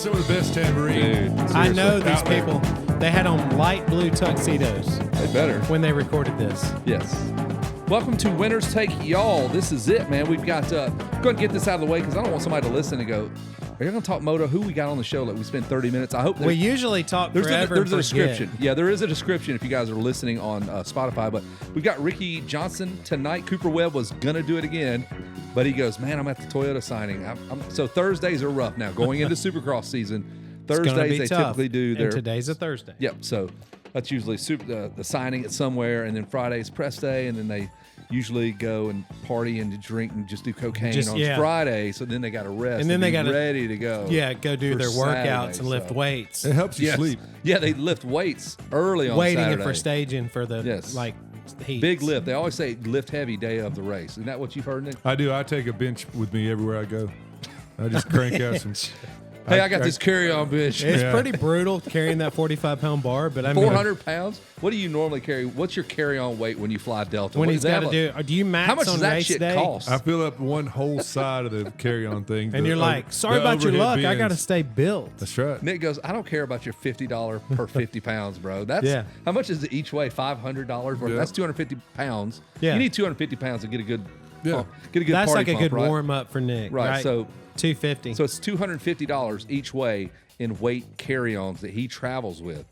some of the best tambourine. Dude, I know these people. They had on light blue tuxedos. They better. When they recorded this. Yes. Welcome to Winner's Take, y'all. This is it, man. We've got, go ahead and get this out of the way because I don't want somebody to listen and go, are you going to talk moto? Who we got on the show? Like we spent 30 minutes. I hope we usually talk forever. There's a description. Yeah, there is a description if you guys are listening on Spotify. But we've got Ricky Johnson tonight. Cooper Webb was going to do it again. But he goes, man, I'm at the Toyota signing. So Thursdays are rough now. Going into Supercross season, Thursdays they typically do their. And today's a Thursday. Yep. So that's usually the signing at somewhere. And then Friday's press day. And then they usually go and party and drink and just do cocaine on Friday. So then they got to rest and then they got ready to go. Yeah, go do their workouts and lift weights. It helps you sleep. Yeah, they lift weights early on Saturday. Waiting for staging for the heat. Big lift. They always say lift heavy day of the race. Isn't that what you've heard, Nick? I do. I take a bench with me everywhere I go. I just crank out some. Hey, I got this carry-on bench. It's pretty brutal carrying that 45-pound bar, but I mean 400 pounds. What do you normally carry? What's your carry-on weight when you fly Delta? When he's got to do you max how much on does that race shit day? cost? I fill up one whole side of the carry-on thing, and you're like, sorry about your luck. I got to stay built. That's right. Nick goes, I don't care about your $50 per 50 pounds, bro. That's how much is it each way? $500 worth. That's 250 pounds. Yeah. You need 250 pounds to get a good. Get a good. That's party like a pump, good warm-up for Nick, right? So $250. So it's $250 each way in weight carry-ons that he travels with.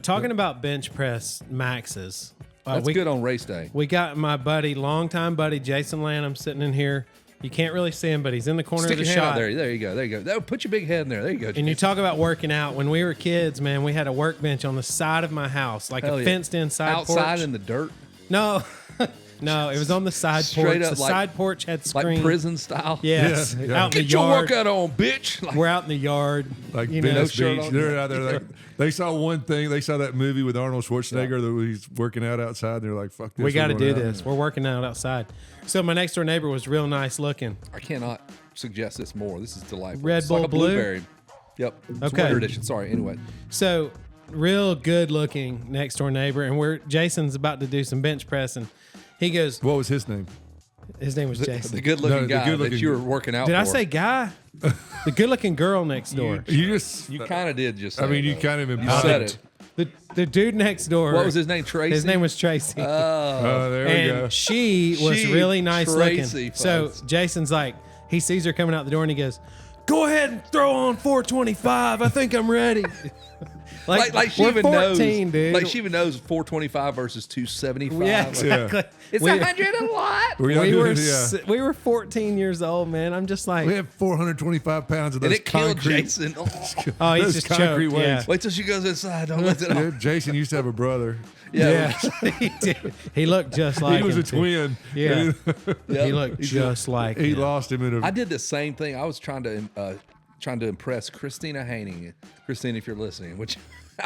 Talking about bench press maxes. That's good on race day. We got my buddy, longtime buddy, Jason Lanham, sitting in here. You can't really see him, but he's in the corner Stick of the your shot. Hand out there you go. There you go. Put your big head in there. There you go. And you talk about working out. When we were kids, man, we had a workbench on the side of my house, like a fenced-in side porch. Outside in the dirt? No. No, it was on the side porch. The side porch had screens. Like prison style? Yes. Out in the yard. Get your workout on, bitch. We're out in the yard. Like Venice Beach. They're out there. Like, they saw one thing. They saw that movie with Arnold Schwarzenegger that he's working out outside. They're like, fuck this. We got to do this. We're working out outside. So my next door neighbor was real nice looking. I cannot suggest this more. This is delightful. Red Bull like a Blue? blueberry. Yep. It's Okay. winter edition. Sorry. Anyway. So real good looking next door neighbor. And Jason's about to do some bench pressing. He goes, what was his name? His name was Jason. The good-looking guy that you were working out Did for. I say guy? The good-looking girl next door. You kind of did just say you kind of said it. The dude next door. What was his name? Tracy? His name was Tracy. Oh, there we go. She was really nice Tracy, looking. folks. So Jason's like, he sees her coming out the door and he goes, go ahead and throw on 425. I think I'm ready. Like she we're even 14, knows, dude. like she even knows 425 versus 275. Yeah, exactly. It's 100 a lot. We were 14 years old, man. I'm just like, we have 425 pounds of those and it concrete. Killed Jason. Oh, he's just concrete choked. weights. Yeah. Wait till she goes inside. Don't let it off. Jason used to have a brother. Yeah. He did. He looked just like he was him a twin. Yeah. He looked just like he him. lost him in a. I did the same thing. I was trying to impress Christina Haney. Christina, if you're listening, which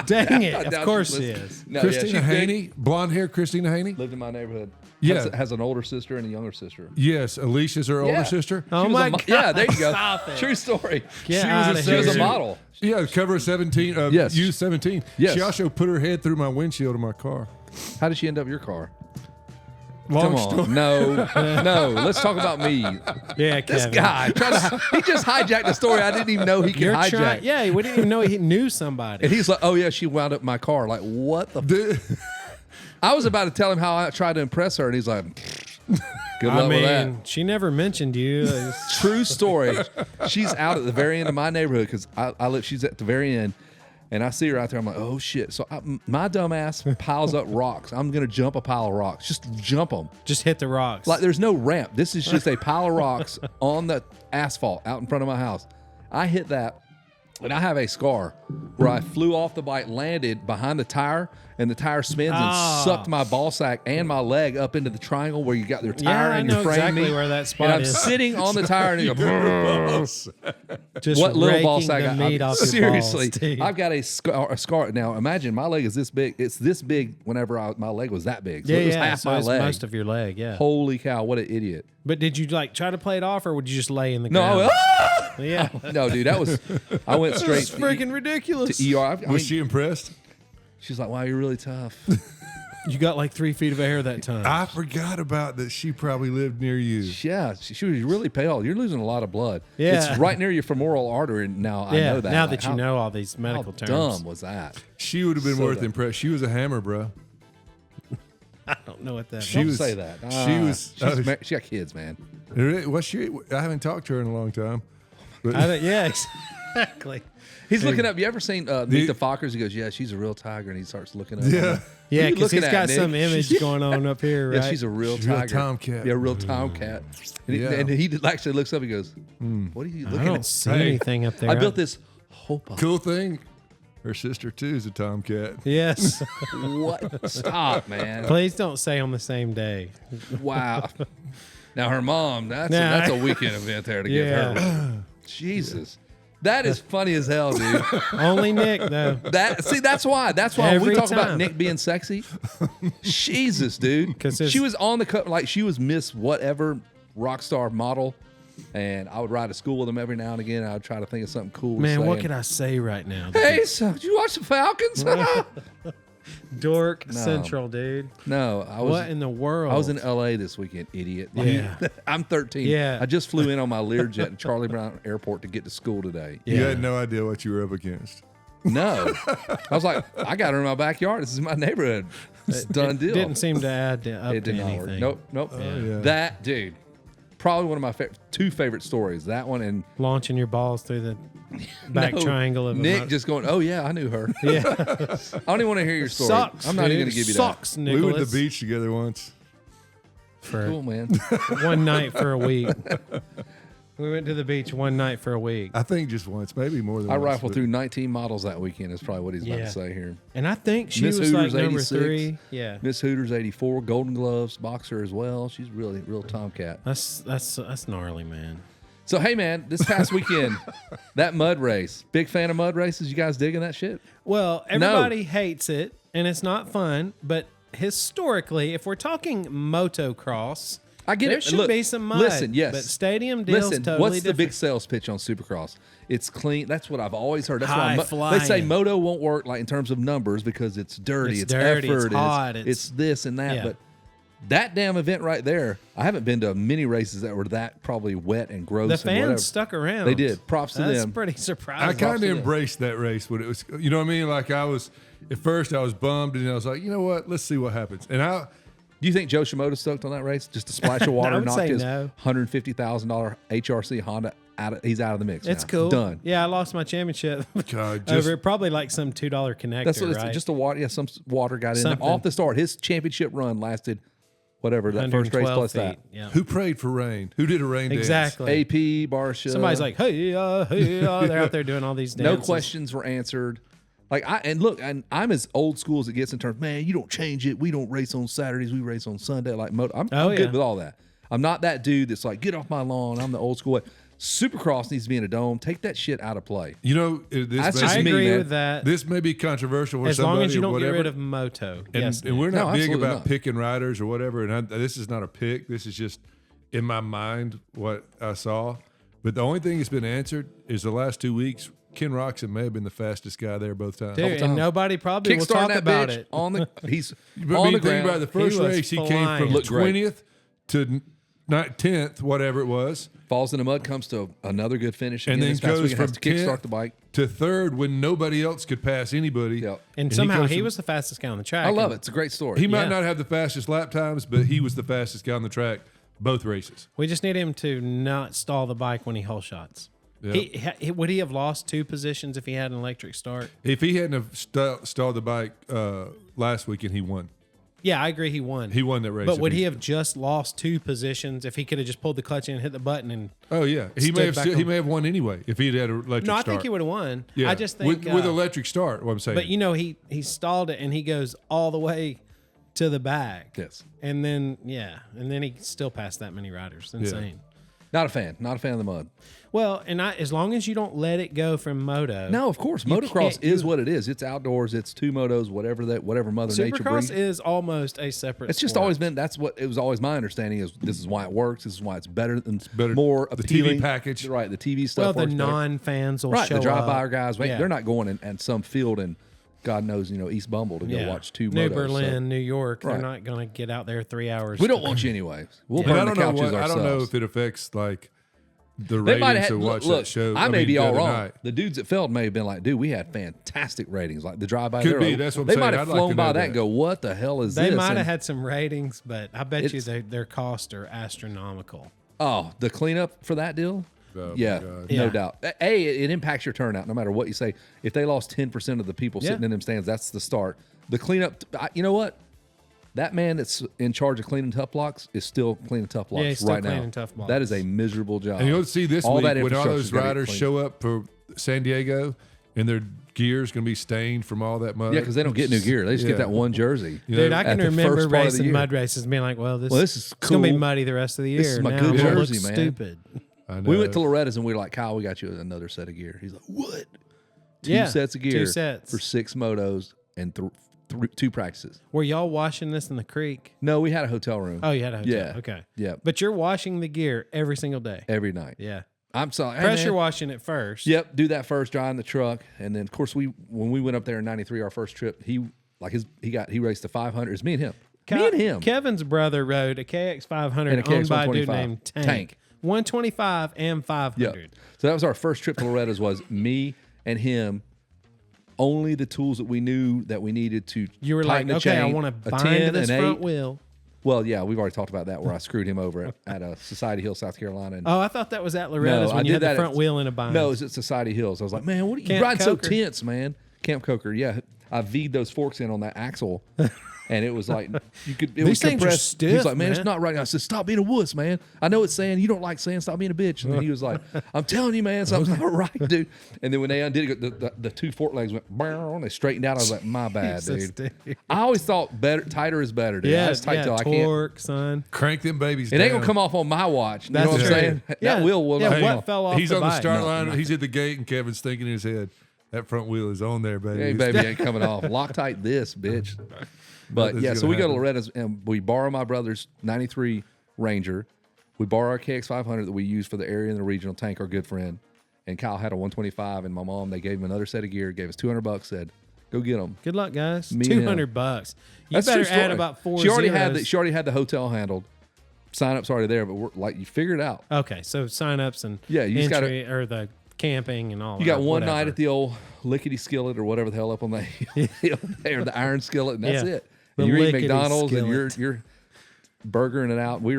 dang it, of course she is. No, Christina Haney, blonde hair. Christina Haney lived in my neighborhood. Yeah, has an older sister and a younger sister. Yes, Alicia's her older sister. Oh my God! Yeah, there you go. Stop it. True story. Get She was a model. Yeah, cover of 17. Yes. U17. Yes. She also put her head through my windshield of my car. How did she end up your car? Long Come on. story. No. Let's talk about me. Yeah, This Kevin. guy, he just hijacked the story. I didn't even know he could hijack. Yeah, we didn't even know he knew somebody. And he's like, oh, yeah, she wound up my car. Like, what the I was about to tell him how I tried to impress her, and he's like, good luck with that. She never mentioned you. True story. She's out at the very end of my neighborhood because I live. She's at the very end. And I see her out there. I'm like, oh, shit. So my dumb ass piles up rocks. I'm going to jump a pile of rocks. Just jump them. Just hit the rocks. Like there's no ramp. This is just a pile of rocks on the asphalt out in front of my house. I hit that, and I have a scar where I flew off the bike, landed behind the tire, and the tire spins and sucked my ball sack and my leg up into the triangle where you got your tire and your frame. Exactly where that spot and I'm is. sitting on the tire, and you go, Just what little ball raking sack? the meat off your Seriously, balls, dude. I've got a scar. Now imagine my leg is this big. It's this big. Whenever my leg was that big, so it was half so my it's leg. most of your leg. Yeah. Holy cow! What an idiot. But did you try to play it off, or would you just lay in the No, ground? I went, ah! Yeah. No, dude, I went straight It's freaking ridiculous. to ER. Was she impressed? She's like, wow, you're really tough. You got like 3 feet of air that time. I forgot about that. She probably lived near you. Yeah, she was really pale. You're losing a lot of blood. Yeah. It's right near your femoral artery now. I know that. Now Like, that you know all these medical how terms. dumb was that? She would have been So worth dumb. impressed. She was a hammer, bro. I don't know what that She Don't was- say that. she was- She got kids, man. Well, I haven't talked to her in a long time. But Yeah, exactly. He's looking up. You ever seen Meet the Fockers? He goes, "Yeah, she's a real tiger," and he starts looking up. yeah, Yeah, What are you because he's looking at, got Nick? some image going on up here, right? Yeah, she's a real She's a real tiger. tomcat. Yeah, real tomcat. And, Yeah. and he actually looks up. He goes, "What are you I looking don't at?" see Hey, anything up there. I built this hope. cool thing. Her sister too is a tomcat. Yes. What? Stop, man. Please don't say on the same day. Wow. Now her mom. That's a weekend event there to give Yeah. her. Jesus, that is funny as hell, dude. Only Nick, though. That's why when we Every talk about time. Nick being sexy. Jesus, dude. 'Cause his- She was on the cut, like she was Miss whatever rock star model, and I would ride to school with them every now and again. I would try to think of something cool. Man, to say. what could I say right now? Hey, so did you watch the Falcons? Dork Central, dude. No, I was. What in the world? I was in LA this weekend, idiot. Yeah. I'm 13. Yeah. I just flew in on my Learjet at Charlie Brown Airport to get to school today. You Yeah. had no idea what you were up against. No. I was like, I got her in my backyard. This is my neighborhood. It's a done deal. Didn't seem to add up It to did not anything. work. Nope. yeah. That, dude, probably one of my two favorite stories. That one and Launching your balls through the back No, triangle of a Nick motor- just going, oh, yeah, I knew her. Yeah. I don't even want to hear your story. Sucks. I'm not even dude. going to give you Sucks, We went to Nicholas. the beach together once. that. for Cool, man. one night for a week. We went to the beach one night for a week. I think just once, maybe more than I once. rifled but through 19 models that weekend is probably what he's about Yeah. to say here. And I think she Miss was Hooters, like number 86. 3. Yeah. Miss Hooters 84, Golden Gloves, boxer as well. She's really real tomcat. That's gnarly, man. So hey man, this past weekend, that mud race. Big fan of mud races. You guys digging that shit? Well, everybody hates it and it's not fun, but historically, if we're talking motocross, I get there it. should Look, be some mud. listen, yes. But stadium deals Listen, totally what's the different. big sales pitch on Supercross? It's clean. That's what I've always heard. That's High why they say flying. moto won't work like in terms of numbers because it's dirty, It's it's dirty, it's effort, hot, it's this and that. yeah. But that damn event right there, I haven't been to many races that were that probably wet and gross. The and whatever. fans stuck around. They did. Props to That's them. pretty surprising. I kind to of them. embraced that race when it was, you know what I mean? Like at first I was bummed and I was like, you know what? Let's see what happens. And Do you think Joe Shimoda stoked on that race? Just a splash of water I would knocked say his no. $150,000 HRC Honda out. He's out of the mix. It's now. cool. Done. Yeah, I lost my championship God, over probably like some $2 connector, That's what right? it's just a water. Yeah, some water got in there. Something. Off the start. His championship run lasted whatever that first race 112 plus feet. that. Yeah. who prayed for rain? Who did a rain dance? Exactly. AP Barsha. Somebody's like, hey, they're out there doing all these no dances. questions were answered. Like I'm as old school as it gets in terms. Man, you don't change it. We don't race on Saturdays. We race on Sunday. Like I'm yeah. good with all that. I'm not that dude that's like, get off my lawn. I'm the old school way. Supercross needs to be in a dome. Take that shit out of play. You know, That's this just I me, agree man. with that. this may be controversial for As somebody long as you or don't whatever. get rid of moto. And, Yes, and we're No, not big absolutely about not. picking riders or whatever. And this is not a pick. This is just in my mind what I saw. But the only thing that's been answered is the last 2 weeks. Ken Roxon may have been the fastest guy there both times. Dude, times. and nobody probably will Kickstarting talk that about bitch it. on the. He's But on the think ground. about it, the first He was race, he came flying. from Looked great. 20th to 10th, whatever it was, Falls in the mud, comes to another good finish, and again then this past goes weekend, from has to kickstart 10th the bike. to 3rd when nobody else could pass anybody. Yep. And he somehow goes he from- was the fastest guy on the track. I love And it. It's a great story. He might Yeah. not have the fastest lap times, but he was the fastest guy on the track both races. We just need him to not stall the bike when he hole shots. Yeah. Would he have lost 2 positions if he had an electric start? If he hadn't have stalled the bike last weekend, he won. Yeah, I agree. He won. He won that race. But if would he have just lost 2 positions if he could have just pulled the clutch in and hit the button? And Oh yeah, he stood may have back he on- may have won anyway if he had an electric no, I start. think he would have won. Yeah, I just think with electric start. What I'm saying, But you know, he stalled it and he goes all the way to the back. Yes. And then he still passed that many riders. Insane. Not a fan. Not a fan of the mud. Well, and as long as you don't let it go from moto. No, of course. You Motocross can't- is what it is. It's outdoors. It's 2 motos, whatever Mother Nature brings. Supercross is almost a separate It's just sport. always been. That's what it was. Always my understanding is this is why it works. This is why it's better and better. more The appealing. TV package. right? The TV Well, stuff. the works better. non-fans will right. show The drive-by up. guys, Yeah. they're not going in some field and God knows, East Bumble to go watch two New motos. Berlin, New York. Right. They're not going to get out there 3 hours. We don't want you anyways. We'll And burn I the don't know couches what, I ourselves. don't know if it affects like the They might ratings have to watch look, that show. I may mean, be the all other wrong. night. The dudes at Feld may have been like, dude, we had fantastic ratings. Like the drive-by. Could there, be. like, That's what I'm they saying. might have I'd like flown to by know that and that. go, what the hell is They this? might And- have had some ratings, but I bet you It's- their costs are astronomical. Oh, the cleanup for that deal? Oh, my yeah, God. no Yeah. doubt. It impacts your turnout no matter what you say. If they lost 10% of the people sitting in them stands, that's the start. The cleanup, you know what? That man that's in charge of cleaning tough blocks is still cleaning tough blocks he's still right now. cleaning tough blocks. That is a miserable job. And you'll see this All week that when all infrastructure's those gotta get riders cleaned. show up for San Diego and their gear's going to be stained from all that mud. Yeah, because they don't get new gear. They just get that one jersey. You Dude, know, I can at the remember first part of the racing year. mud races and being like, well, this is it's going to be cool. muddy the rest of the year. This is my now good it jersey, looks man. stupid. I know. We went to Loretta's and we were like, Kyle, we got you another set of gear. He's like, what? Two Yeah, sets of gear 2 sets. for 6 motos and 2 practices. Were y'all washing this in the creek? No, we had a hotel room. Oh, you had a hotel. Yeah. Okay. Yeah. But you're washing the gear every single day. Every night. Yeah. I'm sorry. hey, Pressure man. washing it first. Yep, do that first, dry in the truck, and then of course when we went up there in '93, our first trip, he raced a 500. It's me and him. Me and him. Kevin's brother rode a KX 500 And a owned by a dude 125. named Tank. Tank. 125 and 500. Yep. So that was our first trip to Loretta's. Was me and him. Only the tools that we knew that we needed to. You were tighten like, the okay, I chain, want a to 10, bind this an front 8. wheel. Well, yeah, we've already talked about that where I screwed him over at Society Hill, South Carolina. And Oh, I thought that was at Loretta's I when you did had the that front at- wheel in a bind. No, it was at Society Hills. I was like, man, what are you Camp riding so Coker. tense, man? Camp Coker, yeah. I V'd those forks in on that axle, and it was like you could. It These was things are compressed. stiff, He's like, man, man. it's not right. I said, stop being a wuss, man. I know it's saying you don't like saying stop being a bitch, and then he was like, I'm telling you, man, something's not right, dude. And then when they undid it, the 2 fork legs went, and they straightened out. I was like, my bad, Jesus, dude. dude. I always thought tighter is better, dude. Yeah, I was tight till I can't. torque, son. Crank them babies It down. ain't gonna come off on my watch. You That's know what I'm true. saying? Yeah. That wheel will Yeah, not come what off. fell off He's the on the bike? start No, line. nothing. He's at the gate, and Kevin's thinking in his head, that front wheel is on there, baby. Hey, baby, ain't coming off. Loctite this, bitch. But Nothing's yeah, so gonna we go to happen. Loretta's and we borrow my brother's 93 Ranger. We borrow our KX 500 that we use for the area and the regional tank, our good friend. And Kyle had a 125, and my mom, they gave him another set of gear, gave us $200, said, go get them. Good luck, guys. Me and him. $200. You That's a better true add story. about 4 She already zeros. had the hotel handled. Sign up's already there, but we're like, you figure it out. Okay, so sign-ups and Yeah, you just gotta- entry or the camping and all You that. got one whatever. night at the old lickety skillet or whatever the hell up on the hill there, the iron skillet, and that's Yeah. it. The And you're eating lickety McDonald's and skillet. you're burgering it out. We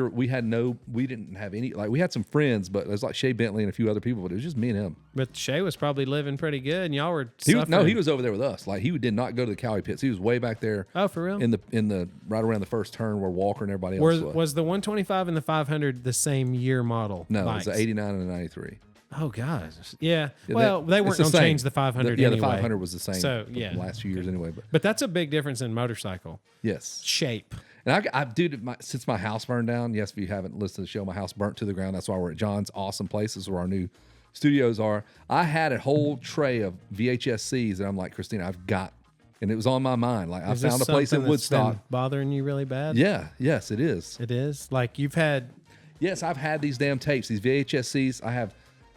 didn't have any, like we had some friends, but it was like Shea Bentley and a few other people, but it was just me and him. But Shay was probably living pretty good, and y'all were He was, no, suffering. he was over there with us. Like he did not go to the Cowie pits. He was way back there. Oh, for real? In the right around the first turn where Walker and everybody else Was the 125 and the 500 the same year model? No, bikes? it was the 89 and the 93. Oh gosh, yeah. Yeah, Well, they it's weren't the going to same. change the 500 Yeah, anyway. the 500 was the same. So, for yeah. the last few years anyway. But that's a big difference in motorcycle Yes. shape. And dude, since my house burned down, yes, if you haven't listened to the show, my house burnt to the ground. That's why we're at John's awesome place. This is where our new studios are. I had a whole tray of VHSCs, and I'm like, Christina, and it was on my mind. Like, Is I this found a place in something that's been Woodstock. bothering you really bad? Yeah, yes, it is. It is. Like you've had. Yes, I've had these damn tapes, these VHSCs.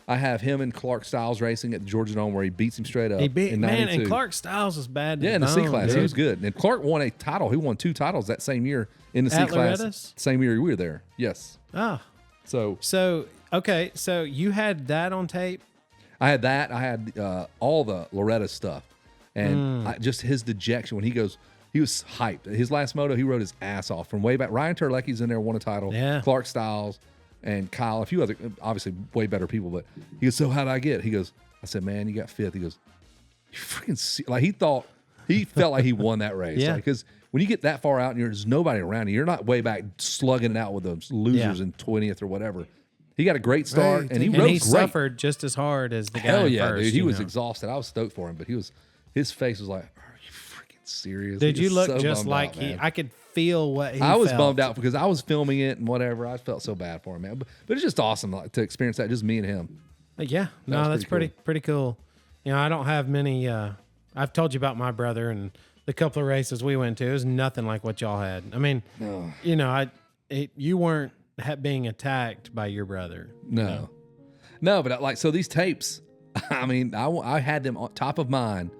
I have him and Clark Styles racing at the Georgia Dome where he beats him straight up. He beat in man, 92. and Clark Styles was bad. Yeah, in the C bone, class, dude. he was good. And Clark won a title. He won 2 titles that same year in the C At class. Loretta's? Same year we were there. Yes. Ah, So okay, so you had that on tape. I had that. I had all the Loretta stuff, and just his dejection when he was hyped. His last moto, he rode his ass off from way back. Ryan Terlecki's in there, won a title. Yeah. Clark Styles and Kyle, a few other, obviously way better people. But he goes, so how'd I get? He goes, I said, man, you got 5th. He goes, you freaking like he felt like he won that race. Yeah. Because when you get that far out and there's nobody around you, you're not way back slugging it out with those losers Yeah. in 20th or whatever. He got a great start, Right. and he And rode he great. suffered just as hard as the guy. Hell in yeah, first, dude. He you was know. exhausted. I was stoked for him, but his face was like, are you freaking serious? Did He you was look so just bummed like out, he? man. I could feel what he. I was felt. bummed out because I was filming it and whatever. I felt so bad for him, man. But it's just awesome to experience that, just me and him. Yeah, no, was that's pretty cool. You know, I don't have many. I've told you about my brother and the couple of races we went to. It was nothing like what y'all had. I mean, you know, you weren't being attacked by your brother. No, but so these tapes, I mean, I had them on top of mine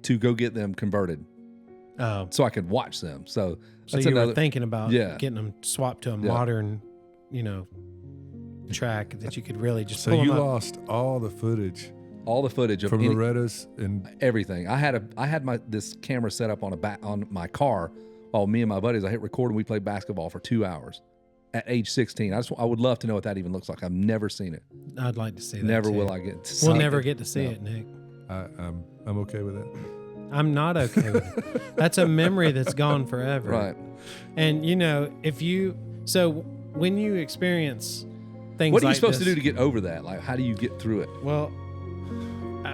to go get them converted Oh, so I could watch them. So so that's you another were thinking about Yeah. getting them swapped to a modern, track that you could really just So pull you them up. lost all the footage all the footage of from any- Loretta's and everything. I had this camera set up on my car while me and my buddies I hit record and we played basketball for 2 hours at age 16. I would love to know what that even looks like. I've never seen it. I'd like to see that. Never too. will I get to see We'll it. never get to see No. it, Nick. I'm okay with that. I'm not okay with it. That's a memory that's gone forever. Right. And so when you experience things What are you like supposed to this- do to get over that? Like, how do you get through it? Well,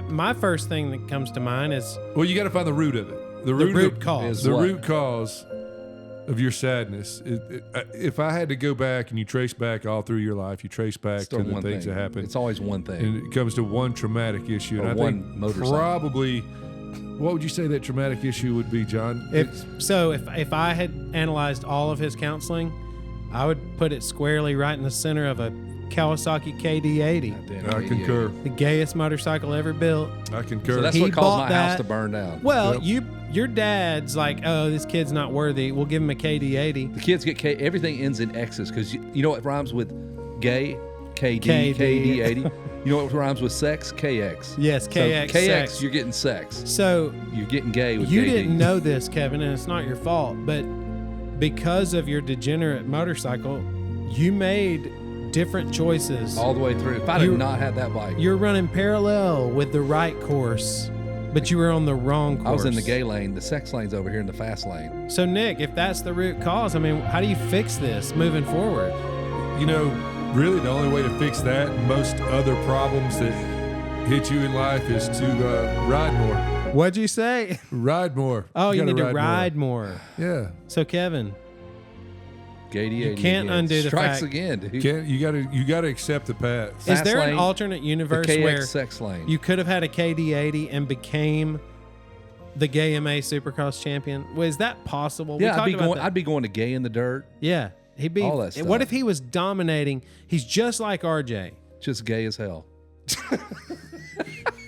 my first thing that comes to mind is Well, you got to find the root of it. The root of, cause. is The what? root cause of your sadness. If I had to go back and you trace back all through your life, you trace back Still to the one things thing. that happened. It's always one thing. And it comes to one traumatic issue. Or And I one think motorcycle. probably, what would you say that traumatic issue would be, John? if I had analyzed all of his counseling, I would put it squarely right in the center of a Kawasaki KD80, Damn, I idiot. concur. the gayest motorcycle ever built. I concur. So that's He what caused bought my house that- to burn down. Well, Yep. your dad's like, oh, this kid's not worthy. We'll give him a KD80. The kids get everything ends in X's because you know what rhymes with gay? KD, KD. KD80. You know what rhymes with sex? KX. Yes, KX. So KX, sex. you're getting sex. So You're getting gay with you KD. didn't know this, Kevin, and it's not your fault, but because of your degenerate motorcycle, you made different choices. all the way through. If I You- did not have that bike, You're running parallel with the right course, but you were on the wrong course. I was in the gay lane. The sex lane's over here in the fast lane. So, Nick, if that's the root cause, I mean, how do you fix this moving forward? You know, really the only way to fix that and most other problems that hit you in life is to ride more. What'd you say? Ride more. Oh, you gotta need to ride more. Yeah. So, Kevin, Gay You can't undo the Strikes fact- again, dude. You gotta accept the past. is Fast there an lane, alternate The universe KX where sex lane. you could have had a KD80 and became the Gay MA Supercross champion? Was that possible? We yeah, talked about that. I'd be going to Gay in the Dirt. Yeah, he'd be. All that What stuff. if he was dominating? He's just like RJ. Just gay as hell.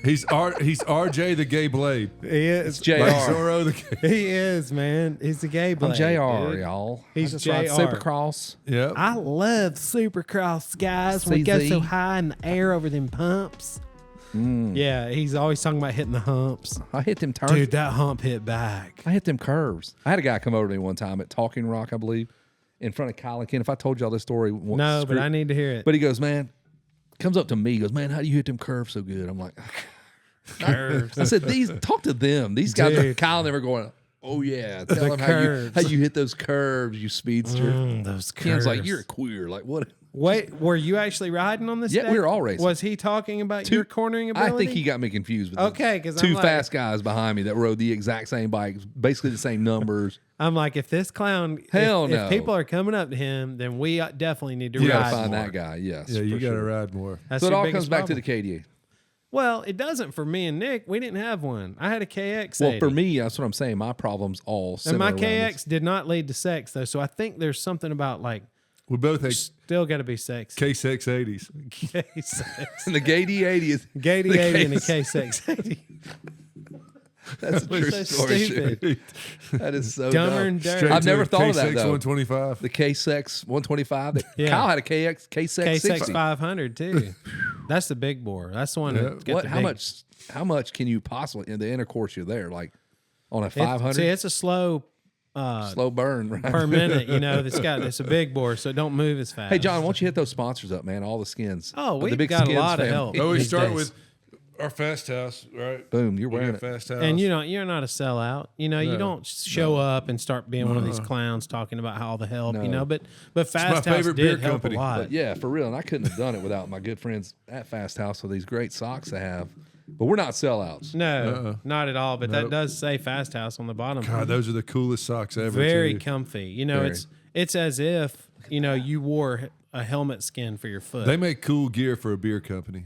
He's RJ the gay blade. He is. JR. Like Zorro the gay. He is, man. He's the gay I'm blade. JR, dude. y'all. He's I just ride JR. Supercross. Yep. I love Supercross, guys. We go CZ. so high in the air over them humps. Yeah, he's always talking about hitting the humps. I hit them turns. Dude, that hump hit back. I hit them curves. I had a guy come over to me one time at Talking Rock, I believe, in front of Kyle and Ken. If I told y'all this story once. No, but I need to hear it. But he goes, man, comes up to me, he goes, man, how do you hit them curves so good? I'm like, Curves. I said, talk to them. These guys, Dude. Kyle and they were going, oh yeah, tell them curves. how you hit those curves, you speedster. Those Ken's curves. like, you're a queer. Like, what? Wait, were you actually riding on this? Yeah, day? we were all racing. Was he talking about your cornering I ability? think he got me confused with Okay, 'cause I'm two like- fast guys behind me that rode the exact same bikes, basically the same numbers. I'm like, if this clown, Hell if no. people are coming up to him, then we definitely need to You ride gotta find more. that guy. Yes. Yeah, you for gotta sure. ride more. That's So it your all biggest comes back problem. to the KDA. Well, it doesn't for me and Nick. We didn't have one. I had a KX. Well, for me, that's what I'm saying. My problem's all and similar. my around KX this. did not lead to sex though. So I think there's something about like We both had still got to be sex. K6 80s. K6. And the KD 80 is Gay the 80 and a K6. K680. That's a true So story. stupid. Shit. That is so Dumber dumb. and dirty. Straight I've to never a thought of that, K6 though. 125. The K6 125. That Yeah. Kyle had a KX K6 K6 60. 500 too. That's the big bore. That's the one Yeah. that got What? the How big- much? How much can you possibly in the intercourse you're there? Like on a It- 500 See, it's a slow slow burn, right? per minute. You know, it's a big bore, so it don't move as fast. Hey John, why don't you hit those sponsors up, man? All the skins. Oh, The we've Big got a Skins lot of family. help. Oh, we these start days. with our fast house, right? Boom, you're We wearing got it. fast house. And you're not a sellout. You know, you No. don't show up and start being one of these clowns talking about how the help. You No. know, but Fast House favorite beer did help company. a lot. But yeah, for real. And I couldn't have done it without my good friends at Fast House with these great socks they have. But we're not sellouts. No, not at all. But that Nope. does say Fast House on the bottom. God, those are the coolest socks ever. Very too. comfy. You know, Very. it's as if you wore a helmet skin for your foot. They make cool gear for a beer company.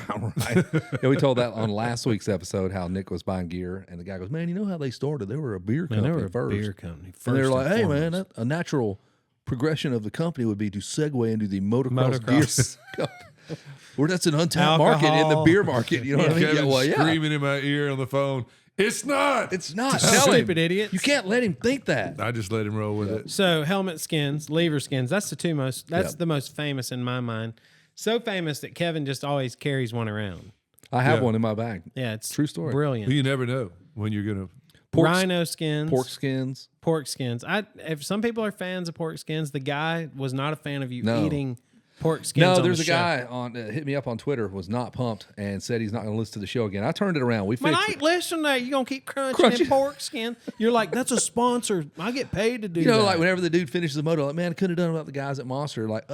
Right. Yeah, we told that on last week's episode how Nick was buying gear, and the guy goes, "Man, you know how they started? They were a beer Man, company they were a first." beer company. And they're first like, "Hey, man, foremost. a natural progression of the company would be to segue into the motocross gear." That's an untapped market in the beer market. You know what I mean? Kevin's screaming in my ear on the phone. It's not. It's not. Stupid idiots. You can't let him think that. I just let him roll with it. So helmet skins, lever skins. That's the two most. That's the most famous in my mind. So famous that Kevin just always carries one around. I have one in my bag. Yeah, it's true story. Brilliant. Well, you never know when you're gonna. Rhino skins, pork skins. Pork skins. If some people are fans of pork skins, the guy was not a fan of you eating pork skins. No, on there's the a show. guy on hit me up on Twitter, was not pumped and said he's not going to listen to the show again. I turned it around. We Man, fixed I it. ain't listening to that. You gonna keep crunching pork skin? You're like, that's a sponsor. I get paid to do. You know, that. like whenever the dude finishes the moto, like, man, I couldn't have done without the guys at Monster. Like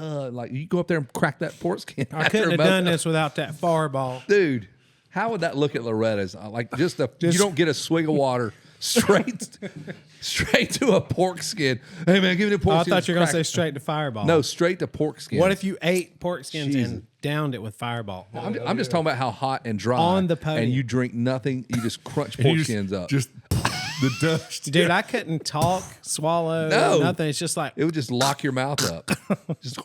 you go up there and crack that pork skin. I couldn't have done this without that fireball. Dude, how would that look at Loretta's? Like you don't get a swig of water straight to a pork skin. Hey man, give me the pork Oh, I skin. thought you were gonna say straight to fireball. No, straight to pork skin. What if you ate pork skins Jesus. and downed it with fireball? I'm just talking about how hot and dry On the podium. and you drink nothing. You just crunch pork skins up. Just the dust. Dude, I couldn't talk, swallow, No. nothing. It's just like It would just lock your mouth up. Just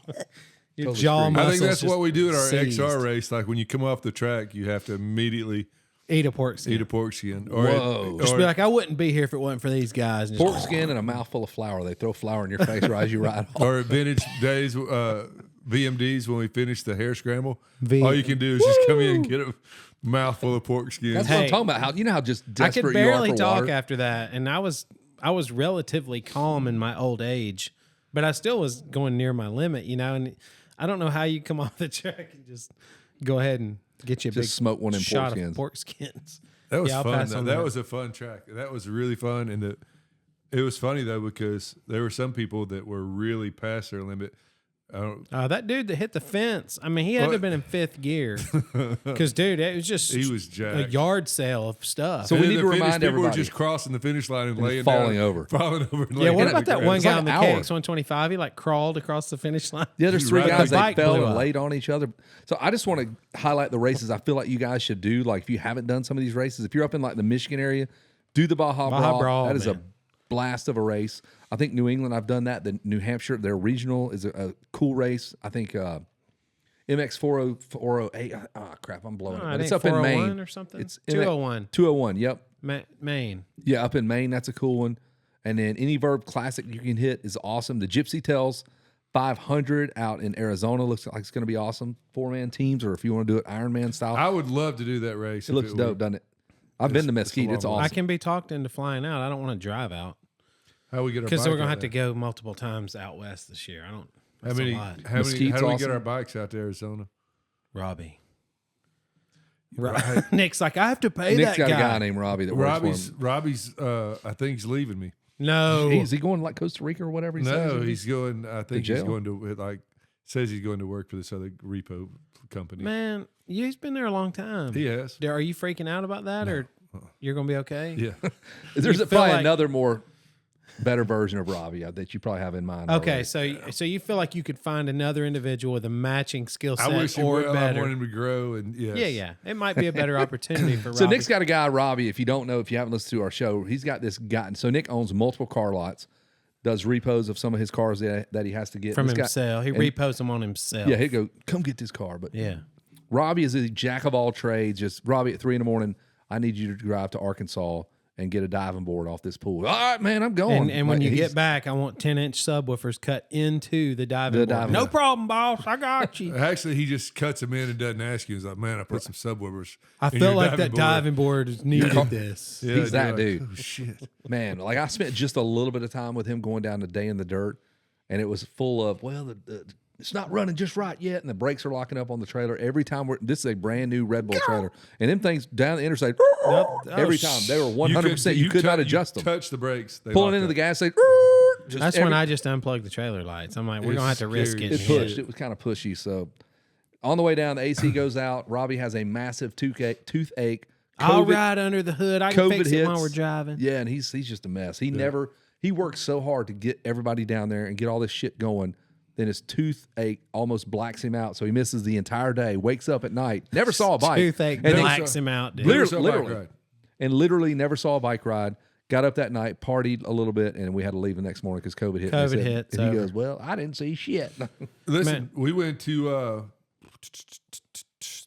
your totally jaw screwed. I muscles. think that's just what we do at our seized. XR race. Like when you come off the track, you have to immediately Eat a pork skin. eat a pork skin. Or Whoa. Just be like, I wouldn't be here if it wasn't for these guys. And just- pork skin and a mouthful of flour. They throw flour in your face right as you ride off. or at vintage days, VMDs when we finish the hair scramble. V- all you can do is just come in and get a mouthful of pork skin. That's what Hey. I'm talking about. How you know how just I desperate could you are barely for talk water. after that, and I was relatively calm in my old age, but I still was going near my limit, And I don't know how you come off the track and just go ahead and get you a Just big smoke one in pork shot skins. of pork skins. That was Yeah, I'll fun. pass Though. on That that. was a fun track. That was really fun, and it was funny though because there were some people that were really past their limit. That dude that hit the fence, I mean, he had to have been in fifth gear. Because, dude, it was just He was a jacked. yard sale of stuff. So And we then need the to finish remind people were everybody. just crossing the finish line and laying falling down, over. falling over. And yeah, laying what down about that the one grass. guy like on the an hour. KX125? He like crawled across the finish line. Yeah, there's He's three right guys there. that Bike fell blew and up. laid on each other. So I just want to highlight the races I feel like you guys should do. Like if you haven't done some of these races, if you're up in like the Michigan area, do the Baja Brawl. That is a man. blast of a race. I think New England, I've done that. The New Hampshire, their regional is a cool race. I think MX 408. Oh crap, I'm blowing it. I But it's think up in 401 Maine or something. It's 201. 201. Yep. Maine. Yeah, up in Maine, that's a cool one. And then any Verb Classic you can hit is awesome. The Gypsy Tales 500 out in Arizona looks like it's going to be awesome. 4-man teams, or if you want to do it Ironman style, I would love to do that race. it looks dope, doesn't it? I've been to Mesquite. It's long awesome. I can be talked into flying out. I don't want to drive out How we get our because bike we're gonna out have to there? go multiple times out west this year. I don't. How That's many? a lot. How Mesquite's do we get awesome. our bikes out to Arizona? Robbie. Nick's like, I have to pay Nick's that got guy. a guy named Robbie that works for him. Robbie's. I think he's leaving me. No, Is he going like Costa Rica or whatever he says? No, he's going. I think he's jail? going to says he's going to work for this other repo company. man, he's been there a long time. He has. Are you freaking out about that, or you're gonna be okay? Yeah. There's You feel probably like- another more better version of Robbie that you probably have in mind. Okay, already. so you feel like you could find another individual with a matching skill I set wish he or would. I better. want him to grow, and yes. Yeah, it might be a better opportunity for Robbie. So Nick's got a guy, Robbie. If you don't know, if you haven't listened to our show, he's got this guy. So Nick owns multiple car lots, does repos of some of his cars that he has to get from This guy- himself. He and- reposts them on himself. Yeah, he'd go, come get this car. But yeah. Robbie is a jack of all trades. Just Robbie at 3 a.m. I need you to drive to Arkansas and get a diving board off this pool. All right, man, I'm going. And when Like, you he's- get back, I want 10-inch subwoofers cut into the diving The board. diving No board. problem, boss. I got you. Actually, he just cuts them in and doesn't ask you. He's like, "Man, I put some subwoofers." I in felt your like that board." diving board needed this. Yeah, He's that you're dude. Oh shit! Man, like I spent just a little bit of time with him going down the day in the dirt, and it was full of, it's not running just right yet, and the brakes are locking up on the trailer. Every time this is a brand new Red Bull trailer, and them things down the interstate, every time they were 100%. You could not adjust them. Touch the brakes. They Pulling locked into up. the gas, That's when I just unplugged the trailer lights. I'm like, we're It's gonna have to risk scary it. as It shit. pushed. It was kind of pushy. So on the way down, the AC goes out. Robbie has a massive toothache. I'll COVID- ride under the hood. I can COVID fix it while hits. we're driving. Yeah, and he's just a mess. He works so hard to get everybody down there and get all this shit going. Then his toothache almost blacks him out, so he misses the entire day. Wakes up at night, never saw a bike. Toothache And then- blacks him out, dude. Never saw a bike literally. ride. and literally never saw a bike ride. Got up that night, partied a little bit, and we had to leave the next morning because COVID hit. COVID And he hit, And he so- goes, "Well, I didn't see shit." Listen, Man. we went to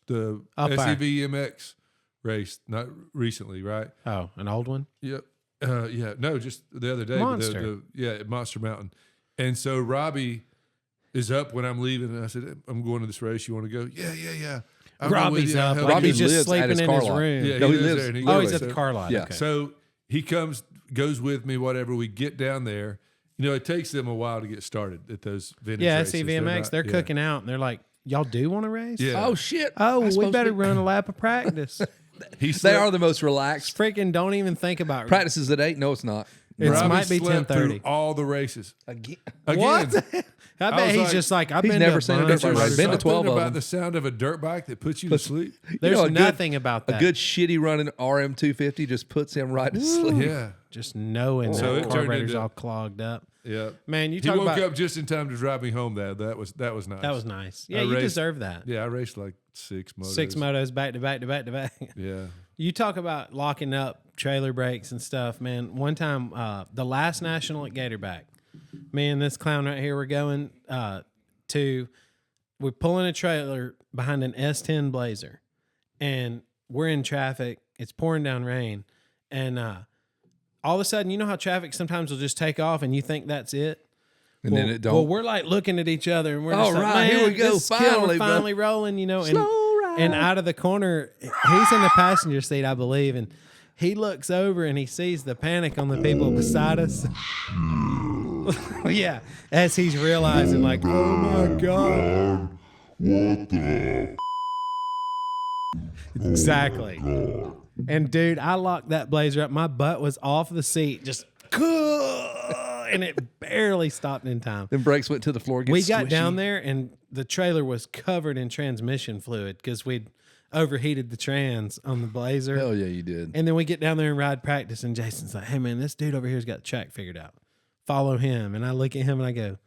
the Up there. SEVMX race, not recently, right? Oh, an old one? Yep. Yeah. No, just the other day. Monster. At Monster Mountain. And so Robbie is up when I'm leaving, and I said, I'm going to this race. You want to go? Yeah. I'll go with Robbie's you. I'll up. help Like Robbie he's you. just lives at sleeping his in car his lot. room. Yeah, No, he lives lives- there, and he Oh, goes. he's at the car lot. Yeah. Okay. So he goes with me, whatever. We get down there. You know, it takes them a while to get started at those vintage Yeah, races. SEVMX, they're yeah. cooking out, and they're like, y'all do want to race? Yeah. Oh shit! Oh, well, we supposed better to- run a lap of practice. He They slept, are the most relaxed. Freaking don't even think about Practices at 8. No, it's not. It Robbie might be slept 10:30. through all the races. Again. Again. What? I bet was he's like- just like, I've He's been never to seen a bunch dirt of bike. races. Been to 12 Something of about them. the sound of a dirt bike that puts you to sleep. There's a good- nothing about that. A good shitty running RM250 just puts him right to sleep. Yeah. Just knowing So that it turned carburetor's into- all clogged up. Yeah. Man, you He talk woke about up just in time to drive me home. That was nice. that was nice. Yeah, I you raced- deserve that. Yeah, I raced like 6 motos. 6 motos back to back to back to back. Yeah. You talk about locking up trailer brakes and stuff, man. One time, the last national at Gatorback, me and this clown right here were going we're pulling a trailer behind an S10 Blazer, and we're in traffic. It's pouring down rain, and all of a sudden, you know how traffic sometimes will just take off, and you think that's it. And then it don't. Well, we're like looking at each other, and we're All just like, right, here "Man, we go. this is killing. Finally, We're bro." finally rolling, you know. Slow ride. And out of the corner, he's in the passenger seat, I believe, and he looks over and he sees the panic on the people beside us. Yeah, as he's realizing, like, oh my god, What the? exactly. And dude, I locked that Blazer up. My butt was off the seat, just and it barely stopped in time. Then brakes went to the floor. We got down there and the trailer was covered in transmission fluid because we'd overheated the trans on the Blazer. Hell yeah, you did. And then we get down there and ride practice, and Jason's like, hey man, this dude over here's got the track figured out. Follow him. And I look at him and I go,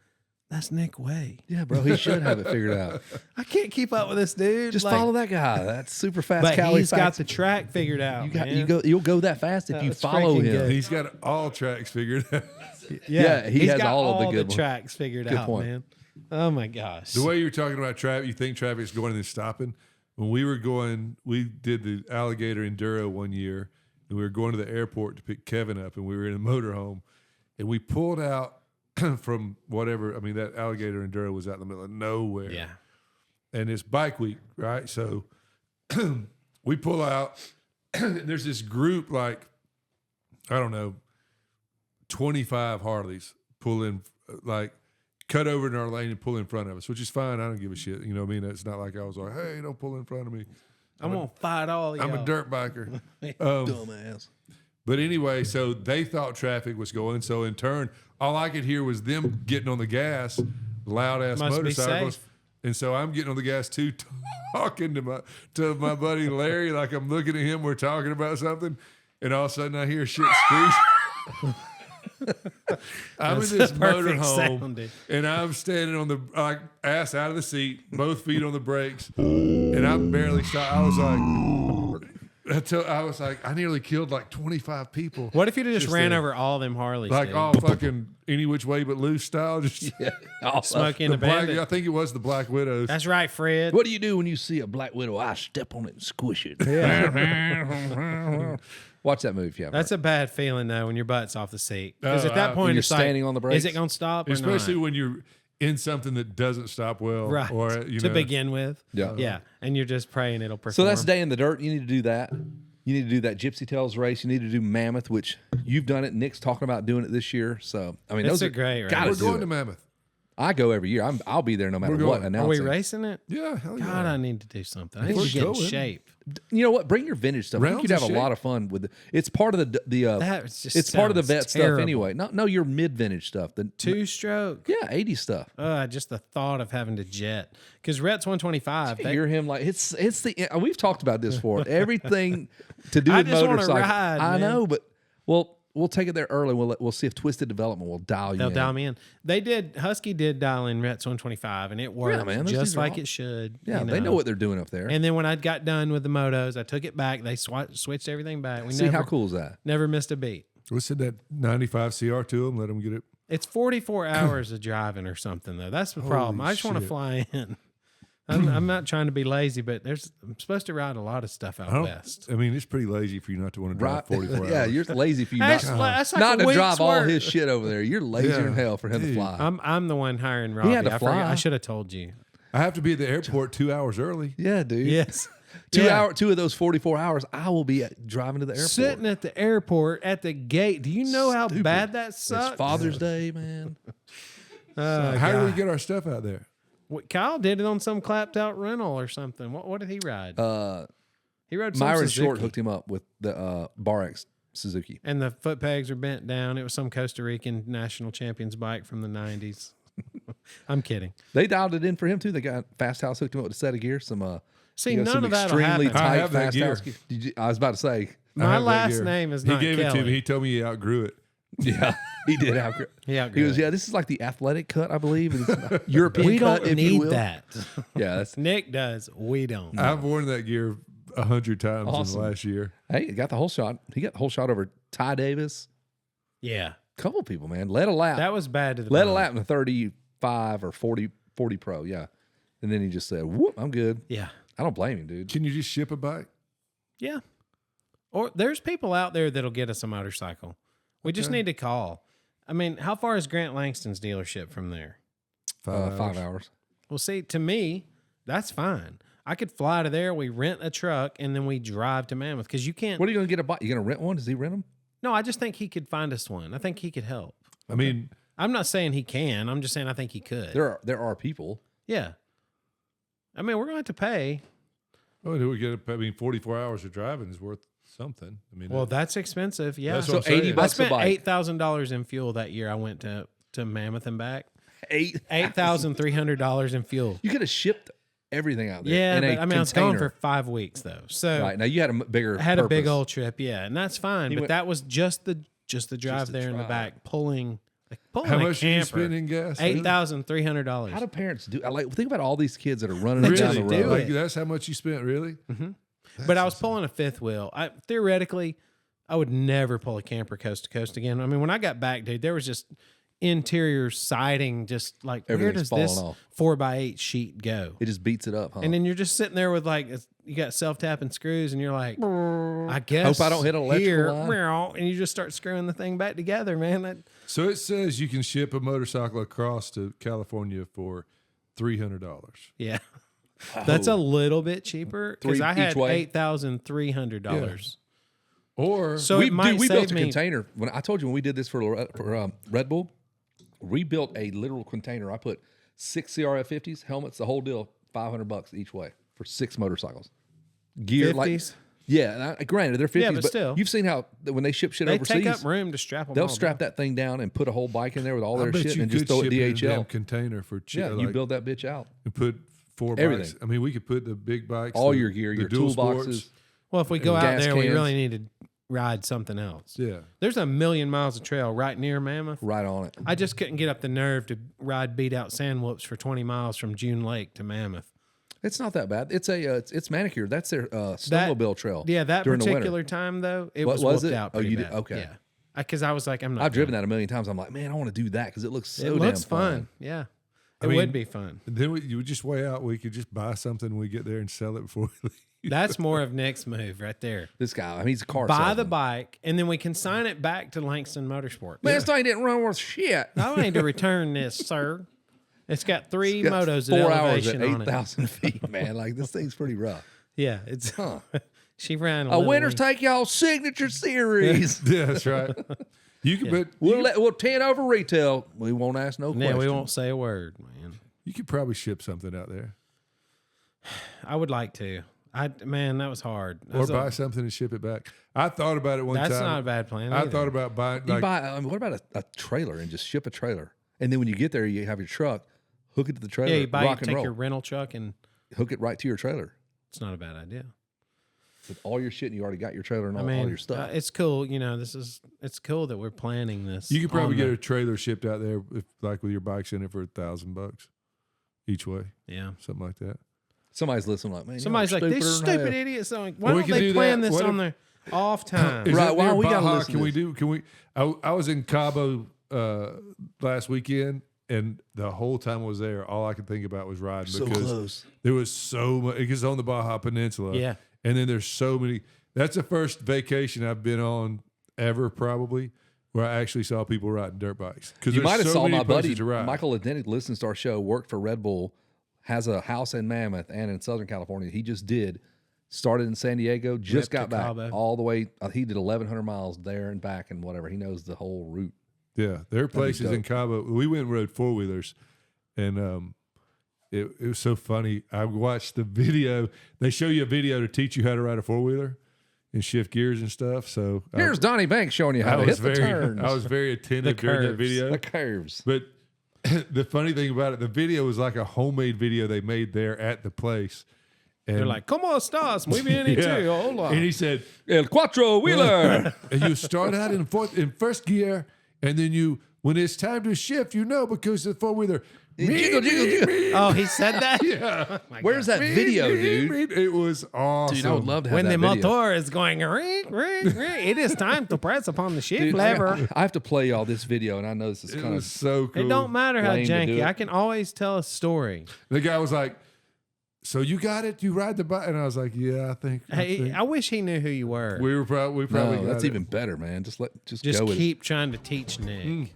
that's Nick Way. Yeah, bro, he should have it figured out. I can't keep up with this dude. Just Like, follow that guy. That's super fast. But Cali he's got facts. the track figured out. You'll go that fast if That you was follow freaking him. good. He's got all tracks figured out. Yeah, he he's has got all of the good ones. tracks figured Good out, point. man. Oh my gosh. The way you're talking about traffic, you think traffic's going and then stopping. When we were going, we did the Alligator Enduro one year, and we were going to the airport to pick Kevin up, and we were in a motorhome, and we pulled out from whatever. I mean, that Alligator Enduro was out in the middle of nowhere. Yeah. And it's bike week, right? So we pull out. There's this group, like, I don't know, 25 Harleys pull in, like, cut over in our lane and pull in front of us, which is fine. I don't give a shit. You know what I mean? It's not like I was like, hey, don't pull in front of me. I'm going to fight all y'all. I'm a dirt biker. Dumbass. But anyway, so they thought traffic was going. So in turn, all I could hear was them getting on the gas, loud ass Must be motorcycles. safe. And so I'm getting on the gas too, talking to my buddy Larry, like I'm looking at him. We're talking about something, and all of a sudden I hear shit screech. I'm That's in this the perfect motorhome, sound, dude. and I'm standing on the like ass out of the seat, both feet on the brakes, and I'm barely stopped. I was like, I nearly killed like 25 people. What if you just ran there. over all them Harleys? Like dude? all fucking any which way but loose style. Just Smokey and the the black. Bandit. I think it was the Black Widows. That's right, Fred. What do you do when you see a black widow? I step on it and squish it. Watch that movie if you haven't. That's a bad feeling though when your butt's off the seat. Because Oh, at that when point you're it's like, standing on the brakes. is it going to stop or Especially not? when you're in something that doesn't stop well, Right. or you to know, begin with. Yeah. Yeah. And you're just praying it'll perform. So that's Day in the Dirt. You need to do that. You need to do that Gypsy Tales race. You need to do Mammoth, which you've done it. Nick's talking about doing it this year. So I mean, It's those a are great race. gotta We're do going it. to Mammoth. I go every year. I'll be there no matter We're what. going. Are we Announcing. racing it? Yeah, hell yeah. God, I need to do something. I need We're to get in going. shape. You know what? Bring your vintage stuff. I think Rounds you'd have of a lot of fun with it. It's part of the That just it's part of the sounds vet stuff terrible. anyway. No, your mid vintage stuff. The 2-stroke. yeah, 80 stuff. Just the thought of having to jet. Because Rhett's 125. You they- hear him like it's the we've talked about this before. Everything to do I with just wanna motorcycles. ride, I man. know, but we'll take it there early. We'll see if Twisted Development will dial you They'll in. dial me in. Husky did dial in Rhett's 125, and it worked man, those just things are like all- it should. Yeah, you they know know what they're doing up there. And then when I got done with the motos, I took it back. They switched everything back. We See never, how cool is that? never missed a beat. We said that 95 CR to them. Let them get it. It's 44 hours of driving or something, though. That's the problem. I just want to shit. fly in. I'm not trying to be lazy, but I'm supposed to ride a lot of stuff out west. I mean, it's pretty lazy for you not to want to drive 44 hours. Yeah, you're lazy for you That's like not a to drive week's all work. his shit over there. You're lazier than hell for him to fly. I'm the one hiring Robbie. He had to I forgot. fly. I should have told you. I have to be at the airport 2 hours early. Yeah, dude. Yes. 2 of those 44 hours, I will be driving to the airport. Sitting at the airport at the gate. Do you know how bad that sucks? It's Father's Day, man. How do we get our stuff out there? Kyle did it on some clapped out rental or something. What did he ride? He rode some Myron Suzuki. Short hooked him up with the Bar X Suzuki. And the foot pegs are bent down. It was some Costa Rican national champion's bike from the 90s. I'm kidding. They dialed it in for him too. They got Fast House hooked him up with a set of gear. Some See, you know, none some of that will extremely happen. I tight have that Fast gear. House. I was about to say, I My have that last gear. name is He not gave it to Kelly. me. He told me he outgrew it. yeah, he did outgrow. He He was, outgrew this is like the athletic cut, I believe. It's European We cut, don't if you need will. that. Yeah, that's Nick does. We don't. I've worn that gear 100 times Awesome. in the last year. hey, he got the whole shot. He got the whole shot over Ty Davis. Yeah. Couple people, man. Led a lap. That was bad to the Led a bone. lap in the 35 or 40 Pro. Yeah, and then he just said, "Whoop, I'm good." Yeah. I don't blame him, dude. Can you just ship a bike? Yeah. Or there's people out there that'll get us a motorcycle. We just need to call. I mean, how far is Grant Langston's dealership from there? 5 hours. Well, see, to me, that's fine. I could fly to there, we rent a truck, and then we drive to Mammoth because you can't. What are you going to get a bike? You going to rent one? Does he rent them? No, I just think he could find us one. I think he could help. I mean, I'm not saying he can. I'm just saying I think he could. There are people. Yeah. I mean, we're going to have to pay. oh, do we get? I mean, 44 hours of driving is worth something. I mean, Well, that's expensive. Yeah. That's So what I'm saying. $80 I bucks a spent bike. $8,000 in fuel that year. I went to Mammoth and back. $8,300 in fuel. You could have shipped everything out there. Yeah, in but a I mean, I was gone container. for 5 weeks though. So Right now, you had a bigger. I had a big purpose. old trip. Yeah, and that's fine. But went- that was just the drive the there in the drive. back, pulling how a much do you camper. spend in gas? $8,300. How do parents do? Like, think about all these kids that are running They down just the do road. Like, it. that's how much you spent, really? But I was pulling a fifth wheel. Theoretically, I would never pull a camper coast to coast again. I mean, when I got back, dude, there was just interior siding, just like where Everything's does this falling off. 4x8 sheet go? It just beats it up, huh? And then you're just sitting there with like you got self-tapping screws, and you're like, I guess Hope I don't hit an electrical here, line. meow, and you just start screwing the thing back together, man. So it says you can ship a motorcycle across to California for $300. Yeah, that's a little bit cheaper because Three I had each way? $8,300. Or So it might we save built a me. container. When I told you when we did this for Red Bull, we built a literal container. I put 6 CRF50s, helmets, the whole deal, $500 each way for 6 motorcycles. Gear, 50s? like yeah. Granted, they're 50s, Yeah, but still. you've seen how when they ship shit They overseas, take up room to strap them. they'll all strap that thing down and put a whole bike in there with all I their bet shit you and could just throw it ship it in a damn DHL. container for cheap. Yeah, you build that bitch out. and put 4 Everything. bikes. I mean, we could put the big bikes, All the- your gear, the your dual toolboxes. sports. Well, if we go out gas there, we cans. really need to ride something else. Yeah. There's a million miles of trail right near Mammoth. Right on it. I just couldn't get up the nerve to ride beat out sand whoops for 20 miles from June Lake to Mammoth. It's not that bad. It's it's manicured. That's their snowmobile trail. Yeah, that during the winter. particular time though, it What was was whooped it? out Oh, pretty you did? bad. Okay. Yeah, because I was like, I'm not. I've driven gonna- that a million times. I'm like, man, I want to do that because it looks so It looks damn fun. Yeah, I it mean, would be fun. And then you would just weigh out. We could just buy something when we get there and sell it before we leave. That's more of Nick's move right there. This guy, I mean, he's a car Buy the salesman. bike, and then we can sign it back to Langston Motorsport. Man, this thing didn't run worth shit. I need to return this, sir. It's got 3 Got motos at 4 hours at elevation on it. 8,000 feet, man. Like, this thing's pretty rough. Yeah, it's. She ran a A little winner's lean. take y'all signature series. Yeah, that's right. You could, but We'll 10 over retail. We won't ask no Yeah, questions. we won't say a word, man. you could probably ship something out there, I would like to. Man, that was hard. or buy something and ship it back. I thought about it one That's time. not a bad plan. I either. thought about buying. You Like, buy, what about a trailer and just ship a trailer? And then when you get there, you have your truck, hook it to the trailer, Yeah, you rock and take roll. your rental truck, and Hook it right to your trailer. it's not a bad idea. With all your shit, and you already got your trailer and I all mean, your stuff. it's cool. You know, it's cool that we're planning this. you could probably on get the- a trailer shipped out there, if, like with your bikes in it, for $1,000 each way, Yeah. something like that. Somebody's listening, like, man, Somebody's like, these stupider than stupid hell. idiots. I'm like, Well, why we don't can they do plan that. this What on their off time? Is Right, that why near we gotta Baja? listen Can to we this? do? Can we? I was in Cabo last weekend, And the whole time I was there, all I could think about was riding So because close. there was so much. Because on the Baja Peninsula, Yeah. and then there's so many. That's the first vacation I've been on ever, probably, where I actually saw people riding dirt bikes. Because You might have so saw many my buddy places to ride. Michael Adenik listens to our show, worked for Red Bull, has a house in Mammoth and in Southern California. He just started in San Diego, just got to back Cabo. all the way. He did 1,100 miles there and back and whatever. He knows the whole route. Yeah, there are places dope. in Cabo. We went and rode 4-wheelers, and it was so funny. I watched the video. They show you a video to teach you how to ride a 4-wheeler and shift gears and stuff. So Here's Donnie Banks showing you how to hit the turns. I was very attentive The during that curves. video. The curves. But the funny thing about it, the video was like a homemade video they made there at the place. And They're like, "Como estás? Muy bien, y yeah. tú? Hola." And he said, El Quattro Wheeler. and you start out in first gear, and then when it's time to shift, because the 4-wheeler. Jiggle, jiggle, jiggle. Oh, he said that? Yeah. Where's that video, dude? It was awesome. Dude, I would love to have When that the video. motor is going, ring, ring, ring, it is time to press upon the shift Dude, lever. I have to play y'all this video, and I know this is It kind was of so cool. It don't matter how Lame to do janky. it. I can always tell a story. The guy was like, "So you got it? You ride the bike?" And I was like, "Yeah, I think." Hey, I wish he knew who you were. we probably no. got That's it. even better, man. Just Just go with it. keep trying to teach Nick.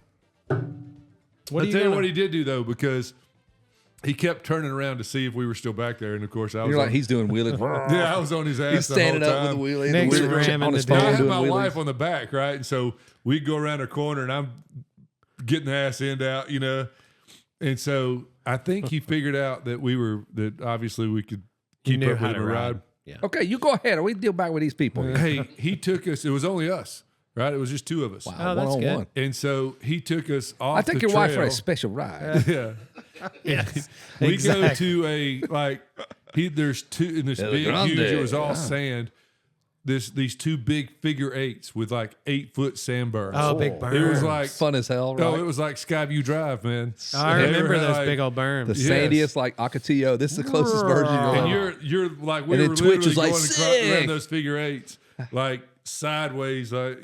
What I'll are tell you gonna- what he did do though, because he kept turning around to see if we were still back there, and of course I was. You're like on, he's doing wheelies. yeah, I was on his ass. He's the whole standing up with time. the wheelie, Nick's the wheelie ramming on his the phone I had doing my wheelies. wife on the back, right, and so we go around a corner, and I'm getting the ass end out, and so I think he figured out that obviously we could You keep knew up how with to him and ride. ride. Yeah. Okay, you go ahead. We deal back with these people. Hey, he took us. It was only us, right? It was just two of us. Oh, that's good. one-on-one. And so he took us off. I took the your wife for trail. a special ride. Yeah. Yes. We go Exactly. to there's two in this El big Grande. huge. It was all Yeah. sand. These two big figure 8s with like 8-foot sand berms. Oh, big burn. It was like Fun as hell, right? Oh, it was like Skyview Drive, man. I They remember were those like- big old berms. the Yes. sandiest, like Ocotillo. This is the closest version you'll And ever. you're like we And then were Twitch literally is like, going "Sick." around those figure 8s, like sideways, like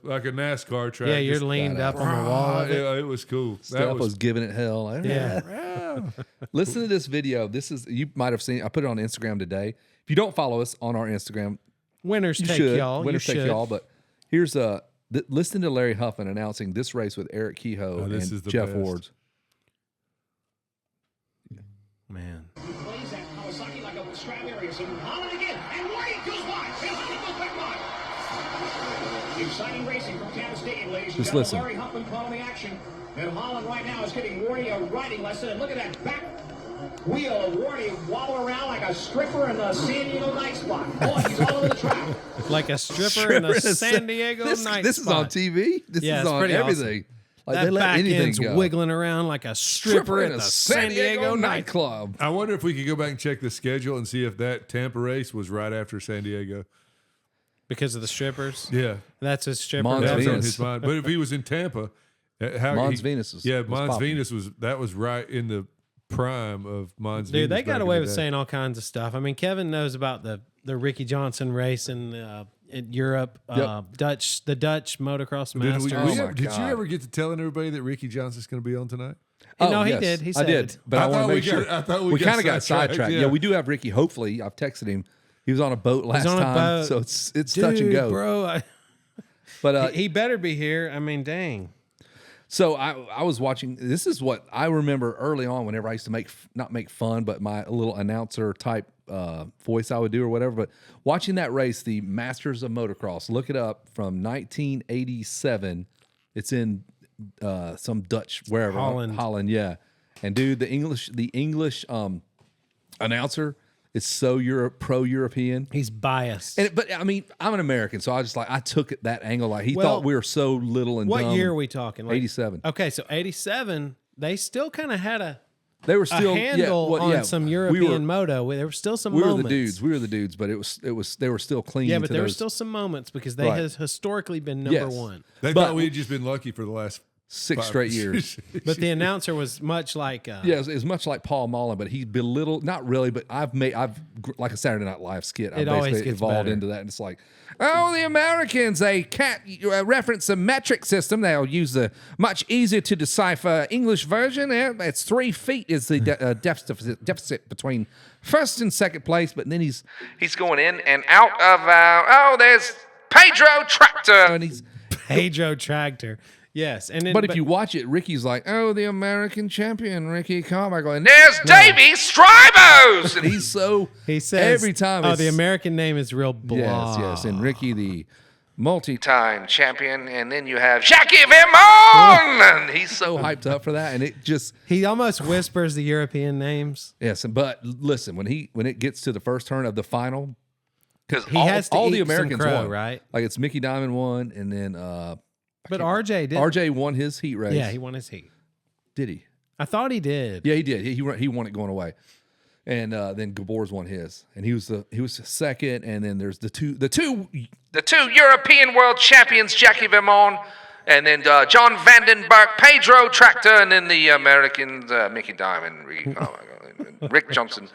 like a NASCAR track. Yeah, you're Just- leaned up on the wall. of it. Yeah, it was cool. That Steph was giving it hell. Like, Yeah. Listen to this video. You might have seen. I put it on Instagram today. If you don't follow us on our Instagram, Winners you take should. y'all. Winners you take should. y'all. But here's listen to Larry Huffman announcing this race with Eric Kehoe this and is the Jeff best. Wards. Man. He plays that Kawasaki like a Stradivarius, and Holland again, and Wardy goes by. And Holland goes back by. Exciting racing from Tampa Stadium, ladies and Just gentlemen. listen. Larry Huffman calling the action. And Holland right now is giving Wardy a riding lesson. And look at that back wheel of Wardy wobble around like a stripper in the San Diego night spot. Boy, he's all over the track. Like a stripper in a San Diego night This is on spot. TV. This Yeah, is it's on pretty everything. Like That they let back anything end's go. wiggling around like a stripper at the San Diego nightclub. nightclub. I wonder if we could go back and check the schedule and see if that Tampa race was right after San Diego. Because of the strippers. Yeah, That's his stripper. Mons that was on Venus. his mind. But if he was in Tampa, how Mons Venus was- yeah, was Mons popping. Venus was right in the prime of Mons Venus. Dude, they back got in away the with day. saying all kinds of stuff. I mean, Kevin knows about the Ricky Johnson race in Europe, Yep. the Dutch motocross Did, masters. Oh my did you God. ever get to telling everybody that Ricky Johnson's going to be on tonight? No, he yes, did. He I said did, it. but I, want thought to we make sure. got- I thought we got kind of got sidetracked, sidetracked. yeah. Yeah, we do have Ricky. Hopefully, I've texted him. He was on a boat last on a time, boat. so it's Dude, touch and go. bro. But He better be here. I mean, dang. so I was watching. This is what I remember early on. Whenever I used to not make fun, but my little announcer type voice I would do or whatever. But watching that race, the Masters of Motocross. Look it up from 1987. It's in some Dutch wherever Holland. Yeah. And dude, the English announcer is so pro-European. He's biased. But I mean, I'm an American, so I took it that angle. Like he Well, thought we were so little and what dumb. year are we talking? Like, 87. Okay, so 87, they still kind of had They were a still handle on some European moto. There were still some We were moments. the dudes. We were the dudes, but it was they were still clean. Yeah, but to there were those. still some moments because they Right. has historically been number Yes. one. They But- thought we had just been lucky for the last 6 straight years. But the announcer was much like Yeah, it's much like Paul Mullen, but he belittled, not really, but I've like a Saturday Night Live skit. I've It always basically gets evolved better. into that. And it's like, oh, the Americans, they can't reference the metric system. They'll use the much easier to decipher English version. It's 3 feet is the deficit between first and second place. But then he's going in and out of, there's Pedro Tractor. And he's, Pedro Tractor. Yes. And then, but if you watch it, Ricky's like, oh, the American champion, Ricky Carmichael. And there's Davey Stribos. And he's so, he says, every time. Oh, the American name is real blah. Yes. And Ricky, the multi-time champion. And then you have Jackie Vermont. And he's so hyped up for that. And it just. He almost whispers the European names. Yes. But listen, when it gets to the first turn of the final, because He has to all eat the Americans some crow, won. right? Like it's Mickey Dymond won. And then. But RJ did. RJ won his heat race. Yeah, he won his heat. Did he? I thought he did. Yeah, he did. He won it going away, and then Gabor's won his, and he was second. And then there's the two European world champions, Jackie Vermont, and then John Vandenberg, Pedro Tractor, and then the Americans, Mickey Diamond, Rick Johnson.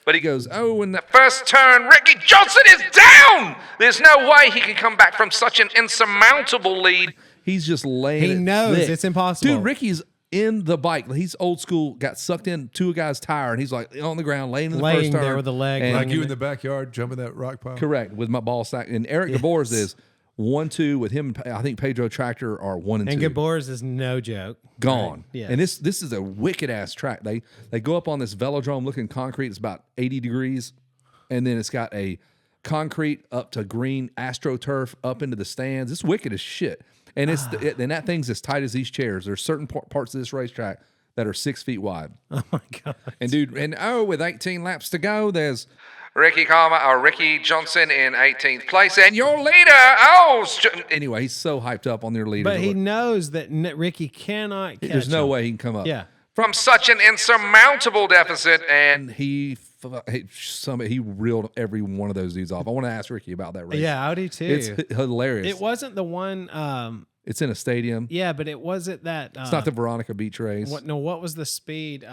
But he goes, oh, in the first turn, Ricky Johnson is down. There's no way he can come back from such an insurmountable lead. He's just laying. He knows thick. it's impossible. Dude, Ricky's in the bike. He's old school, got sucked into a guy's tire, and he's like on the ground, laying in the first turn. There with a leg. And Like you in the backyard jumping that rock pile. correct, with my ball sack. And Eric Gabor's is 1-2 with him. I think Pedro Tractor are 1 and 2. And Gabor's is no joke. Gone. Right? Yeah. And this is a wicked ass track. They go up on this velodrome looking concrete. It's about 80 degrees, and then it's got a concrete up to green astroturf up into the stands. It's wicked as shit. And and that thing's as tight as these chairs. There's certain parts of this racetrack that are 6 feet wide. Oh my god. And dude, with 18 laps to go, there's Ricky Johnson in 18th place, and your leader. Anyway, he's so hyped up on their leader. But he knows that Ricky cannot catch There's no him. way he can come up. Yeah. From such an insurmountable deficit, and he reeled every one of those dudes off. I want to ask Ricky about that race. Yeah, I do too. It's hilarious. It wasn't the one. It's in a stadium. Yeah, but it wasn't that. It's not the Veronica Beach race. What was the speed?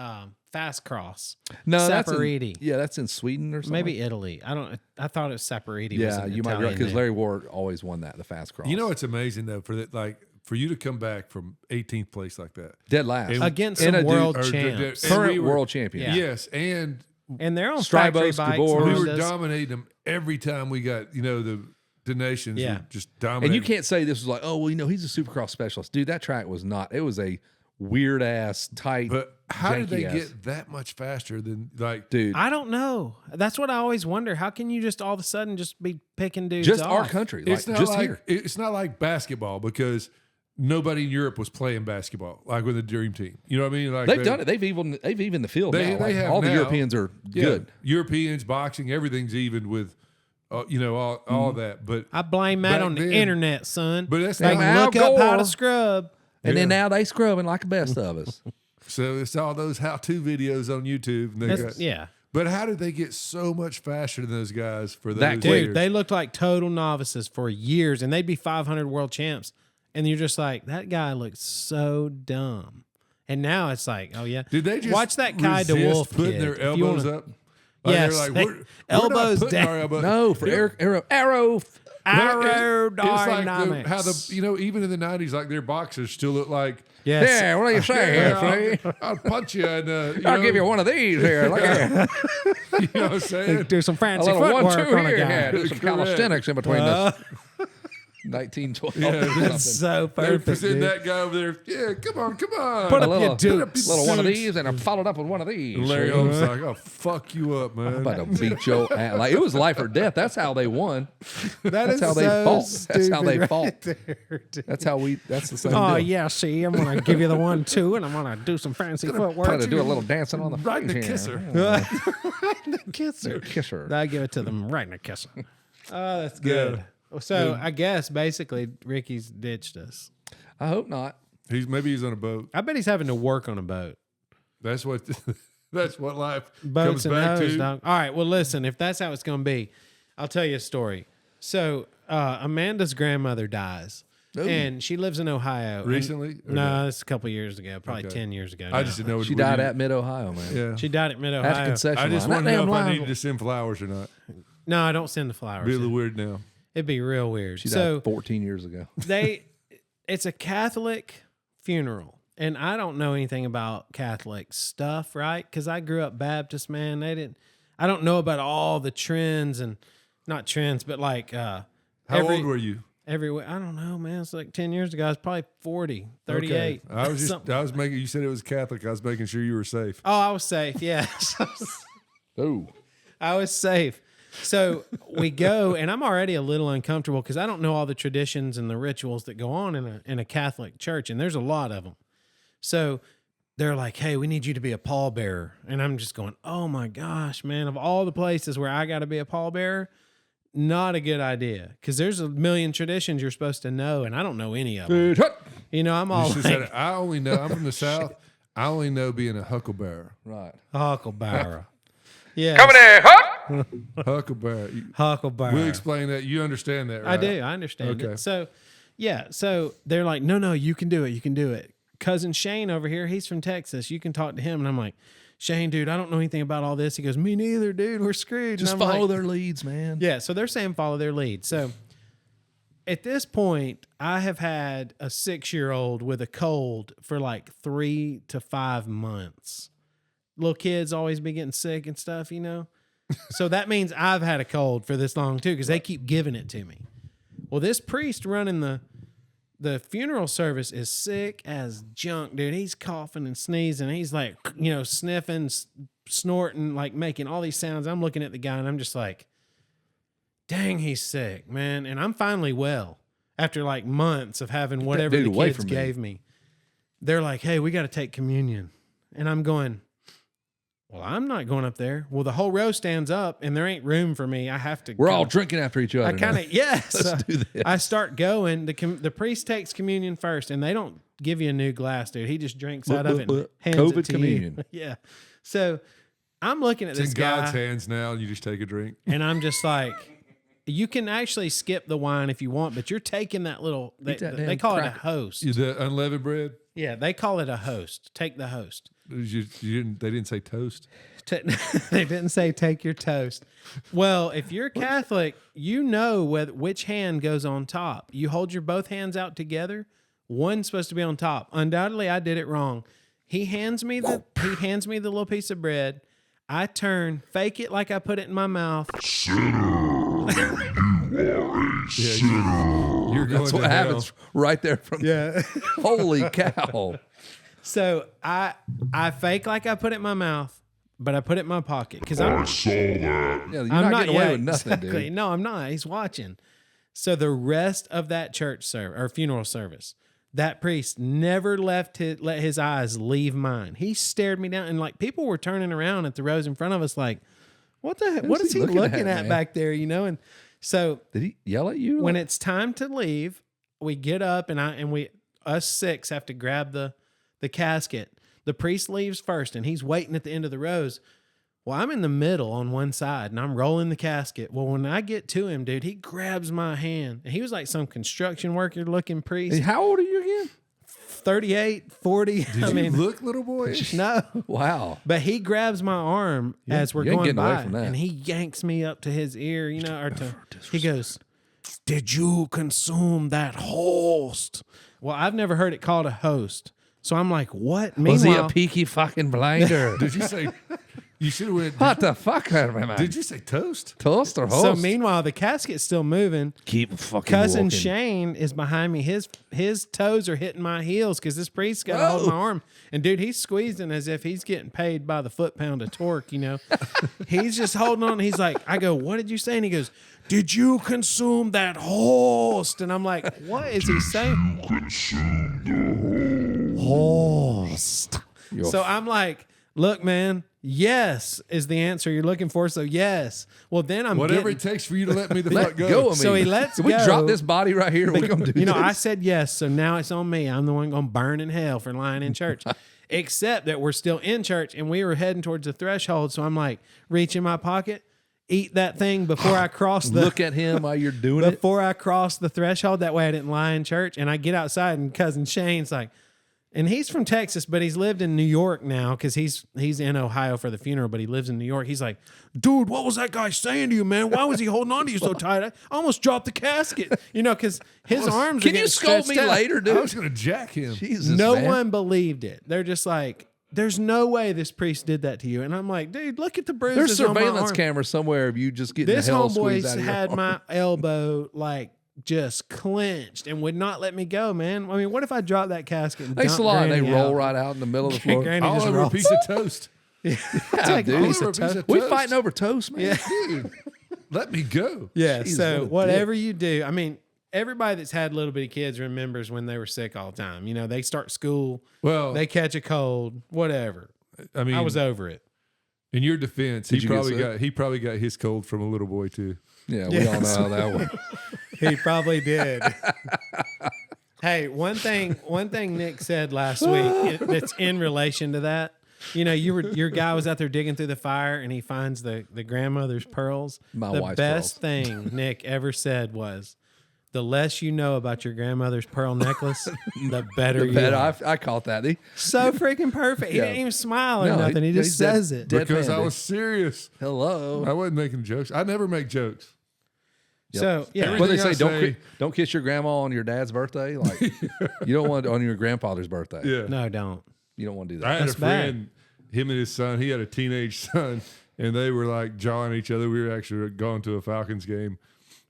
Fast Cross. No, Saporiti. that's in Sweden or something. Maybe Italy. I thought it was Saporiti. Yeah, you might be right, because Larry Ward always won the Fast Cross. You know, it's amazing though for you to come back from 18th place like that, dead last against And some a world or- champs. and current we were- world champion. Yeah. Yes, and And they're on Stribos, factory bikes. Gabor. we were Hondas. dominating them every time we got the nations. Yeah. Were just dominating. And you can't say this was like, oh, well, he's a Supercross specialist. Dude, that track was not. It was a weird ass, tight. But how did they janky ass. get that much faster than Dude, I don't know. That's what I always wonder. How can you just all of a sudden just be picking dudes just off? our country. Like, It's not just like here. it's not like basketball because nobody in Europe was playing basketball like with the Dream Team. You know what I mean? Like They've done it. They've even the field They now. Like, have all the now. Europeans are Yeah, good. Europeans, boxing, everything's even with, all that. But I blame that Back on the then- internet, son. But that's they not- can Al look up how Gore. to scrub. And then Yeah. now they scrubbing like the best of us. so it's all those how-to videos on YouTube. And they got, Yeah. But how did they get so much faster than those guys for those That quick. years? Dude, they looked like total novices for years, and they'd be 500 world champs. And you're just like, that guy looks so dumb. And now it's like, oh, yeah. Did they just watch that Kai resist DeWolf putting kid. their If you elbows wanna- up? Like Yes, they're like, they- we're elbows not putting down. our elbow. No, for arrow. Aerodynamics. It's like even in the 90s, like their boxers still look like, Yes. Yeah, what do you say here, Flea? I'll punch you and I'll give you one of these here. Look at that. You know what I'm saying? Do some A fancy little footwork 1-2 on a here. guy. Yeah, do some Correct. calisthenics in between this. 1912. Yeah, or That's something. so They're perfect, presenting dude. that guy over there. Yeah, come on. Put A up little, your dukes. little one of Suits. these, and I followed up with one of these. Larry See? Holmes like, I'll fuck you up, man. I'm about to beat your ass. Like, it was life or death. That's how they won. That's how they so fought. That's how they stupid fought. right there, dude. That's how we. That's the same. Oh deal. yeah, see, I'm gonna give you the 1-2, and I'm gonna do some fancy footwork. Trying to do a little dancing on the Right in the face here. kisser. the kisser. Kisser. I give it to them right in the kisser. Oh, that's good. So I guess basically Ricky's ditched us. I hope not. Maybe he's on a boat. I bet he's having to work on a boat. That's what life Boats comes and back hoes, to. dog. All right, well, listen, if that's how it's going to be, I'll tell you a story. So Amanda's grandmother dies, And she lives in Ohio. Recently? No, it's a couple years ago, probably 10 years ago. I just didn't know. She died at Mid-Ohio, man. Yeah. She died at At Mid-Ohio. the concession I just line. want to know if I That damn needed to send flowers or not. No, I don't send the flowers. Be a little weird now. It'd be real weird. She So died 14 years ago. it's a Catholic funeral. And I don't know anything about Catholic stuff, right? Because I grew up Baptist, man. I don't know about all the trends and not trends, but like How old were you? I don't know, man. It's like 10 years ago. I was probably 40, 38. Okay. I was making, you said it was Catholic. I was making sure you were safe. Oh, I was safe. Yeah. Oh. I was safe. So we go, and I'm already a little uncomfortable because I don't know all the traditions and the rituals that go on in a Catholic church, and there's a lot of them. So they're like, hey, we need you to be a pallbearer. And I'm just going, oh my gosh, man, of all the places where I got to be a pallbearer, not a good idea. Because there's a million traditions you're supposed to know, and I don't know any of them. You know, I'm all You like, said, I only know, I'm from the South. I only know being a hucklebearer. Right. Hucklebearer. Yeah. Coming in, huh? Hucklebearer. Hucklebearer. We'll explain that. You understand that, right? I do. I understand Okay. it. So, yeah. So they're like, no, you can do it. You can do it. Cousin Shane over here, he's from Texas. You can talk to him. And I'm like, Shane, dude, I don't know anything about all this. He goes, me neither, dude. We're screwed. Just And I'm follow like, their leads, man. Yeah. So they're saying follow their lead. So at this point, I have had a 6-year-old with a cold for like 3 to 5 months. Little kids always be getting sick and stuff, you know? So that means I've had a cold for this long too, because they keep giving it to me. Well, this priest running the funeral service is sick as junk, dude. He's coughing and sneezing. He's like, you know, sniffing, snorting, like making all these sounds. I'm looking at the guy and I'm just like, dang, he's sick, man. And I'm finally well after like months of having whatever the kids gave me. They're like, hey, we got to take communion. And I'm going, well, I'm not going up there. Well, the whole row stands up and there ain't room for me. I have to We're go. all drinking after each other. I kind of, yes. Let's do this. I start going. The priest takes communion first, and they don't give you a new glass, dude. He just drinks out of it and hands COVID it to communion. you. Yeah. So I'm looking at It's this in guy, God's hands now. You just take a drink. and I'm just like, you can actually skip the wine if you want, but you're taking that little, they that call it a cracker. host. Is that unleavened bread? Yeah, they call it a host. Take the host. You didn't, they didn't say toast. They didn't say take your toast. Well, if you're Catholic, you know which hand goes on top. You hold your both hands out together. One's supposed to be on top. Undoubtedly, I did it wrong. He hands me the little piece of bread. I turn, fake it like I put it in my mouth. You're going That's what to hell. happens right there from. Yeah. Holy cow. So I fake like I put it in my mouth, but I put it in my pocket because I'm Yeah, you're not getting away with nothing, exactly. dude. No, I'm not. He's watching. So the rest of that church service or funeral service, that priest never let his eyes leave mine. He stared me down, and like people were turning around at the rows in front of us, like, what the heck? What is he looking at man? back there? You know, and so Did he yell at you? when it's time to leave, we get up and we us 6 have to grab the casket. The priest leaves first, and he's waiting at the end of the rows. Well, I'm in the middle on one side, and I'm rolling the casket. Well, when I get to him, dude, he grabs my hand. And he was like some construction worker looking priest. Hey, how old are you again? 38, 40. Did you look, little boy? No. Wow. But he grabs my arm as we're you ain't going getting away by, from that. and he yanks me up to his ear, you know, or to, he goes, did you consume that host? Well, I've never heard it called a host. So I'm like, what? Was he a Meanwhile, peaky fucking blinder? Did you say, you should have went, What the fuck, man? did you say toast? Toast or host? so meanwhile, the casket's still moving. Keep fucking Cousin walking. Shane is behind me. His toes are hitting my heels because this priest got to hold my arm. And dude, he's squeezing as if he's getting paid by the foot pound of torque, you know. He's just holding on. He's like, I go, what did you say? And he goes, did you consume that host? And I'm like, what is he saying? Host. So I'm like, look, man, yes is the answer you're looking for. So yes. Well, then I'm Whatever getting, it takes for you to let me the Let fuck go. go of me. So he lets Can we go. drop this body right here? We're going to do you know, this. I said yes, so now it's on me. I'm the one going to burn in hell for lying in church. Except that we're still in church and we were heading towards the threshold. So I'm like, reach in my pocket. eat that thing before I cross the Look at him while you're doing it. before I cross the threshold. That way I didn't lie in church. And I get outside and cousin Shane's like, and he's from Texas, but he's lived in New York now because he's in Ohio for the funeral, but he lives in New York. He's like, dude, what was that guy saying to you, man? Why was he holding on to you so tight? I almost dropped the casket, because his arms are Can you getting scold stretched me out. later, I dude? was going to jack him. Jesus, No man. one believed it. They're just like, there's no way this priest did that to you. And I'm like, dude, look at the bruises There's on my surveillance arm. cameras somewhere of you just getting This the hell homeboy squeezed out of your had arm. my elbow like just clenched and would not let me go, man. I mean, what if I dropped that casket and Thanks a dumped lot. They Granny roll out? right out in the middle of the floor. Granny All just over a rolls. piece of toast. Take a dude. piece All of over a piece toast. of We toast. fighting over toast, man. Yeah, dude. Let me go. Yeah. Jeez, So what a whatever you do, I mean, everybody that's had little bitty kids remembers when they were sick all the time. They start school, Well, they catch a cold, whatever. I mean, I was over it. in your defense, Did he you get sick? probably got his cold from a little boy too. Yeah, we all know how that went. He probably did. Hey, one thing Nick said last week that's in relation to that. Your guy was out there digging through the fire and he finds the grandmother's pearls. My the wife's best pearls. thing Nick ever said was, the less you know about your grandmother's pearl necklace, the better you are. I caught that. So freaking perfect. He Yeah. didn't even smile or No, nothing. He just he's dead- says it. dead Because man, I dude. was serious. Hello. I wasn't making jokes. I never make jokes. So, yeah. Everything What they I say, say- don't kiss your grandma on your dad's birthday. Like you don't want it on your grandfather's birthday. Yeah. No, don't. You don't want to do I that. had That's a friend, him and his son, he had a teenage son, and they were like jawing each other. We were actually going to a Falcons game,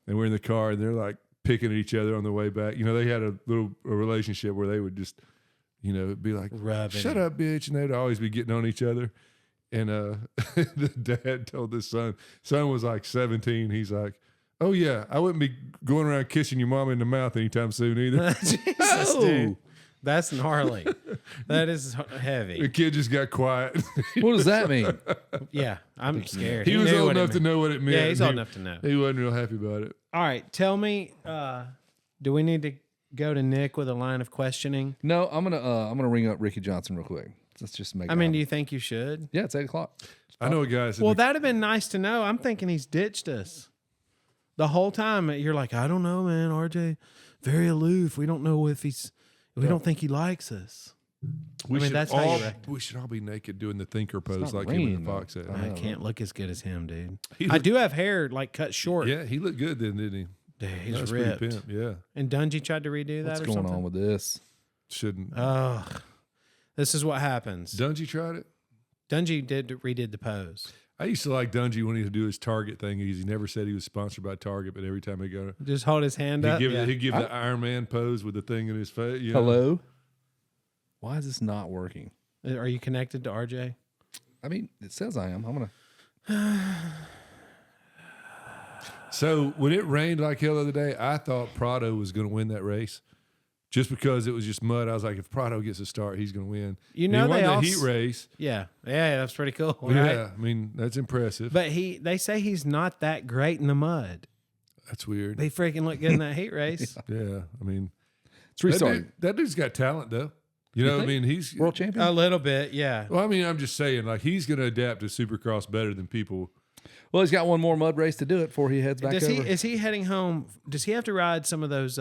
and we're in the car, and they're like picking at each other on the way back. They had a relationship where they would just, be like, Rubbing shut it. up, bitch. And they'd always be getting on each other. And the dad told his son was like 17. He's like, oh, yeah, I wouldn't be going around kissing your mom in the mouth anytime soon either. Jesus, dude. That's gnarly. That is The heavy. kid just got quiet. What does that mean? Yeah, I'm scared. He was knew old what it enough to meant. know what it meant. Yeah, he's and old he- enough to know. He wasn't real happy about it. All right, tell me, do we need to go to Nick with a line of questioning? No, I'm gonna ring up Ricky Johnson real quick. Let's just make. I it mean, do happen. you think you should? Yeah, it's 8:00. I know a guy. Well, that'd have been nice to know. I'm thinking he's ditched us. The whole time you're like, I don't know, man. RJ, very aloof. We don't know if we don't think he likes us. we I mean, should that's how you all, reckon. we should all be naked doing the thinker pose not like him raining, and the fox had. though. I can't look as good as him, dude. He I looked- do have hair like cut short. Yeah, he looked good then, didn't he? Dude, That he's was ripped. pretty pimp. Yeah, And Dungy tried to redo that What's or going something. on with this? shouldn't. Oh, this is what happens. Dungy tried it. Dungy redid the pose. I used to like Dungy when he would do his Target thing. He never said he was sponsored by Target, but every time he go, Just hold his hand up. he'd Yeah. give the Iron Man pose with the thing in his face. Hello. Why is this not working? Are you connected to RJ? I mean, it says I am. I'm gonna. So when it rained like hell the other day, I thought Prado was going to win that race, just because it was just mud. I was like, if Prado gets a start, he's going to win. You And know he won they the all heat race. Yeah, that's pretty cool. Yeah, Right? I mean that's impressive. But they say he's not that great in the mud. That's weird. They freaking look good in that heat race. Yeah, I mean It's restarting. that dude's got talent though. You know, what I mean, he's World champion. A little bit, yeah. well. I mean, I'm just saying, like he's going to adapt to Supercross better than people. Well, he's got one more mud race to do it before he heads back over. Is he heading home? Does he have to ride some of those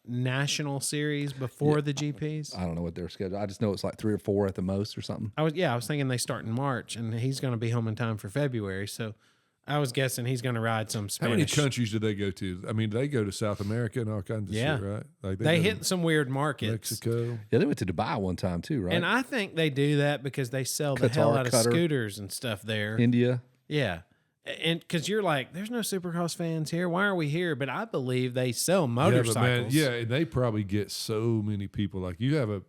national series before the GPs? I don't know what their schedule. I just know it's like 3 or 4 at the most or something. I was thinking they start in March, and he's going to be home in time for February. So I was guessing he's going to ride some How many Spanish. countries do they go to? I mean, they go to South America and all kinds of Yeah. shit, right? Like They go hit to some weird markets. Mexico. Yeah, they went to Dubai one time too, right? And I think they do that because they sell the hell Qatar, out of Qatar. scooters and stuff there. India. Yeah. And because you're like, there's no Supercross fans here. Why are we here? But I believe they sell motorcycles. Yeah, and they probably get so many people. Like you have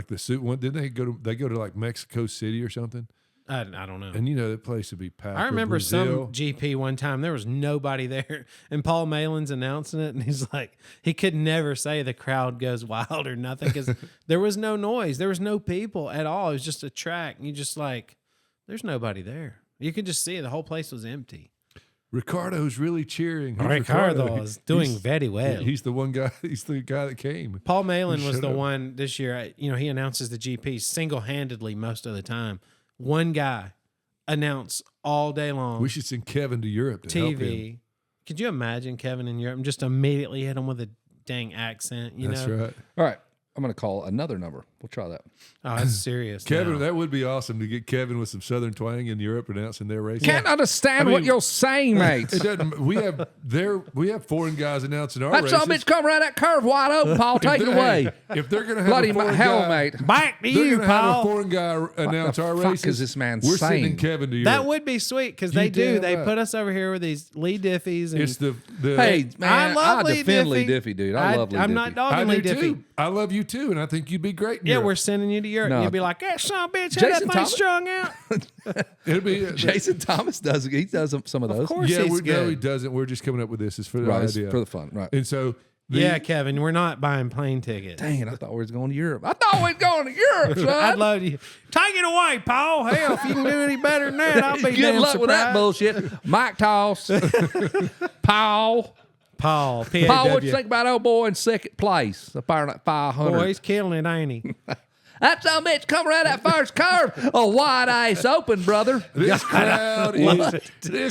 the suit one. Didn't they go to like Mexico City or something? I don't know. And that place would be packed. I Or remember Brazil. some GP one time, there was nobody there. And Paul Malin's announcing it. And he's like, he could never say the crowd goes wild or nothing because there was no noise. There was no people at all. It was just a track. And you just like, there's nobody there. You could just see it. The whole place was empty. Ricardo's really cheering. Who's Ricardo is doing very well. He's the one guy. He's the guy that came. Paul Malin was Shut the up. one this year. He announces the GP single-handedly most of the time. One guy announce all day long. We should send Kevin to Europe to help him. TV. Could you imagine Kevin in Europe and just immediately hit him with a dang accent? That's know? right. All right. I'm going to call another number. We'll try that. Oh, that's serious. Kevin, now. that would be awesome to get Kevin with some Southern twang in Europe announcing their races. Can't understand I what mean, you're saying, mate. It doesn't. We have foreign guys announcing our That races. son of a bitch come around that curve wide open, Paul. Take it away. If they're going to have Bloody a foreign hell, guy, mate. Back to they're you, gonna have a Paul. foreign guy announce our fuck races. is this man We're saying? sending Kevin to Europe. That would be sweet because they do. damn They right. put us over here with these Lee Diffies. And It's the Hey, man, I love I Lee defend Lee Diffie. Diffie, dude. I love Lee Diffie. I'm not I dogging do Lee Diffie. too. I love you too, and I think you'd be great. In Yeah, Europe. we're sending you to Europe. No. You'll be like, that son of a bitch, had Jason that thing Thomas- strung out. It'll be Jason Thomas does. He does some of those. Of course Yeah, he's no, good. he doesn't. We're just coming up with this. It's for the Right, it's idea, for the fun. Right. and so Yeah, Kevin, we're not buying plane tickets. Dang it, I thought we was going to Europe. I thought we was going to Europe, son. I'd love you. Take it away, Paul. Hell, if you can do any better than that, I'll be Good damn luck surprised. with that bullshit. Mike Toss. Paul. Paul, P-A-W. Paul, what you think about old boy in second place? Apparently 500. Boy, he's killing it, ain't he? That son of a bitch come around that first curve. A wide ace open, brother. this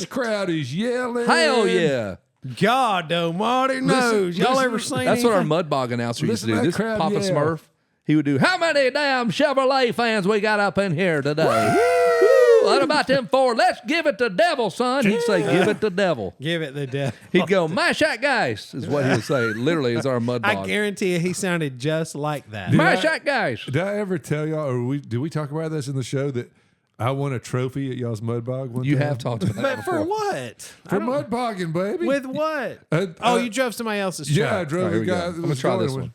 crowd is yelling. Hell yeah. God almighty knows. Y'all listen, ever seen That's what our anything? mud bog announcer used to do. Listen to This that crowd Papa yell. Smurf, he would do, how many damn Chevrolet fans we got up in here today? Woo! What about them four? Let's give it to devil, son. He'd say, give it to devil. Give it the death. He'd go, mash that guys, is what he would say. Literally, is our mud I bog. guarantee you he sounded just like that. Mash that guys. Did I ever tell y'all, or did we talk about this in the show that I won a trophy at y'all's mud bog one You time? have talked about that But for before. what? For mud bogging, baby. With what? Uh, You drove somebody else's truck. yeah, I drove All right, here the we go. guy. I'm going to try this one.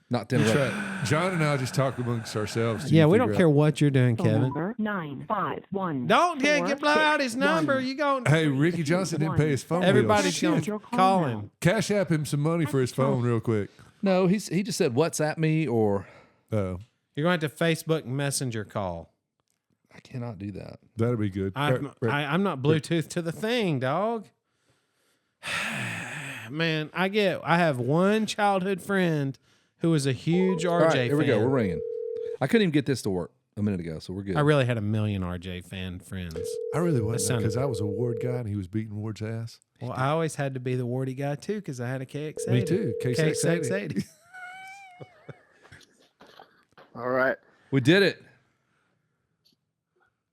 Not to interrupt. John and I just talk amongst ourselves. Yeah, we don't care what you're doing, Kevin. Number 951. Don't get blow out his number. You go. Hey, Ricky Johnson didn't pay his phone bill. Everybody's going Your to call call now. him. Cash app him some money for his phone real quick. No, he just said, WhatsApp me, or Oh, You're going to have to Facebook Messenger call. I cannot do that. that'd be good. I'm not Bluetooth to the thing, dog. Man, I have one childhood friend who was a huge RJ All right, here fan. we go. We're ringing. I couldn't even get this to work a minute ago, so we're good. I really had a million RJ fan friends. I really wasn't sounded- because I was a Ward guy and he was beating Ward's ass. Well, I always had to be the Wardy guy too because I had a KX80. Me too, KX80. All right. We did it.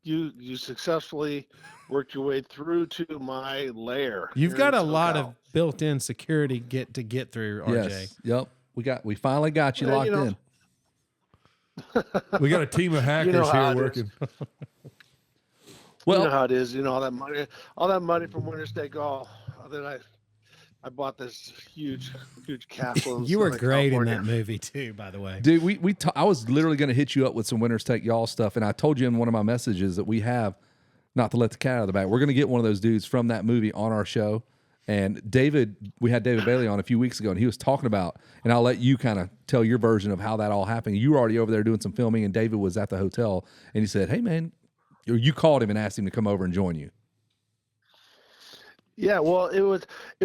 You successfully worked your way through to my lair. You've here got in a lot SoCal. of built-in security get through, RJ. Yes. Yep. We finally got you Yeah, locked you know, in. We got a team of hackers how here it is. working. Well, you know how it is. You know all that money from Winter State Golf. Then I bought this huge castle. In You were Southern great California. in that movie too, by the way. dude, I was literally going to hit you up with some Winners Take Y'all stuff, and I told you in one of my messages that we have, not to let the cat out of the bag, we're going to get one of those dudes from that movie on our show. And we had David Bayle on a few weeks ago, and he was talking about, and I'll let you kind of tell your version of how that all happened. You were already over there doing some filming, and David was at the hotel, and he said, hey, man, you called him and asked him to come over and join you. Yeah, well, it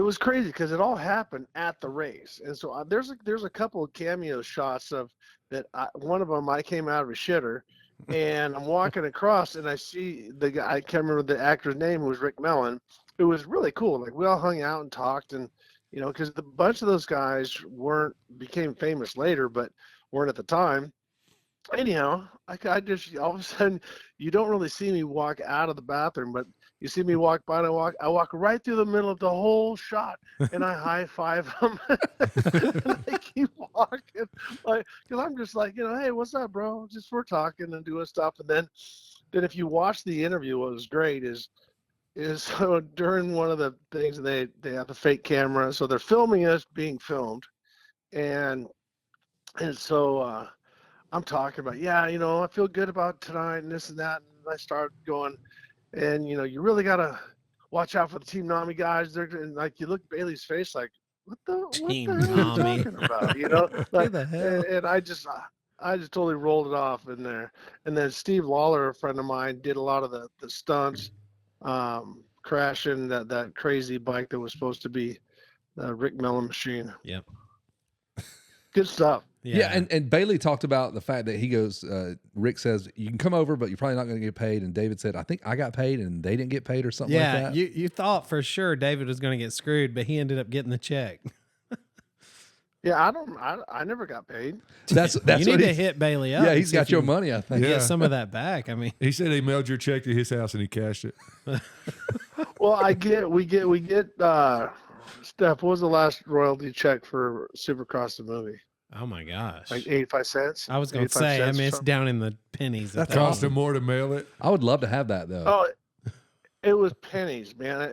was crazy because it all happened at the race, and so there's a couple of cameo shots of that. One of them, I came out of a shitter, and I'm walking across, and I see the guy. I can't remember the actor's name. It was Rick Mellon. It was really cool. Like we all hung out and talked, and because the bunch of those guys became famous later, but weren't at the time. Anyhow, I just all of a sudden you don't really see me walk out of the bathroom, but you see me walk by, and I walk right through the middle of the whole shot, and I high five them. And I keep walking, like, because I'm just like, hey, what's up, bro? Just we're talking and doing stuff, and then if you watch the interview, what was great is so during one of the things they have the fake camera, so they're filming us being filmed, and so I'm talking about, I feel good about tonight and this and that, and I start going. And you really gotta watch out for the Team Nami guys. And like you look at Bailey's face, like what the Team hell are Nami. you talking about? Like, the hell? and I just totally rolled it off in there. And then Steve Lawler, a friend of mine, did a lot of the stunts, crashing that crazy bike that was supposed to be the Rick Mellon machine. Yep. Good stuff. Yeah, and Bailey talked about the fact that he goes, Rick says, you can come over, but you're probably not going to get paid. And David said, I think I got paid and they didn't get paid or something like that. Yeah, you thought for sure David was going to get screwed, but he ended up getting the check. Yeah, I never got paid. That's you what need to hit Bailey up. Yeah, and he's see if got your you money, I think. can Yeah. Get some of that back. I mean, He said he mailed your check to his house and he cashed it. Well, we get Steph, what was the last royalty check for Supercross the movie? oh my gosh. Like 85 cents? I was going to 85 say, I cents or mean, it's something? down in the pennies. That's Cost him more to mail it. I would love to have that, though. Oh, it was pennies, man.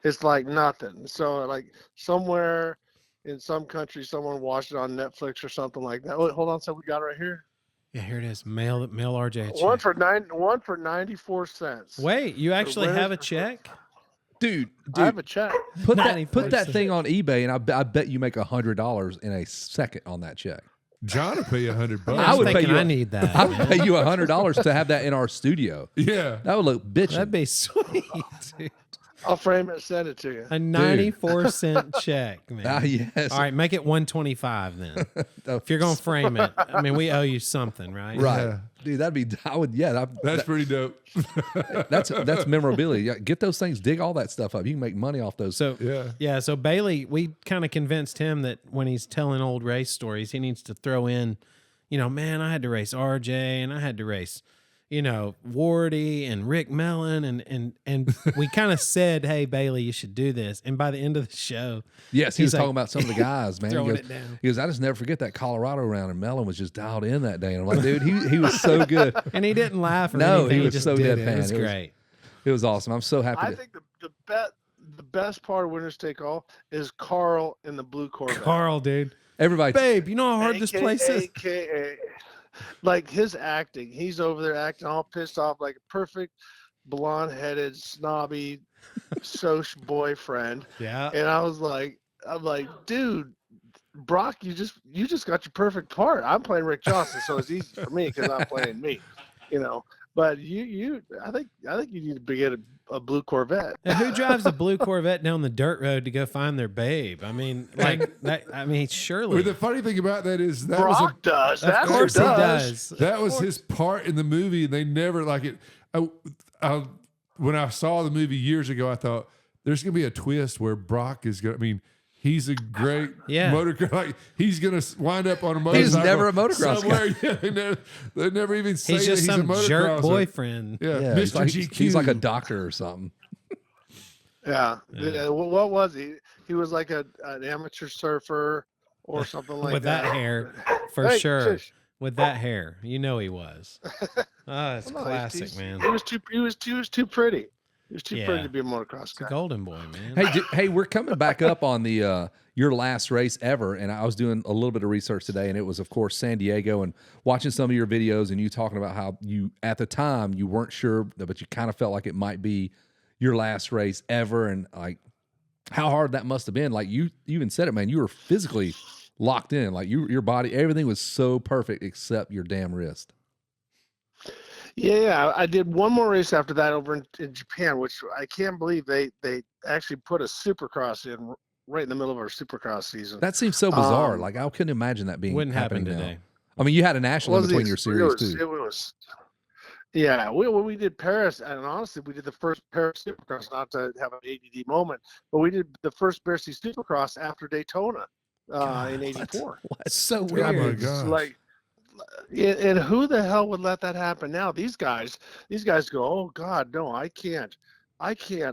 It's like nothing. So like somewhere in some country, someone watched it on Netflix or something like that. Oh, hold on, so we got it right here. Yeah, here it is. Mail RJ a check. One for 94 cents. Wait, you actually winner- have a check? Dude, I have a check. put 94 that cents. thing on eBay, and I bet you make $100 in a second on that check. John would pay you $100. I would pay thinking you. I need that. I would pay you $100 to have that in our studio. Yeah. That would look bitchin'. That'd be sweet. Dude. I'll frame it and send it to you. A 94-cent check, man. Ah, yes. All right, make it 125 then. If you're gonna frame it, I mean, we owe you something, right? Right. Yeah. Dude, that'd be. I would. Yeah. That's pretty dope. That's memorabilia. Yeah, get those things. Dig all that stuff up. You can make money off those. So Yeah. So Bailey, we kind of convinced him that when he's telling old race stories, he needs to throw in, man, I had to race RJ and I had to race, Wardy and Rick Mellon and we kind of said, hey Bailey, you should do this. And by the end of the show, yes, he he's was talking about some of the guys, man. throwing He goes, it down. he goes, I just never forget that Colorado round, and Mellon was just dialed in that day. And I'm like, dude, he was so good. and he didn't laugh or No, anything. he was just so did deadpan. it. It was It was- great. It was awesome. I'm so happy. I think the best part of Winners Take All is Carl in the blue Corvette. Carl, dude. everybody. Babe, you know how hard this place is? AKA, like his acting, he's over there acting all pissed off like a perfect blonde-headed, snobby, soch boyfriend. Yeah. And I'm like, dude, Brock, you just got your perfect part. I'm playing Rick Johnson, so it's easy for me because I'm playing me, But I think you need to get a blue Corvette. And who drives a blue Corvette down the dirt road to go find their babe? I mean, like that. I mean, surely. Well, the funny thing about that is that Brock does. of That's course who he does. that was his part in the movie, and they never like it. When I saw the movie years ago, I thought there's gonna be a twist where Brock is gonna. I mean, he's a great motocross. Like he's gonna wind up on a motorcycle. He's never a motocross somewhere. Yeah, they never even say he's that just he's some a motocrosser. jerk boyfriend. Yeah, Yeah, Mr. GQ. he's like a doctor or something. Yeah. What was he? He was like an amateur surfer or something like With that hair, for Hey, sure. shush. With that hair, he was. It's No, classic, man. He was too pretty. He was too Yeah. pretty to be a motocross It's a guy. golden boy, man. Hey, we're coming back up on the your last race ever, and I was doing a little bit of research today, and it was, of course, San Diego, and watching some of your videos, and you talking about how you at the time you weren't sure, but you kind of felt like it might be your last race ever, and like how hard that must have been. Like you even said it, man. You were physically locked in, like your body, everything was so perfect except your damn wrist. Yeah, I did one more race after that over in Japan, which I can't believe they actually put a Supercross in right in the middle of our Supercross season. That seems so bizarre. Like I couldn't imagine that being Wouldn't happen happening now. today. I mean, you had a national in Well, between your series too. It was. Yeah, when we did Paris, and honestly, we did the first Paris Supercross, not to have an ADD moment, but we did the first Paris Supercross after Daytona in '84. It's so Oh my weird. gosh. Like, and who the hell would let that happen now? These guys go, oh God, no, I can't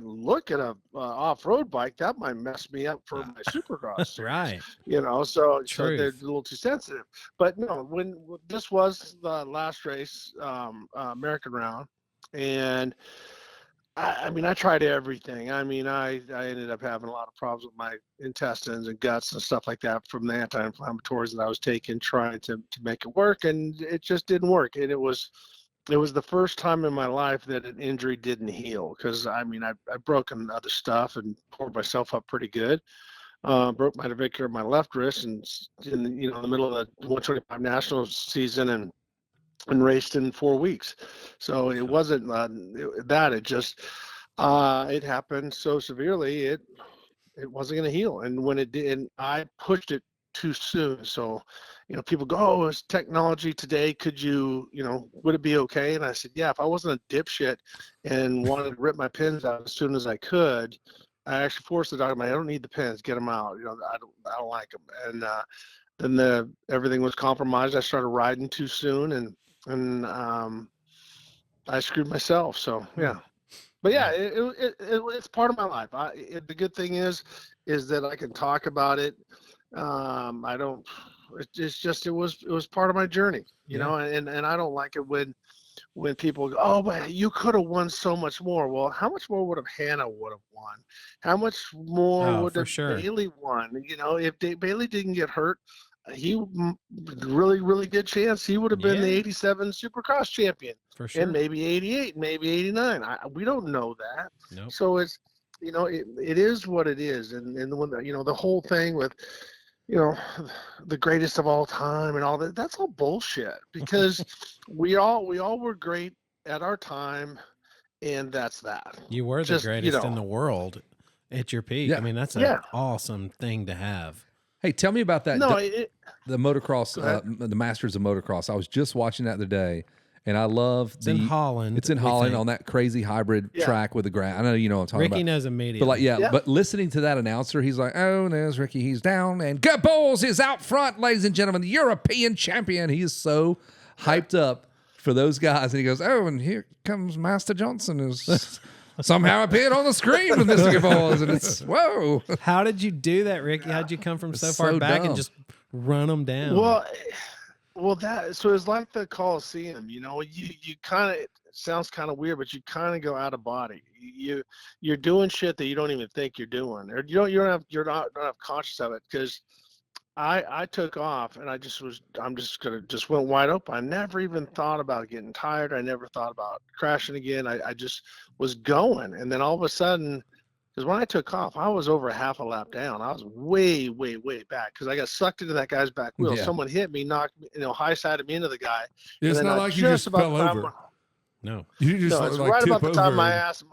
look at a off-road bike. That might mess me up for my Supercross. Right. So Truth. they're a little too sensitive. But no, when this was the last race, American round, and I mean, I tried everything. I mean, I ended up having a lot of problems with my intestines and guts and stuff like that from the anti-inflammatories that I was taking, trying to make it work, and it just didn't work. And it was the first time in my life that an injury didn't heal, because I mean, I've broken other stuff and poured myself up pretty good. Broke my navicular of my left wrist, and in the middle of the 125 national season, and raced in 4 weeks. So it wasn't it just it happened so severely it wasn't going to heal. And when it did, and I pushed it too soon. So, people go, "Oh, it's technology today. Could you, would it be okay?" And I said, "Yeah, if I wasn't a dipshit and wanted to rip my pins out as soon as I could, I actually forced the doctor. I don't need the pins. Get them out. I don't like them." And then everything was compromised. I started riding too soon, and I screwed myself. So yeah. But yeah, it's part of my life. The good thing is that I can talk about it. I don't. It's just it was part of my journey, and I don't like it when people go, "Oh, but you could have won so much more." Well, how much more would have Hannah would have won? How much more would have Bailey won? If Bailey didn't get hurt, really good chance he would have been the '87 Supercross champion, for sure, and maybe '88, maybe '89. We don't know that. Nope. So it's it is what it is, and when the whole thing with the greatest of all time and all that, that's all bullshit, because we all were great at our time, and that's that. You were the greatest in the world at your peak. Yeah. I mean, that's an awesome thing to have. Hey, tell me about that. No, the motocross, the Masters of Motocross. I was just watching that the other day, and I love in Holland. It's in Holland on that crazy hybrid track with the grass. I know you know what I'm talking about. Ricky knows immediately. But but listening to that announcer, he's like, "Oh, there's Ricky. He's down, and Gabos is out front, ladies and gentlemen, the European champion." He is so hyped up for those guys, and he goes, "Oh, and here comes Master Johnson is." Somehow appeared on the screen with Mr. Gabos, and it's whoa. How did you do that, Ricky? How'd you come from so far back and just run them down? Well, so it's like the Coliseum. You kind of, it sounds kind of weird, but you kind of go out of body. You're doing shit that you don't even think you're doing, or you're not conscious of it, because I took off and just went wide open. I never even thought about getting tired. I never thought about crashing again. I just was going. And then all of a sudden, because when I took off, I was over half a lap down. I was way, way, way back, because I got sucked into that guy's back wheel. Yeah. Someone hit me, knocked me, high-sided me into the guy. It's not like you just fell over. No. You just it's right about the time my ass.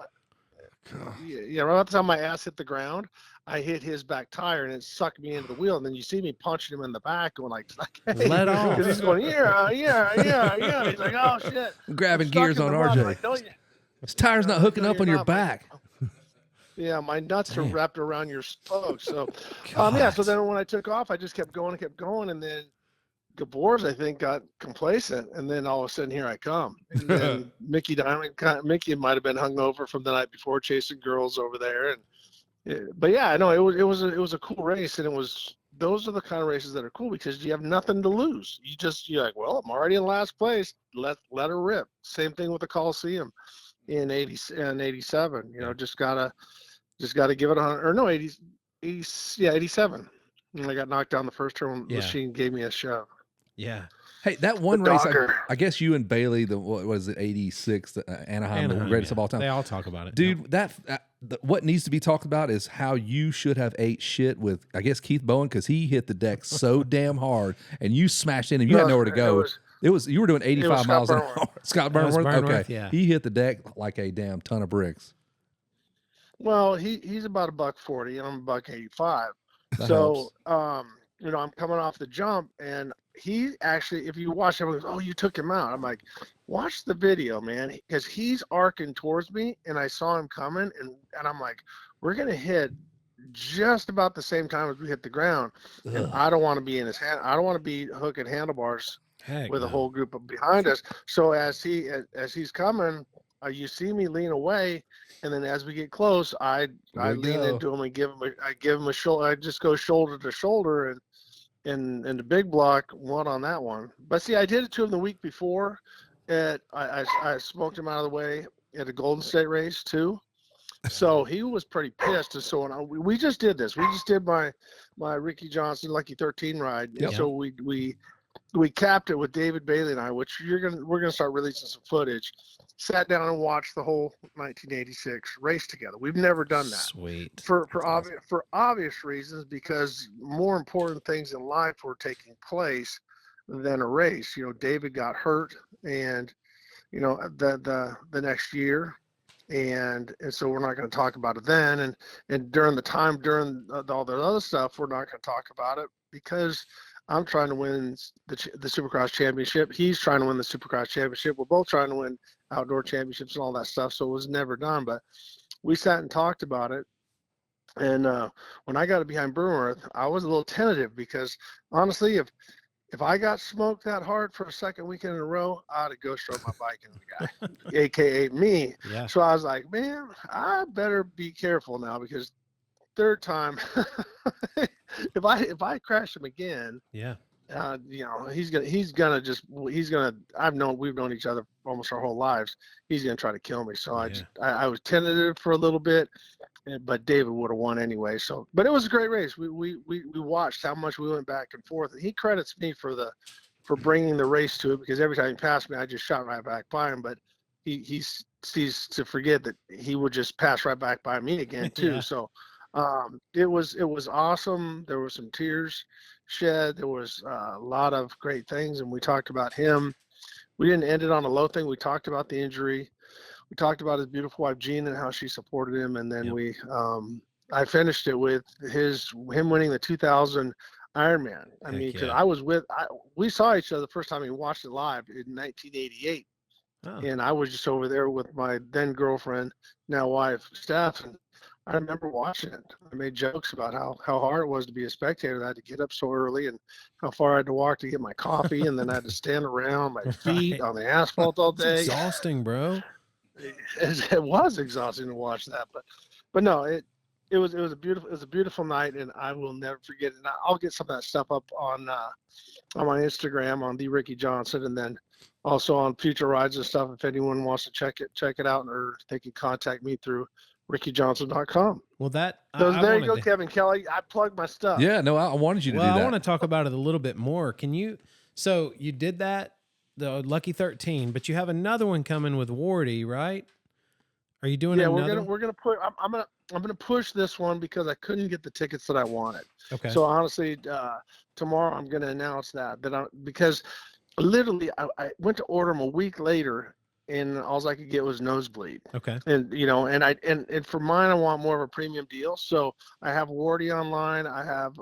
Yeah, right about the time my ass hit the ground, I hit his back tire, and it sucked me into the wheel. And then you see me punching him in the back, going like hey. Let off. Because he's going, yeah. He's like, "Oh shit!" Grabbing gears on RJ. Like, his tire's not hooking up on your back. Yeah, my nuts are wrapped around your spokes. So, So then when I took off, I just kept going, and then Gabor's, I think, got complacent, and then all of a sudden here I come. And then Mickey Dymond might have been hungover from the night before, chasing girls over there, but yeah, no, it was a cool race, and those are the kind of races that are cool, because you have nothing to lose. You're like, well, I'm already in last place. Let her rip. Same thing with the Coliseum in 87. Just gotta give it 100. Or no, 87. And I got knocked down the first turn. The machine gave me a shove. Yeah. Hey, that one race, I guess you and Bailey, what was it, 86, Anaheim, the greatest of all time. They all talk about it. Dude, what needs to be talked about is how you should have ate shit with, I guess, Keith Bowen, because he hit the deck so damn hard, and you smashed in, and you had nowhere to go. You were doing 85 miles an hour. Scott Burnworth? Okay. Yeah. He hit the deck like a damn ton of bricks. Well, he's about $140, and I'm $185. That so, helps. I'm coming off the jump, and he actually, if you watch, everyone goes, "Oh, you took him out." I'm like, watch the video, man, because he's arcing towards me, and I saw him coming, and I'm like, we're gonna hit just about the same time as we hit the ground. Ugh. And I don't want to be in his hand. I don't want to be hooking handlebars with a whole group behind us. So as he's coming, you see me lean away, and then as we get close, I lean into him and give him a shoulder. I just go shoulder to shoulder, and the big block won on that one. But see, I did it to him the week before. I smoked him out of the way at a Golden State race too. So he was pretty pissed. And so we just did this. We just did my Ricky Johnson Lucky 13 ride. Yep. And so we capped it with David Bailey and I, which we're gonna start releasing some footage. Sat down and watched the whole 1986 race together. We've never done that. Sweet. For obvious reasons, because more important things in life were taking place than a race. David got hurt, and the next year, and so we're not going to talk about it then. And during the time during all the other stuff, we're not going to talk about it because I'm trying to win the Supercross championship. He's trying to win the Supercross championship. We're both trying to win outdoor championships and all that stuff. So it was never done, but we sat and talked about it. And when I got it behind Burgett, I was a little tentative because honestly, if I got smoked that hard for a second weekend in a row, I'd have ghost rode my bike into the guy, aka me. Yeah. So I was like, man, I better be careful now because third time, if I crash him again, Yeah. you know, we've known each other almost our whole lives. He's gonna try to kill me. So I was tentative for a little bit, but David would have won anyway. So, but it was a great race. We watched how much we went back and forth, and he credits me for bringing the race to it because every time he passed me, I just shot right back by him. But he sees to forget that he would just pass right back by me again too. Yeah. So it was awesome. There were some tears shed. There was a lot of great things, and we talked about him. We didn't end it on a low thing. We talked about the injury. We talked about his beautiful wife Jean and how she supported him, and then I finished it with him winning the 2000 Ironman. I mean, because we saw each other the first time we watched it live in 1988, and I was just over there with my then girlfriend, now wife, Steph, and I remember watching it. I made jokes about how hard it was to be a spectator. I had to get up so early and how far I had to walk to get my coffee, and then I had to stand around my feet on the asphalt all day. It's exhausting, bro. It was exhausting to watch that, but no, it was a beautiful night, and I will never forget it. And I'll get some of that stuff up on my Instagram on the Ricky Johnson, and then also on future rides and stuff. If anyone wants to check it out, or they can contact me through RickyJohnson.com. Well, there you go, Kevin Kelly. I plugged my stuff. Yeah, no, I wanted you to do that. I want to talk about it a little bit more. So you did that, the Lucky 13, but you have another one coming with Wardy, right? Are you doing another? We're gonna put. I'm gonna push this one because I couldn't get the tickets that I wanted. Okay. So honestly, tomorrow I'm gonna announce because literally I went to order them a week later, and all I could get was nosebleed. Okay. And and for mine, I want more of a premium deal. So I have Wardy online. I have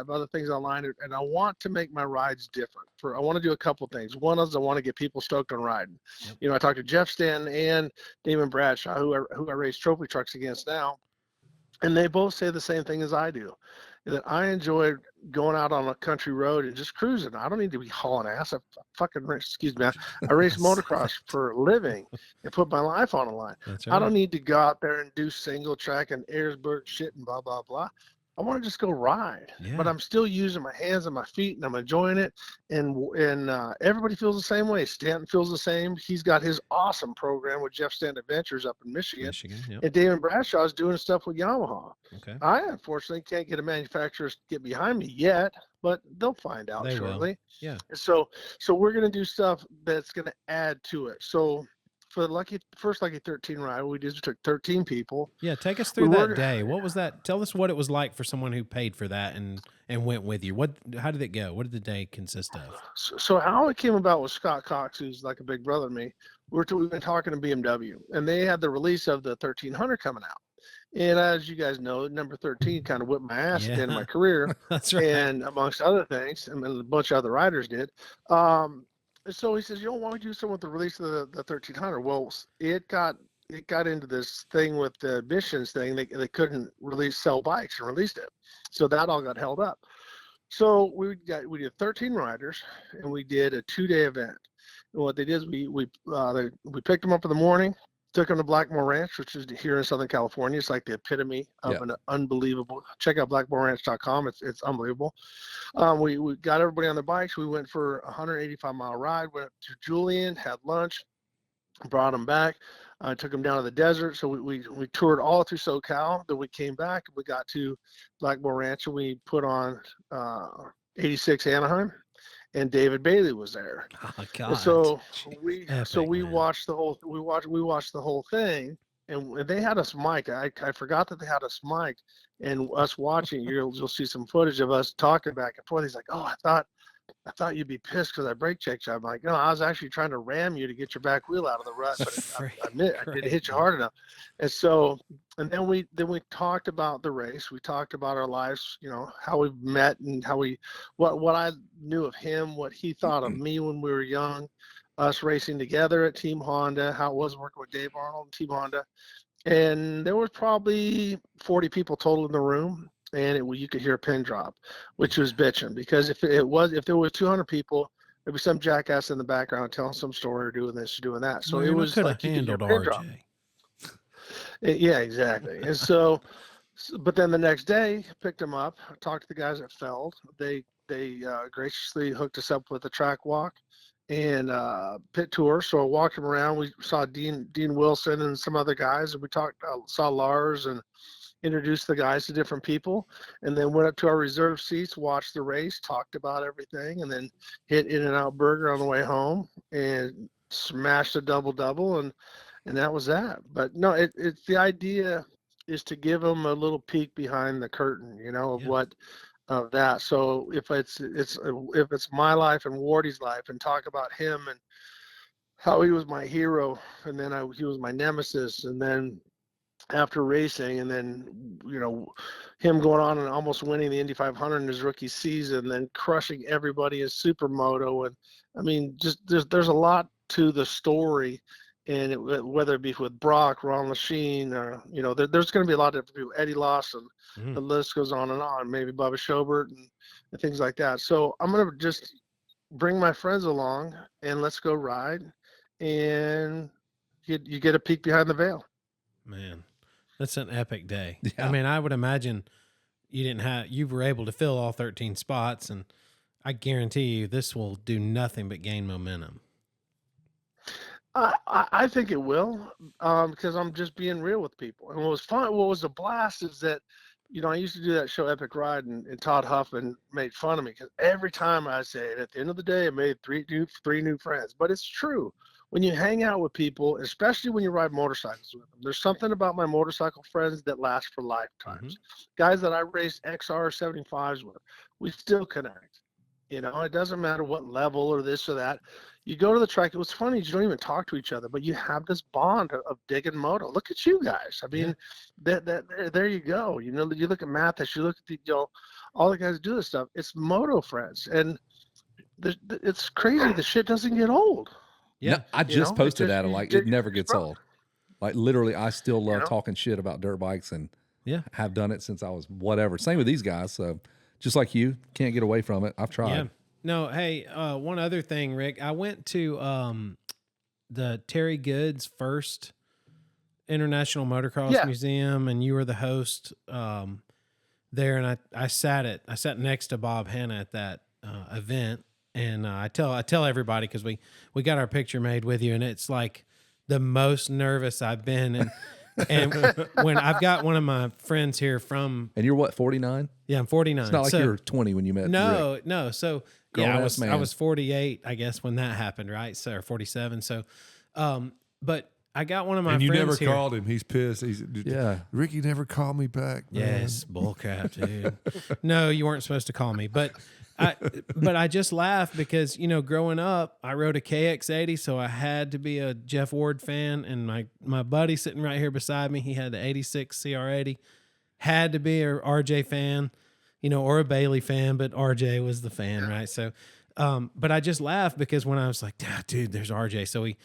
other things online, and I want to make my rides different. I want to do a couple things. One is I want to get people stoked on riding. Yep. I talked to Jeff Stanton and Damon Bradshaw, who I race trophy trucks against now, and they both say the same thing as I do. That I enjoy going out on a country road and just cruising. I don't need to be hauling ass. I race motocross for a living and put my life on the line. That's right. I don't need to go out there and do single track and Airsburg shit and blah, blah, blah. I want to just go ride, but I'm still using my hands and my feet, and I'm enjoying it. And everybody feels the same way. Stanton feels the same. He's got his awesome program with Jeff Stanton Adventures up in Michigan. Yep. And David Bradshaw is doing stuff with Yamaha. Okay. I unfortunately can't get a manufacturer to get behind me yet, but they'll find out shortly. Yeah. So we're gonna do stuff that's gonna add to it. So for the first Lucky 13 ride, we took 13 people. Yeah, take us through that day. What was that? Tell us what it was like for someone who paid for that and went with you. How did it go? What did the day consist of? So how it came about was Scott Cox, who's like a big brother to me. We've been talking to BMW, and they had the release of the 1300 coming out. And as you guys know, number 13 kind of whipped my ass at the end of my career. That's right. And amongst other things, and a bunch of other riders did. So he says, why don't you do something with the release of the 1300? Well, it got into this thing with the emissions thing. They couldn't sell bikes and released it. So that all got held up. So we did 13 riders, and we did a 2-day event. And what they did is we picked them up in the morning, took them to Blackmore Ranch, which is here in Southern California. It's like the epitome of an unbelievable. Check out blackmoreranch.com. It's unbelievable. We got everybody on their bikes. We went for a 185-mile ride. Went up to Julian, had lunch, brought them back. Took them down to the desert. So we toured all through SoCal. Then we came back. We got to Blackmore Ranch, and we put on 86 Anaheim. And David Bayle was there. Oh God! And so we watched the whole thing, and they had us mic'd. I forgot that they had us mic'd, and us watching. You'll see some footage of us talking back and forth. He's like, "Oh, I thought I thought you'd be pissed because I brake checked you. I'm like, no, I was actually trying to ram you to get your back wheel out of the rut, but I didn't hit you hard enough. And so, and then we talked about the race. We talked about our lives, how we met and how what I knew of him, what he thought of me when we were young, us racing together at Team Honda, how it was working with Dave Arnold and Team Honda. And there was probably 40 people total in the room. And you could hear a pin drop, which was bitching, because if there was 200 people, there'd be some jackass in the background telling some story or doing this or doing that. So it was like you could hear a pin drop. Yeah, exactly. And so, but then the next day, picked him up, talked to the guys at Feld. They graciously hooked us up with a track walk and pit tour. So I walked him around. We saw Dean Wilson and some other guys, and we saw Lars and introduced the guys to different people, and then went up to our reserve seats, watched the race, talked about everything, and then hit In-N-Out Burger on the way home and smashed a double, and that was that. But no, it's the idea is to give them a little peek behind the curtain, of what of that. So if it's my life and Wardy's life, and talk about him and how he was my hero, and then he was my nemesis, and then after racing, and then him going on and almost winning the Indy 500 in his rookie season, then crushing everybody in Supermoto, and I mean, just there's a lot to the story, and whether it be with Brock, Ron Lachine, or there's going to be a lot of people, Eddie Lawson, the list goes on and on, maybe Bubba Schobert and things like that. So I'm going to just bring my friends along and let's go ride, and you get a peek behind the veil. Man, that's an epic day. Yeah. I mean, I would imagine you were able to fill all 13 spots, and I guarantee you this will do nothing but gain momentum. I think it will, because I'm just being real with people. And what was a blast is that, I used to do that show Epic Ride, and Todd Huffman made fun of me because every time I say it, at the end of the day, I made three new friends. But it's true. When you hang out with people, especially when you ride motorcycles with them, there's something about my motorcycle friends that last for lifetimes. Guys that I raced XR 75s with, we still connect. It doesn't matter what level or this or that. You go to the track. It was funny. You don't even talk to each other, but you have this bond of digging moto. Look at you guys. I mean, there you go. You look at Mathis. You look at all the guys do this stuff. It's moto friends, and it's crazy. The shit doesn't get old. Yeah, no, I just posted at it. Like, it never gets old. Like, literally, I still love talking shit about dirt bikes, and have done it since I was whatever. Same with these guys. So, just like you, can't get away from it. I've tried. Yeah. No, hey, one other thing, Rick. I went to the Terry Goods first International Motocross Museum, and you were the host there. And I sat next to Bob Hanna at that event. And I tell everybody, because we got our picture made with you, and it's like the most nervous I've been. And when I've got one of my friends here from, and you're what, 49? Yeah, I'm 49. It's not like you were 20 when you met. No. So I was 48, I guess, when that happened, right? So, or 47. So, but I got one of my friends here. And you never called him. He's pissed. Ricky never called me back. Man. Yes, bullcrap, dude. No, you weren't supposed to call me, but I just laugh because, growing up, I rode a KX80, so I had to be a Jeff Ward fan, and my buddy sitting right here beside me, he had the 86 CR80, had to be a RJ fan, or a Bailey fan, but RJ was the fan, right? So, but I just laughed because when I was like, dude, there's RJ. So we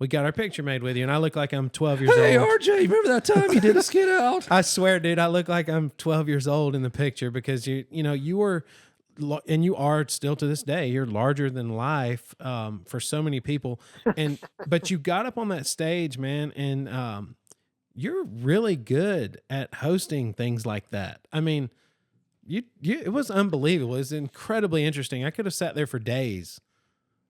got our picture made with you, and I look like I'm 12 years old. Hey, RJ, remember that time you did a skid out? I swear, dude, I look like I'm 12 years old in the picture because you were, and you are still to this day, you're larger than life for so many people. But you got up on that stage, man, and you're really good at hosting things like that. I mean, it was unbelievable. It was incredibly interesting. I could have sat there for days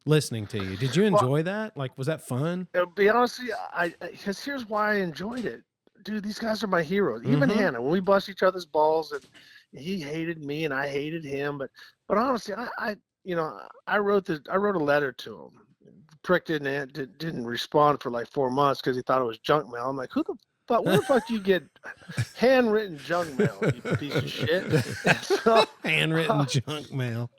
listening to you. Did you enjoy that? Like, was that fun? To be honest with you, because here's why I enjoyed it. Dude, these guys are my heroes. Even Hannah, when we bust each other's balls, and he hated me and I hated him, but honestly, I wrote a letter to him. Prick didn't respond for like 4 months because he thought it was junk mail. I'm like, where the fuck do you get handwritten junk mail, you piece of shit? So, handwritten junk mail.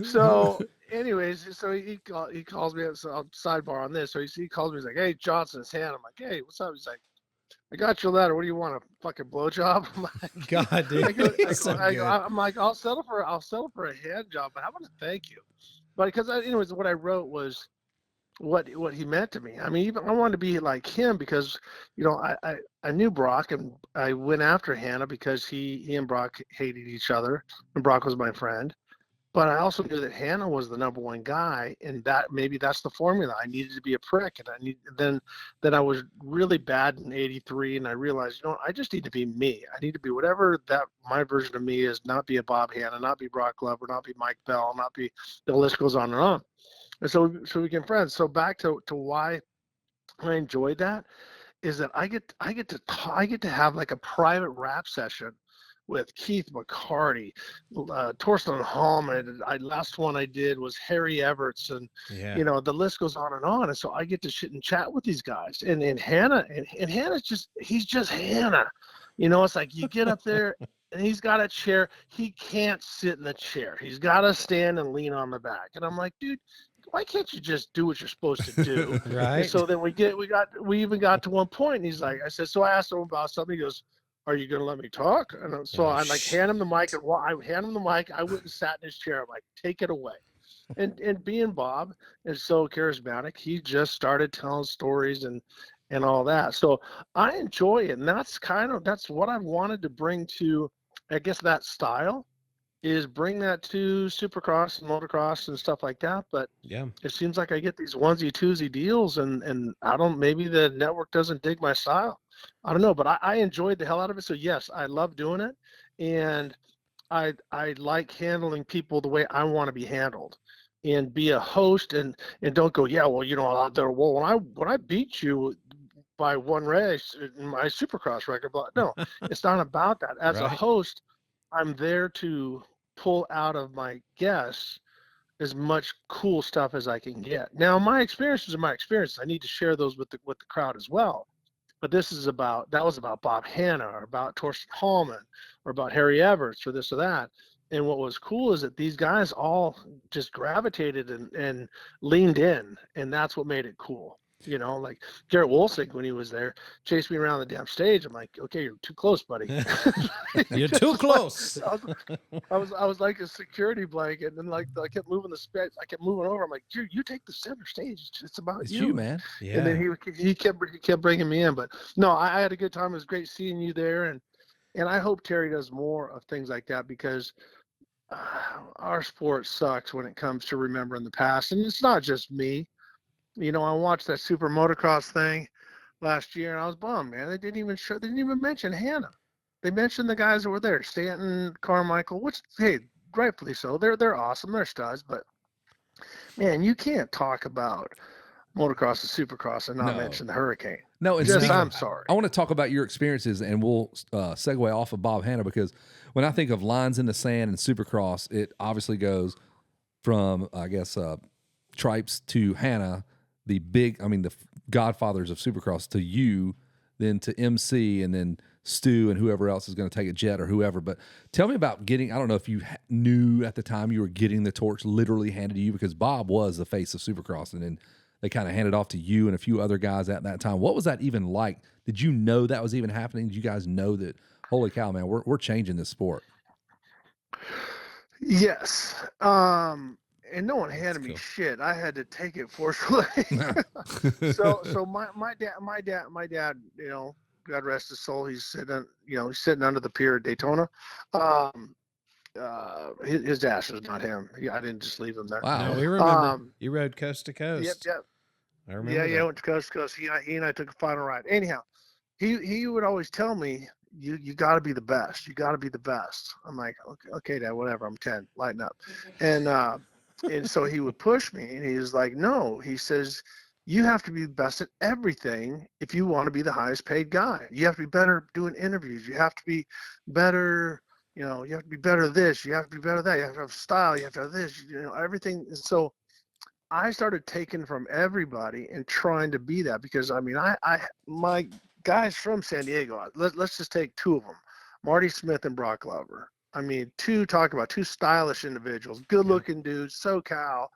So, anyways, so he calls me. So I'll sidebar on this. So he calls me. He's like, "Hey, Johnson, it's Han." I'm like, "Hey, what's up?" He's like, "I got your letter. What do you want? A fucking blowjob?" I'm like, God, dude. I'm like, I'll settle for a hand job, but how about a thank you? But because anyways, what I wrote was what he meant to me. I mean, even I wanted to be like him because, I knew Brock and I went after Hannah because he and Brock hated each other and Brock was my friend. But I also knew that Hannah was the number one guy, and that maybe that's the formula. I needed to be a prick, and then I was really bad in '83, and I realized, I just need to be me. I need to be whatever that my version of me is. Not be a Bob Hannah, not be Brock Glover, not be Mike Bell, not be. The list goes on and on. And so we became friends. So back to why I enjoyed that is that I get to have like a private rap session with Keith McCarty, Torsten Hallman. Last one I did was Harry Everts, and the list goes on and on. And so I get to sit and chat with these guys. And Hannah, and Hannah's he's just Hannah. It's like you get up there and he's got a chair. He can't sit in the chair. He's got to stand and lean on the back. And I'm like, dude, why can't you just do what you're supposed to do? Right. And so then we even got to one point, and he's like, so I asked him about something. He goes, "Are you going to let me talk?" And so I like hand him the mic, and I hand him the mic. I went and sat in his chair. I'm like, "Take it away." And being Bob is so charismatic, he just started telling stories and all that. So I enjoy it, and that's what I wanted to bring to, I guess, that style. Is bring that to Supercross and motocross and stuff like that. But it seems like I get these onesie twosie deals, and maybe the network doesn't dig my style. I don't know, but I enjoyed the hell out of it. So yes, I love doing it, and I like handling people the way I want to be handled, and be a host, and don't go, out there. Well, when I beat you by one race in my Supercross record, but no, it's not about that. As a host, I'm there to pull out of my guests as much cool stuff as I can get. Now, my experiences are my experiences. I need to share those with the crowd as well. But that was about Bob Hannah, or about Torsten Hallman, or about Harry Everts, or this or that. And what was cool is that these guys all just gravitated and leaned in, and that's what made it cool. Like Garrett Wolsink, when he was there, chased me around the damn stage. I'm like, okay, you're too close, buddy. You're too close. I was like a security blanket, and like I kept moving the space. I kept moving over. I'm like, dude, you take the center stage. It's about It's you, man. Yeah. And then he kept bringing me in. But no, I had a good time. It was great seeing you there, and I hope Terry does more of things like that, because our sport sucks when it comes to remembering the past, and it's not just me. I watched that Super Motocross thing last year, and I was bummed, man. They didn't even mention Hannah. They mentioned the guys that were there, Stanton, Carmichael, which, hey, rightfully so. They're awesome. They're studs, but man, you can't talk about motocross and Supercross and not mention the Hurricane. No, and I'm sorry. I want to talk about your experiences, and we'll segue off of Bob Hannah, because when I think of lines in the sand and Supercross, it obviously goes from, I guess, Tripes to Hannah, the godfathers of Supercross, to you, then to MC, and then Stu and whoever else is going to take a jet or whoever. But tell me about I don't know if you knew at the time you were getting the torch literally handed to you, because Bob was the face of Supercross, and then they kind of handed off to you and a few other guys at that time. What was that even like? Did you know that was even happening? Did you guys know that, holy cow, man, we're changing this sport? Yes. And no one handed me shit. I had to take it forcefully. So my dad, God rest his soul, he's sitting under the pier at Daytona. His dash was not him. I didn't just leave him there. Wow. No, we remember. You rode coast to coast. Yep. I remember. Yeah, went to coast to coast. He and I took a final ride. Anyhow, he would always tell me, you got to be the best. You got to be the best. I'm like, okay, Dad, whatever. I'm 10. Lighten up. And so he would push me, and he was like, no. He says, you have to be the best at everything if you want to be the highest paid guy. You have to be better doing interviews. You have to be better. You have to be better at this. You have to be better at that. You have to have style. You have to have this. Everything. So I started taking from everybody and trying to be that, because my guys from San Diego, let's just take two of them, Marty Smith and Brock Glover. I mean, talk about two stylish individuals, good looking dudes, SoCal,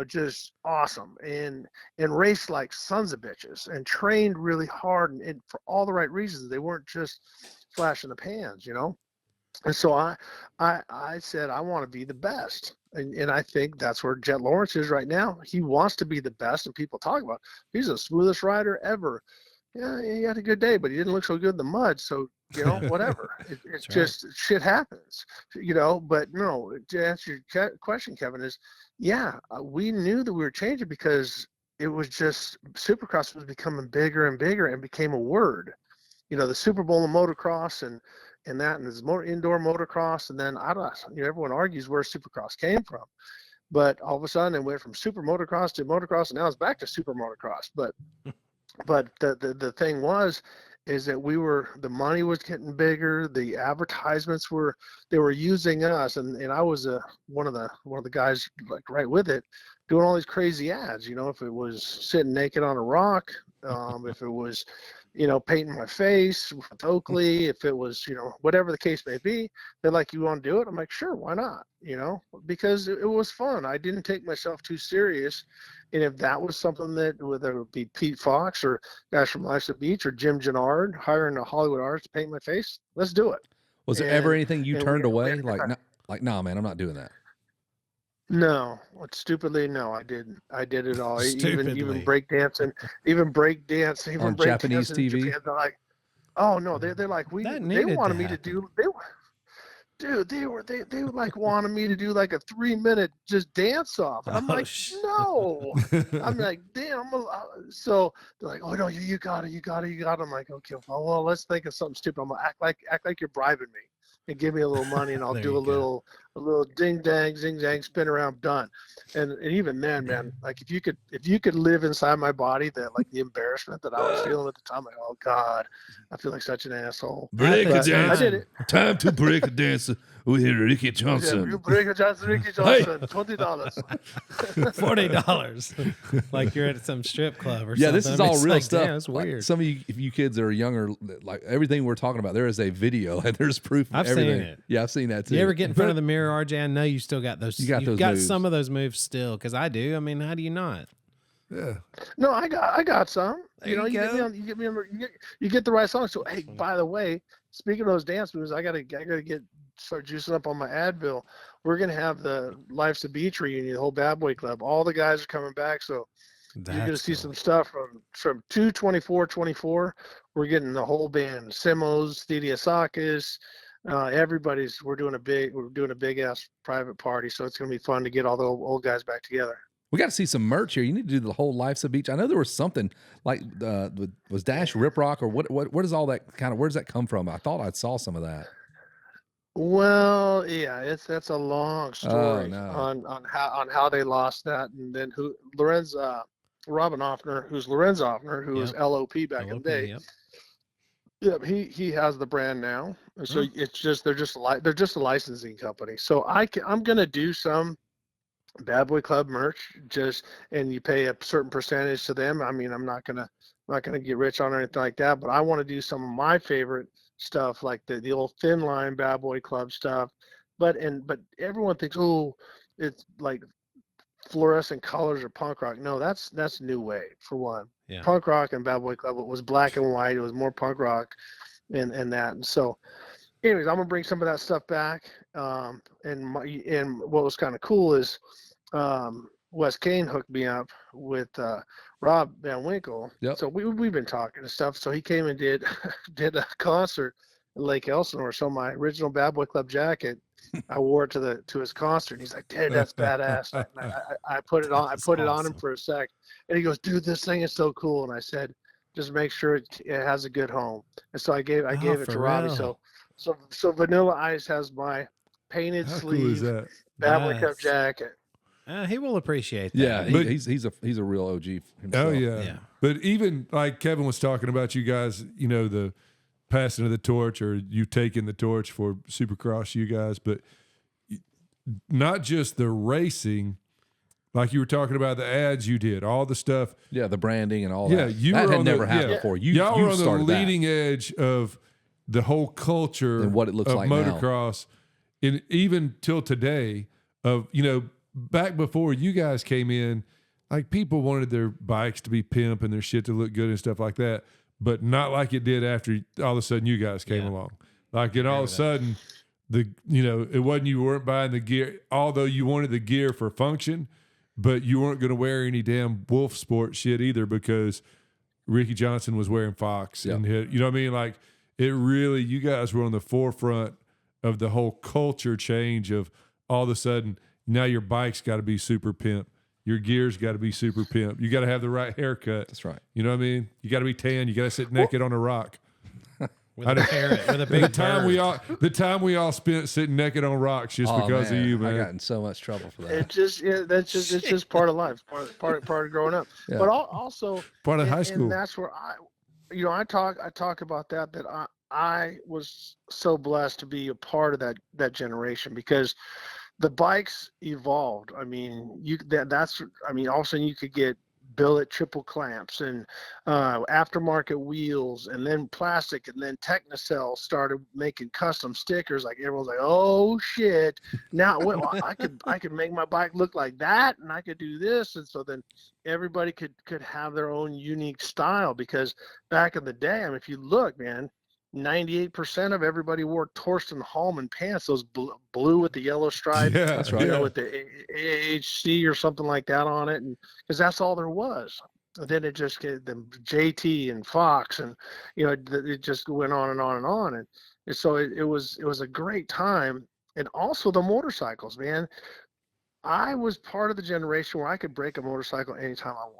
just awesome, and raced like sons of bitches and trained really hard and for all the right reasons. They weren't just flash in the pans, And so I said, I want to be the best. And I think that's where Jet Lawrence is right now. He wants to be the best, and people talk about, he's the smoothest rider ever. Yeah, he had a good day, but he didn't look so good in the mud. So, whatever. It's just shit happens, But no, to answer your question, Kevin, is we knew that we were changing because it was just Supercross was becoming bigger and bigger and became a word. The Super Bowl of motocross and there's more indoor motocross, and then everyone argues where Supercross came from, but all of a sudden it went from super motocross to motocross, and now it's back to super motocross. But the thing is that the money was getting bigger, the advertisements they were using us, and I was one of the guys like right with it, doing all these crazy ads. If it was sitting naked on a rock, if it was painting my face with Oakley, if it was, whatever the case may be, they're like, you want to do it? I'm like, sure, why not? Because it was fun. I didn't take myself too serious. And if that was something that, whether it be Pete Fox or guys from Life's a Beach or Jim Gennard hiring a Hollywood artist to paint my face, let's do it. Was there ever anything you turned away? Like, nah, man, I'm not doing that. No, stupidly, no, I didn't. I did it all. Stupidly. Even breakdancing, On Japanese TV. Japan, they're like, oh no, they're like, they wanted me to do. They were like wanted me to do like a 3-minute just dance off. And I'm like, no. I'm like, damn. So they're like, oh no, you got it. I'm like, okay, well, let's think of something stupid. I'm gonna act like you're bribing me and give me a little money, and I'll do a little ding dang, zing zang, spin around, done. And even then, man, like if you could live inside my body, that like the embarrassment that I was feeling at the time, like, oh God, I feel like such an asshole. Break a I dance. did it. Time to break a dance with Ricky Yeah, Johnson. you break a chance, Ricky Johnson, $20. $40. Like you're at some strip club or something. Yeah, this is all It's real like, stuff. damn, it's Like, weird. some of you, if you kids that are younger, like everything we're talking about, there is a video and there's proof of I've seen everything. it. Yeah, I've seen that too. You ever get in front of the mirror, RJ? I know you still got those. You got You've those got moves. some of those moves still, because I do. I mean, how do you not? Yeah. No, I got some. There you go. You get the right song. So hey, by the way, speaking of those dance moves, I gotta start juicing up on my Advil. We're gonna have the Life's a Beach reunion, the whole Bad Boy Club. All the guys are coming back, so you're gonna see some stuff from 2/24/24. We're getting the whole band, Simos, Thediasakis, we're doing a big ass private party, so it's gonna be fun to get all the old guys back together. We got to see some merch here. You need to do the whole Life's a Beach. I know there was something like was Dash Rip Rock or what is all that kind of, where does that come from? I thought I saw some of that. Well, yeah, that's a long story no. on how they lost that, and then Robin Offner, who's Lorenz Offner, who was LOP back in the day. Yep. Yeah, he has the brand now, so it's just they're just a licensing company. So I'm gonna do some Bad Boy Club merch, and you pay a certain percentage to them. I mean, I'm not gonna get rich on or anything like that, but I want to do some of my favorite stuff, like the old thin line Bad Boy Club stuff. But everyone thinks, oh, it's like fluorescent colors or punk rock. No, that's new wave for one. Yeah. Punk rock and Bad Boy Club, it was black and white. It was more punk rock and that. And so anyways, I'm gonna bring some of that stuff back. And what was kind of cool is Wes Kane hooked me up with Rob Van Winkle. Yep. So we've been talking and stuff. So he came and did a concert in Lake Elsinore. So my original Bad Boy Club jacket, I wore it to his concert. He's like, dude, that's badass. I put it on. I put it on him for a sec, and he goes, dude, this thing is so cool. And I said, just make sure it has a good home. And so I gave it to Robbie. Real? So Vanilla Ice has my painted How sleeve cool is that? Bad Boy Nice. Club jacket. He will appreciate that. Yeah, But- he's a real OG himself. Oh yeah. Yeah. But even like Kevin was talking about, you guys, the passing of the torch, or you taking the torch for Supercross, you guys, but not just the racing. Like you were talking about the ads you did, all the stuff. Yeah, the branding and all Yeah, that. you that were had on never the, happened yeah. before. Y'all You were on the started that. leading edge of the whole culture And what it looks of like now. motocross. even till today of, back before you guys came in, like people wanted their bikes to be pimp and their shit to look good and stuff like that, but not like it did after all of a sudden you guys came along. Like, and all of a sudden it wasn't, you weren't buying the gear, although you wanted the gear for function, but you weren't going to wear any damn Wolf Sport shit either because Ricky Johnson was wearing Fox and you know what I mean? Like it really, you guys were on the forefront of the whole culture change of all of a sudden now your bike's got to be super pimp. Your gear's got to be super pimp. You got to have the right haircut. That's right. You know what I mean? You got to be tan. You got to sit naked on a rock. With a big the time we all spent sitting naked on rocks just because of you, man. I got in so much trouble for that. It's just part of life, part of growing up. Yeah. But also part of high school. And that's where I talk about that I was so blessed to be a part of that generation because the bikes evolved. I mean, all of a sudden you could get billet triple clamps and aftermarket wheels and then plastic, and then Technocell started making custom stickers. Like everyone's like, oh shit, now I could make my bike look like that, and I could do this. And so then everybody could have their own unique style, because back in the day, I mean, if you look, man, 98% of everybody wore Torsten Hallman pants, those blue with the yellow stripe, that's right. With the AHC or something like that on it, and because that's all there was. And then it just get them JT and Fox, and it just went on and on and on, and so it was a great time. And also the motorcycles, man. I was part of the generation where I could break a motorcycle anytime I wanted.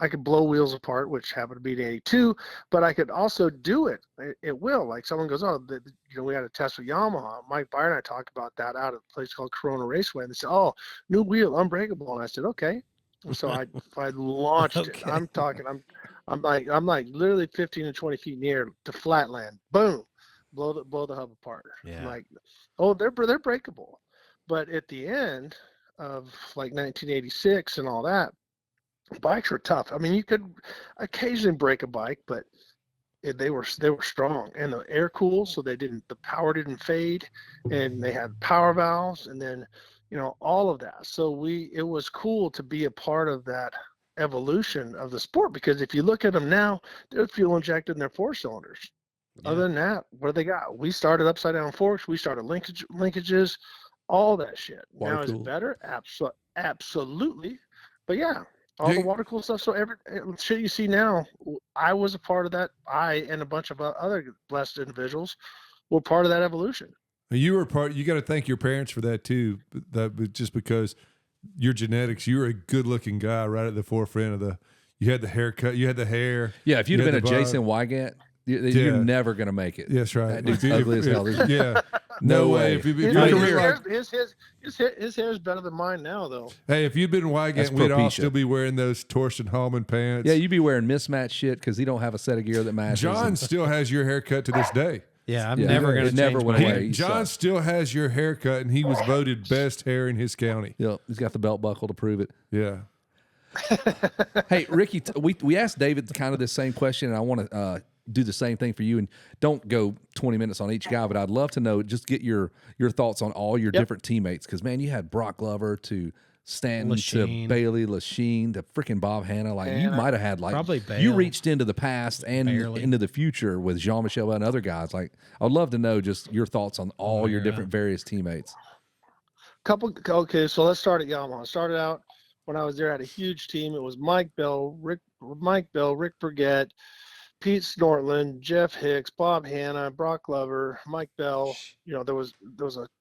I could blow wheels apart, which happened to be the 82, but I could also do it at will. Like someone goes, we had a test with Yamaha. Mike Bayer and I talked about that out at a place called Corona Raceway. And they said, oh, new wheel, unbreakable. And I said, okay. And so I launched it. I'm like literally 15 to 20 feet in the air to flatland. Boom, blow the hub apart. Yeah. I'm like, oh, they're breakable. But at the end of like 1986 and all that, bikes were tough. I mean, you could occasionally break a bike, but they were strong, and the air cooled, so the power didn't fade, and they had power valves, and then all of that. So it was cool to be a part of that evolution of the sport, because if you look at them now, they're fuel injected in their 4-cylinders. Yeah. Other than that, what do they got? We started upside down forks, we started linkages, all that shit. Now is it better? Absolutely. But yeah. All the water cool stuff. So every shit you see now, I was a part of that. I and a bunch of other blessed individuals were part of that evolution. You were part. You got to thank your parents for that too. That just because your genetics, you were a good-looking guy right at the forefront of the. You had the haircut. You had the hair. Yeah, if you'd have been a Jason Wygant, you're never gonna make it. That's right. That dude's ugly as hell. Yeah. No way. His hair is better than mine now, though. Hey, if you'd been Wygant, we'd all still be wearing those Torsten Hallman pants. Yeah, you'd be wearing mismatched shit because he don't have a set of gear that matches. John still has your haircut to this day. Yeah, I'm never going to never went away. John still has your haircut, and he was voted best hair in his county. Yep, he's got the belt buckle to prove it. Yeah. Hey, Ricky, we asked David kind of the same question, and I want to do the same thing for you. And don't go 20 minutes on each guy, but I'd love to know, just get your thoughts on all your different teammates. Because, man, you had Brock Glover to Stanton to Bailey, Lachine to freaking Bob Hanna. Like, you might have had, like, probably Bayle. You reached into the past and into the future with Jean-Michel Bayle and other guys. Like, I'd love to know just your thoughts on all your different various teammates. Okay, so let's start at Yamaha. Started out when I was there, I had a huge team. It was Mike Bell, Rick Burgett, Pete Snortland, Jeff Hicks, Bob Hanna, Brock Glover, Mike Bell. There was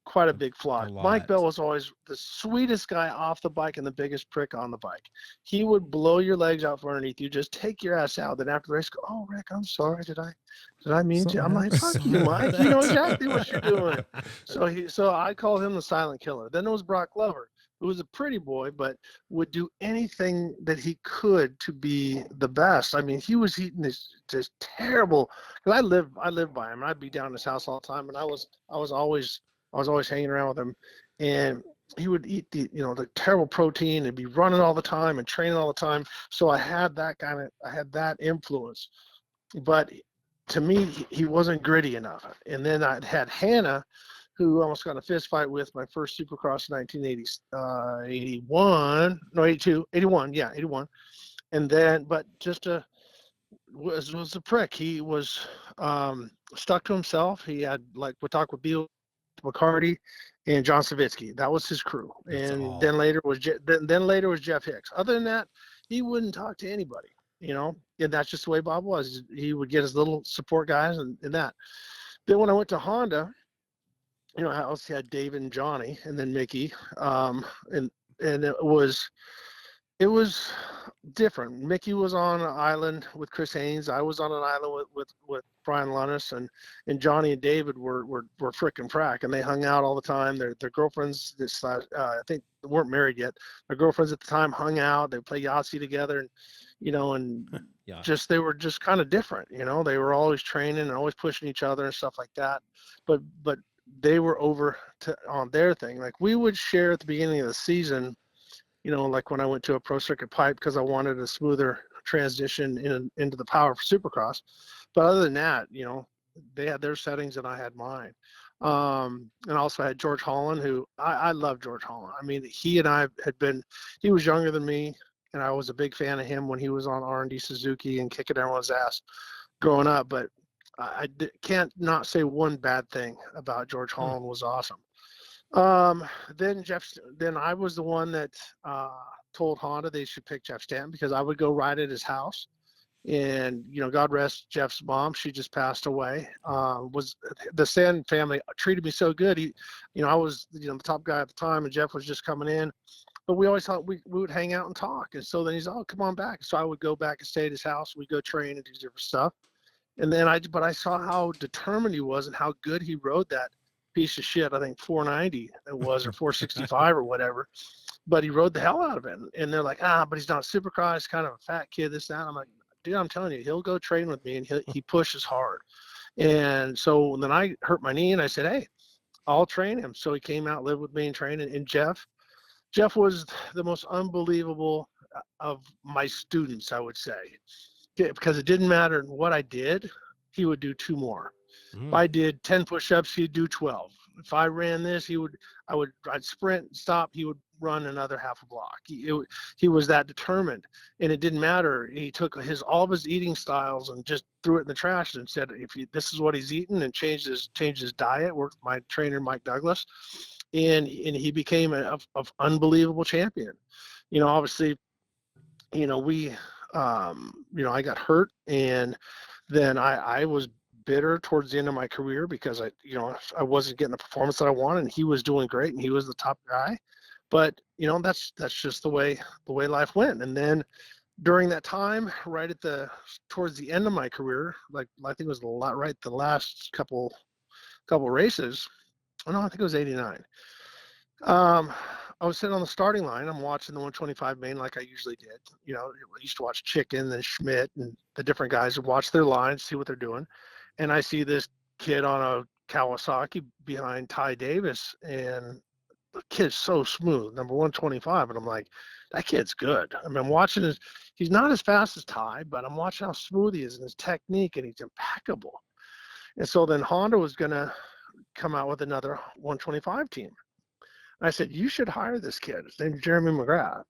quite a big flock. Mike Bell was always the sweetest guy off the bike and the biggest prick on the bike. He would blow your legs out from underneath you, just take your ass out. Then after the race, go, "Oh, Rick, I'm sorry. Did I mean to?" I'm like, "Fuck you, Mike. You know exactly what you're doing." So I call him the silent killer. Then there was Brock Glover, who was a pretty boy, but would do anything that he could to be the best. I mean, he was eating this terrible. Because I lived by him. I'd be down at his house all the time, and I was always hanging around with him, and he would eat the terrible protein and be running all the time and training all the time. So I had that influence, but to me, he wasn't gritty enough. And then I had Hannah, who almost got in a fist fight with my first Supercross in 81, no, 82, 81, yeah, 81. And then, but was a prick. He was stuck to himself. He had, like, we talked with Beal, McCarty, and John Savitsky. That was his crew. And then later was then later was Jeff Hicks. Other than that, he wouldn't talk to anybody, and that's just the way Bob was. He would get his little support guys and that. Then when I went to Honda, I also had David and Johnny, and then Mickey, and it was different. Mickey was on an island with Chris Haynes. I was on an island with Brian Lunnis, and Johnny and David were frickin' frack, and they hung out all the time. Their girlfriends, I think they weren't married yet. Their girlfriends at the time hung out. They play Yahtzee together, and yeah. They were just kind of different. They were always training and always pushing each other and stuff like that. But they were over on their thing. Like, we would share at the beginning of the season. Like when I went to a pro circuit pipe because I wanted a smoother transition into the power for Supercross. But other than that, they had their settings and I had mine. And also I had George Holland, who I love George Holland. I mean, he and I he was younger than me, and I was a big fan of him when he was on R&D Suzuki and kicking everyone's ass growing up. But I can't not say one bad thing about George Holland. Was awesome. Then I was the one that told Honda they should pick Jeff Stanton because I would go ride at his house, and God rest Jeff's mom, she just passed away. Was the Stanton family treated me so good. I was the top guy at the time, and Jeff was just coming in, but we always thought we would hang out and talk. And so then he's, oh, come on back. So I would go back and stay at his house. We'd go train and do different stuff. And then I saw how determined he was and how good he rode that piece of shit. I think 490 it was, or 465 or whatever, but he rode the hell out of it. And they're like, but he's not Supercross, kind of a fat kid, this, that. I'm like, dude, I'm telling you, he'll go train with me, and he pushes hard. And so then I hurt my knee, and I said, hey, I'll train him. So he came out, lived with me, and trained. And Jeff was the most unbelievable of my students, I would say, because it didn't matter what I did, he would do 2 more. If I did 10 push-ups, he'd do 12. If I ran this, I'd sprint, stop, he would run another half a block. He was that determined, and it didn't matter. He took all of his eating styles and just threw it in the trash and said, this is what he's eating, and changed his diet. Worked with my trainer, Mike Douglas, and he became a unbelievable champion. Obviously, we, I got hurt, and then I was bitter towards the end of my career because I wasn't getting the performance that I wanted, and he was doing great, and he was the top guy. But that's just the way life went. And then during that time, right towards the end of my career, like I think it was the last couple races. Oh no, I think it was 89. I was sitting on the starting line. I'm watching the 125 main like I usually did. I used to watch Chicken and Schmidt and the different guys and watch their lines, see what they're doing. And I see this kid on a Kawasaki behind Ty Davis, and the kid's so smooth, number 125. And I'm like, that kid's good. I mean, I'm watching he's not as fast as Ty, but I'm watching how smooth he is and his technique, and he's impeccable. And so then Honda was going to come out with another 125 team. And I said, you should hire this kid. His name's Jeremy McGrath.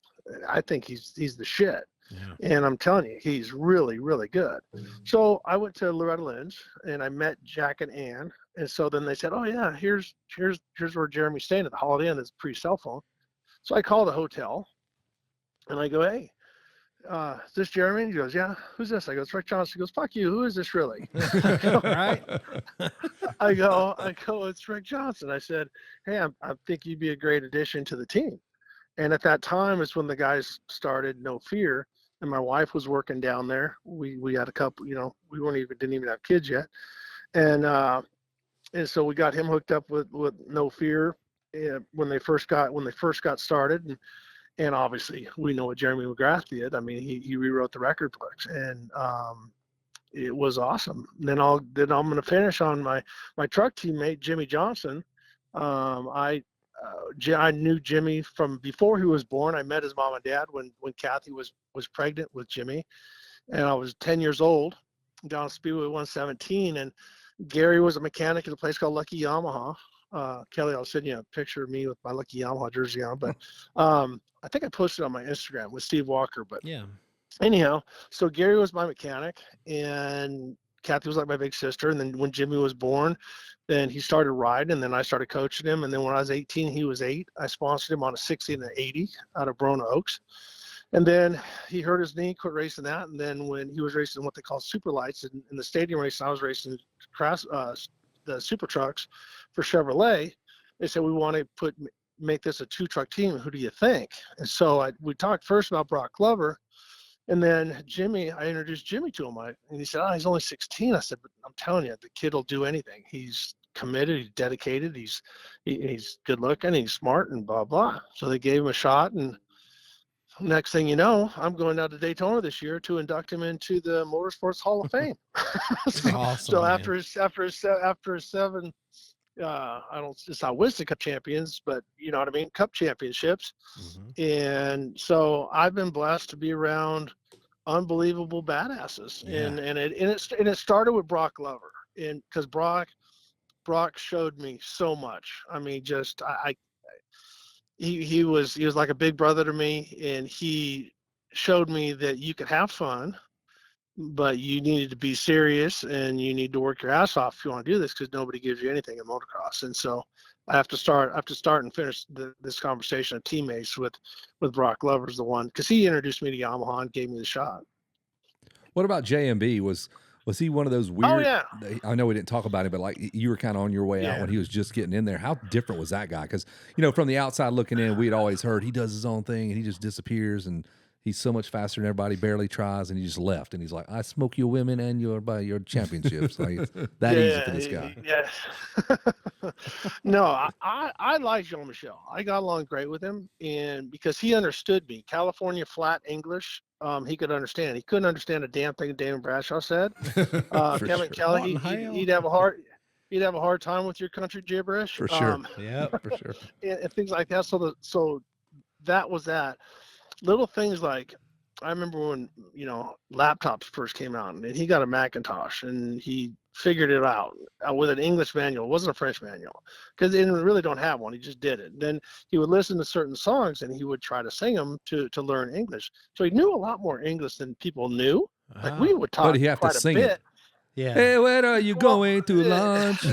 I think he's the shit. Yeah. And I'm telling you, he's really, really good. So I went to Loretta Lynn's, and I met Jack and Ann. And so then they said, oh yeah, here's where Jeremy's staying at the Holiday Inn. It's pre-cell phone. So I call the hotel, and I go, hey, is this Jeremy? And he goes, yeah. Who's this? I go, it's Rick Johnson. He goes, fuck you. Who is this really? Right. I go, it's Rick Johnson. I said, hey, I think you'd be a great addition to the team. And at that time is when the guys started No Fear, and my wife was working down there. We had a couple, we didn't even have kids yet. And so we got him hooked up with No Fear when they first got started. And obviously we know what Jeremy McGrath did. I mean, he rewrote the record books, and it was awesome. Then I'm going to finish on my truck teammate, Jimmy Johnson. I knew Jimmy from before he was born. I met his mom and dad when Kathy was pregnant with Jimmy, and I was 10 years old down at Speedway 117, and Gary was a mechanic at a place called Lucky Yamaha, Kelly, I'll send you a picture of me with my lucky Yamaha jersey on. But I think I posted on my Instagram with Steve Walker. But Yeah. anyhow, so Gary was my mechanic, and Kathy was like my big sister. And then when Jimmy was born, then he started riding, and then I started coaching him. And then when I was 18, he was 8. I sponsored him on a 60 and an 80 out of Brona Oaks. And then he hurt his knee, quit racing that. And then when he was racing what they call super lights in the stadium race, I was racing the super trucks for Chevrolet. They said, we want to make this a 2-truck team. Who do you think? And so we talked first about Brock Glover. And then Jimmy, I introduced Jimmy to him. And he said, he's only 16. I said, but I'm telling you, the kid will do anything. He's committed, he's dedicated, he's good looking, he's smart, and blah, blah. So they gave him a shot. And next thing you know, I'm going out to Daytona this year to induct him into the Motorsports Hall of Fame. So after his 7, it's not Winston Cup champions, but you know what I mean, Cup championships. Mm-hmm. And so I've been blessed to be around unbelievable badasses. Yeah. And it started with Brock Glover, and because Brock showed me so much. I mean, just he was like a big brother to me, and he showed me that you could have fun, but you needed to be serious, and you need to work your ass off if you want to do this, because nobody gives you anything in motocross. And so I have to start and finish this conversation of teammates with Brock Glover's the one, because he introduced me to Yamaha and gave me the shot. What about JMB? Was he one of those weird? Oh, yeah. I know we didn't talk about it, but like you were kind of on your way out when he was just getting in there. How different was that guy? Because, you know, from the outside looking in, we had always heard he does his own thing and he just disappears, and he's so much faster than everybody, barely tries, and he just left. And he's like, I smoke your women and your championships. Like, it's that easy for this guy. Yeah. No, I like Jean-Michel. I got along great with him, and because he understood me. California flat English, he could understand. He couldn't understand a damn thing Damon Bradshaw said. Kevin Kelly, he'd have a hard time with your country gibberish. For sure. For sure. And things like that. So that was that. Little things like, I remember when, you know, laptops first came out, and he got a Macintosh, and he figured it out with an English manual. It wasn't a French manual, because they really don't have one. He just did it. Then he would listen to certain songs, and he would try to sing them to learn English. So he knew a lot more English than people knew. Like, we would talk but he have quite to a sing bit. It. Yeah. Hey, where are you going to lunch?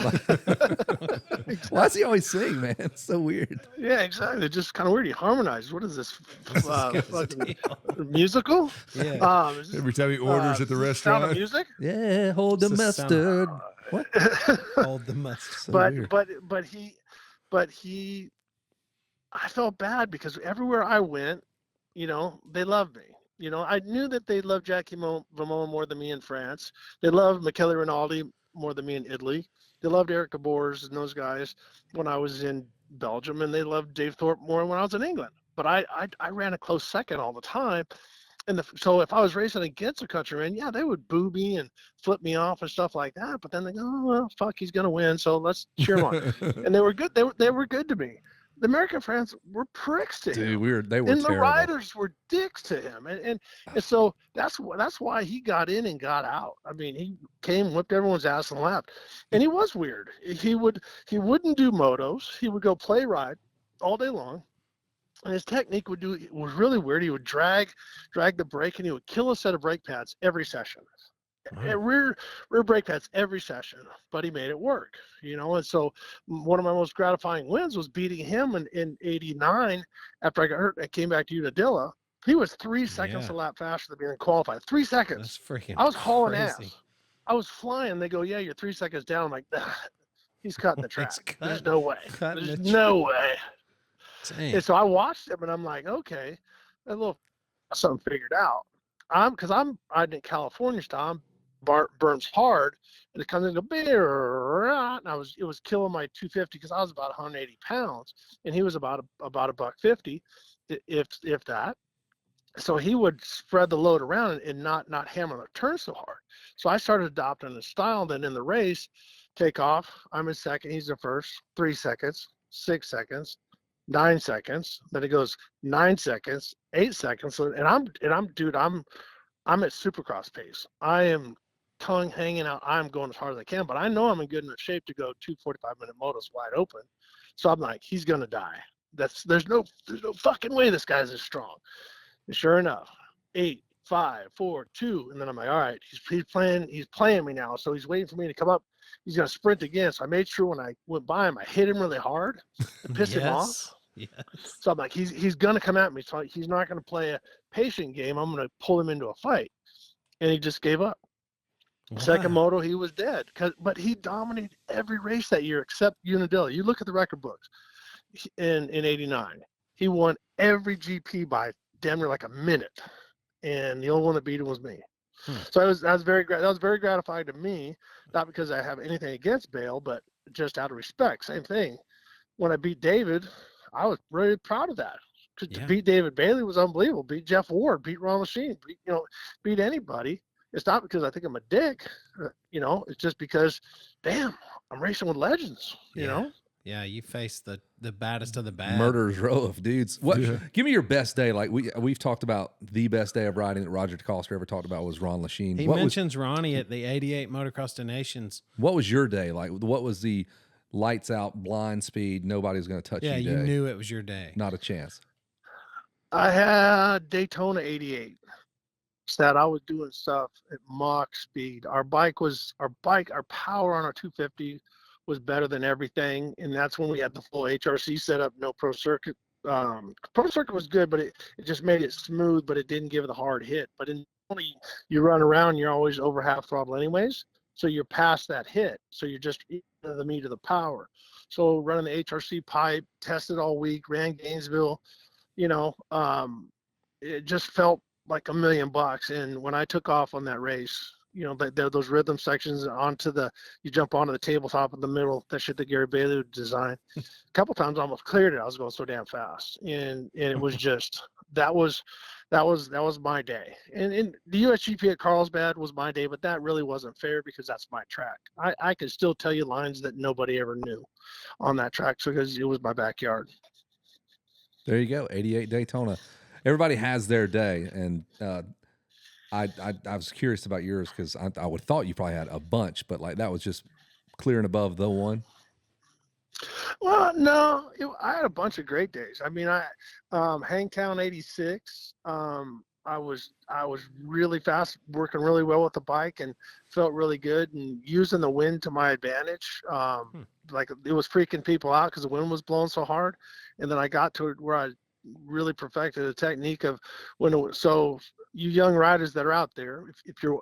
Why does he always sing, man? It's so weird. Yeah, exactly. It's just kind of weird. He harmonizes. What is this? Fucking musical? Yeah. Every time he orders at the restaurant. Sound of Music? Yeah, hold the mustard. What? Hold the mustard. So but he, I felt bad because everywhere I went, you know, they loved me. You know, I knew that they loved Jackie Vamon more than me in France. They loved Michele Rinaldi more than me in Italy. They loved Eric Gabors and those guys when I was in Belgium, and they loved Dave Thorpe more when I was in England. But I ran a close second all the time. And so if I was racing against a countryman, yeah, they would boo me and flip me off and stuff like that. But then they go, oh, well, fuck, he's going to win, so let's cheer him on. And they were good. They were good to me. The American fans were pricks to him. Dude, they were and terrible. The riders were dicks to him. And so that's why he got in and got out. I mean, he came, whipped everyone's ass and left. And he was weird. He wouldn't do motos. He would go play ride all day long. And his technique was really weird. He would drag the brake, and he would kill a set of brake pads every session. Rear brake pads every session, but he made it work, you know. And so one of my most gratifying wins was beating him in '89 after I got hurt. I came back to Unadilla. He was 3 seconds a lap faster than being qualified. 3 seconds. That's freaking. I was hauling crazy. ass. I was flying. They go, yeah, you're 3 seconds down. I'm like, he's cutting the track. There's no way. There's no way. Dang. And so I watched him, and I'm like, okay, a little something figured out. Because I'm riding in California style. Burns hard, and it comes into beer, and it was killing my 250 because I was about 180 pounds, and he was about $150, if that. So he would spread the load around and not hammer the turn so hard. So I started adopting the style. Then in the race, take off. I'm in second. He's in first. 3 seconds, 6 seconds, 9 seconds. Then it goes 9 seconds, 8 seconds. And I'm at Supercross pace. I am tongue hanging out. I'm going as hard as I can, but I know I'm in good enough shape to go 2 45-minute motos wide open. So I'm like, he's gonna die. There's no fucking way this guy's as strong. And sure enough, 8, 5, 4, 2, and then I'm like, all right, he's playing me now. So he's waiting for me to come up. He's gonna sprint again. So I made sure when I went by him, I hit him really hard to piss him off. Yes. So I'm like, he's gonna come at me. So he's not gonna play a patient game. I'm gonna pull him into a fight. And he just gave up. Wow. Second moto, he was dead. But he dominated every race that year except Unadilla. You look at the record books in '89. He won every GP by damn near like a minute, and the only one that beat him was me. So that was very gratifying to me, not because I have anything against Bayle, but just out of respect. Same thing. When I beat David, I was really proud of that. To beat David Bailey was unbelievable. Beat Jeff Ward, beat Ron Lachine, beat anybody. It's not because I think I'm a dick, it's just because, damn, I'm racing with legends, you know? Yeah, you faced the baddest of the bad. Murderer's row of dudes. What? Yeah. Give me your best day. Like we've talked about the best day of riding that Roger DeCoster ever talked about was Ron Lachine. He mentions Ronnie at the '88 Motocross Donations. What was your day like? What was the lights out, blind speed, nobody's going to touch you day? Yeah, you knew it was your day. Not a chance. I had Daytona '88. That I was doing stuff at Mach speed. Our power on our 250 was better than everything, and that's when we had the full HRC setup, no pro circuit. Pro circuit was good, but it just made it smooth, but it didn't give it a hard hit. But you run around, you're always over half throttle anyways, so you're past that hit, so you're just the meat of the power. So running the HRC pipe, tested all week, ran Gainesville, it just felt like $1 million. And when I took off on that race, those rhythm sections you jump onto the tabletop in the middle, that shit that Gary Bailey would design. A couple times I almost cleared it. I was going so damn fast. And it was just, that was my day. And the USGP at Carlsbad was my day, but that really wasn't fair because that's my track. I could still tell you lines that nobody ever knew on that track because it was my backyard. There you go. '88 Daytona. Everybody has their day, and I was curious about yours because I would have thought you probably had a bunch, but like that was just clear and above the one. Well, no, I had a bunch of great days. I mean, Hangtown '86. I was really fast, working really well with the bike, and felt really good, and using the wind to my advantage. Like it was freaking people out because the wind was blowing so hard, and then I got to where I really perfected the technique of so you young riders that are out there, if you're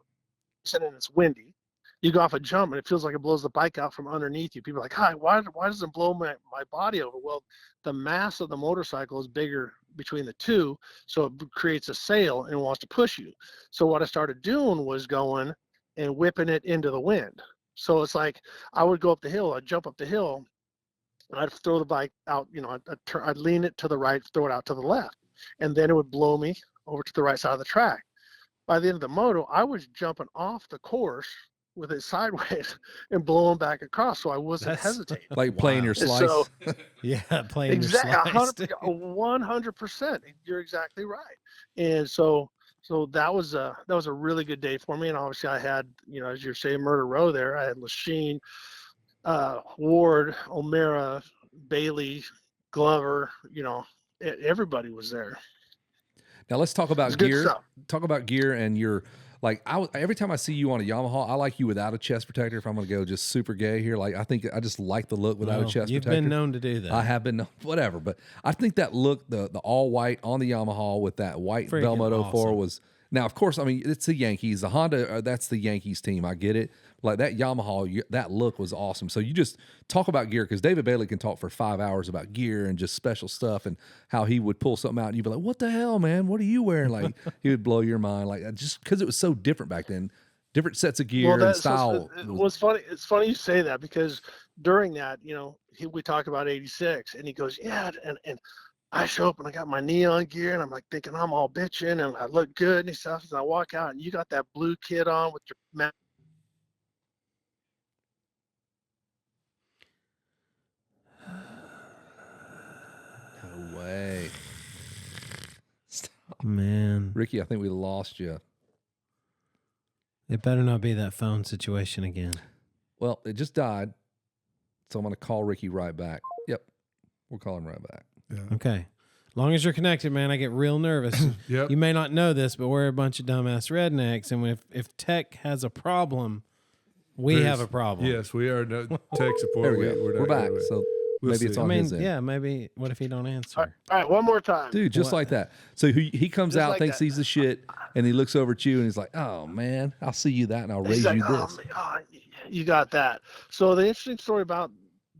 sitting and it's windy, you go off a jump and it feels like it blows the bike out from underneath you. People are like, hi, why does it blow my body over? Well, the mass of the motorcycle is bigger between the two, so it creates a sail and wants to push you. So what I started doing was going and whipping it into the wind. So it's like I would go up the hill, I'd jump up the hill, I'd throw the bike out, I'd lean it to the right, throw it out to the left, and then it would blow me over to the right side of the track. By the end of the moto, I was jumping off the course with it sideways and blowing back across, so I wasn't hesitating. Like playing your slice. So, playing your slice. 100%. You're exactly right. And so that was a really good day for me. And obviously I had, as you're saying, Murder Row there. I had Lachine, Ward, O'Mara, Bailey, Glover, everybody was there. Now let's talk about gear. Talk about gear and your, like, every time I see you on a Yamaha, I like you without a chest protector. If I'm going to go just super gay here, like I think I just like the look without a chest protector. You've been known to do that. I have been, whatever. But I think that look, the all white on the Yamaha with that white Vurbmoto 4 was. Now, of course, I mean, it's the Yankees. The Honda, that's the Yankees team. I get it. Like that Yamaha, that look was awesome. So you just talk about gear, because David Bailey can talk for 5 hours about gear and just special stuff and how he would pull something out and you'd be like, what the hell, man? What are you wearing? Like, he would blow your mind. Like, just because it was so different back then. Different sets of gear and style. It's funny you say that, because during that, we talk about '86 and he goes, yeah, and I show up and I got my neon gear and I'm like thinking I'm all bitching and I look good and stuff. And I walk out and you got that blue kit on with your mask. No way. Stop. Man. Ricky, I think we lost you. It better not be that phone situation again. Well, it just died, so I'm going to call Ricky right back. Yep, we'll call him right back. Yeah. Okay. As long as you're connected, man, I get real nervous. Yep. You may not know this, but we're a bunch of dumbass rednecks, and if tech has a problem, we have a problem. Yes, we are no tech support. There we go. We're back. So We'll maybe it's see. on his end. Yeah, maybe. What if he don't answer? All right, one more time. Dude, just like that. So he comes Just out, like thinks that. he's the shit, and he looks over at you and he's like, "Oh man, I'll see you that, and I'll raise He's like, you "Oh, this." you got that. So the interesting story about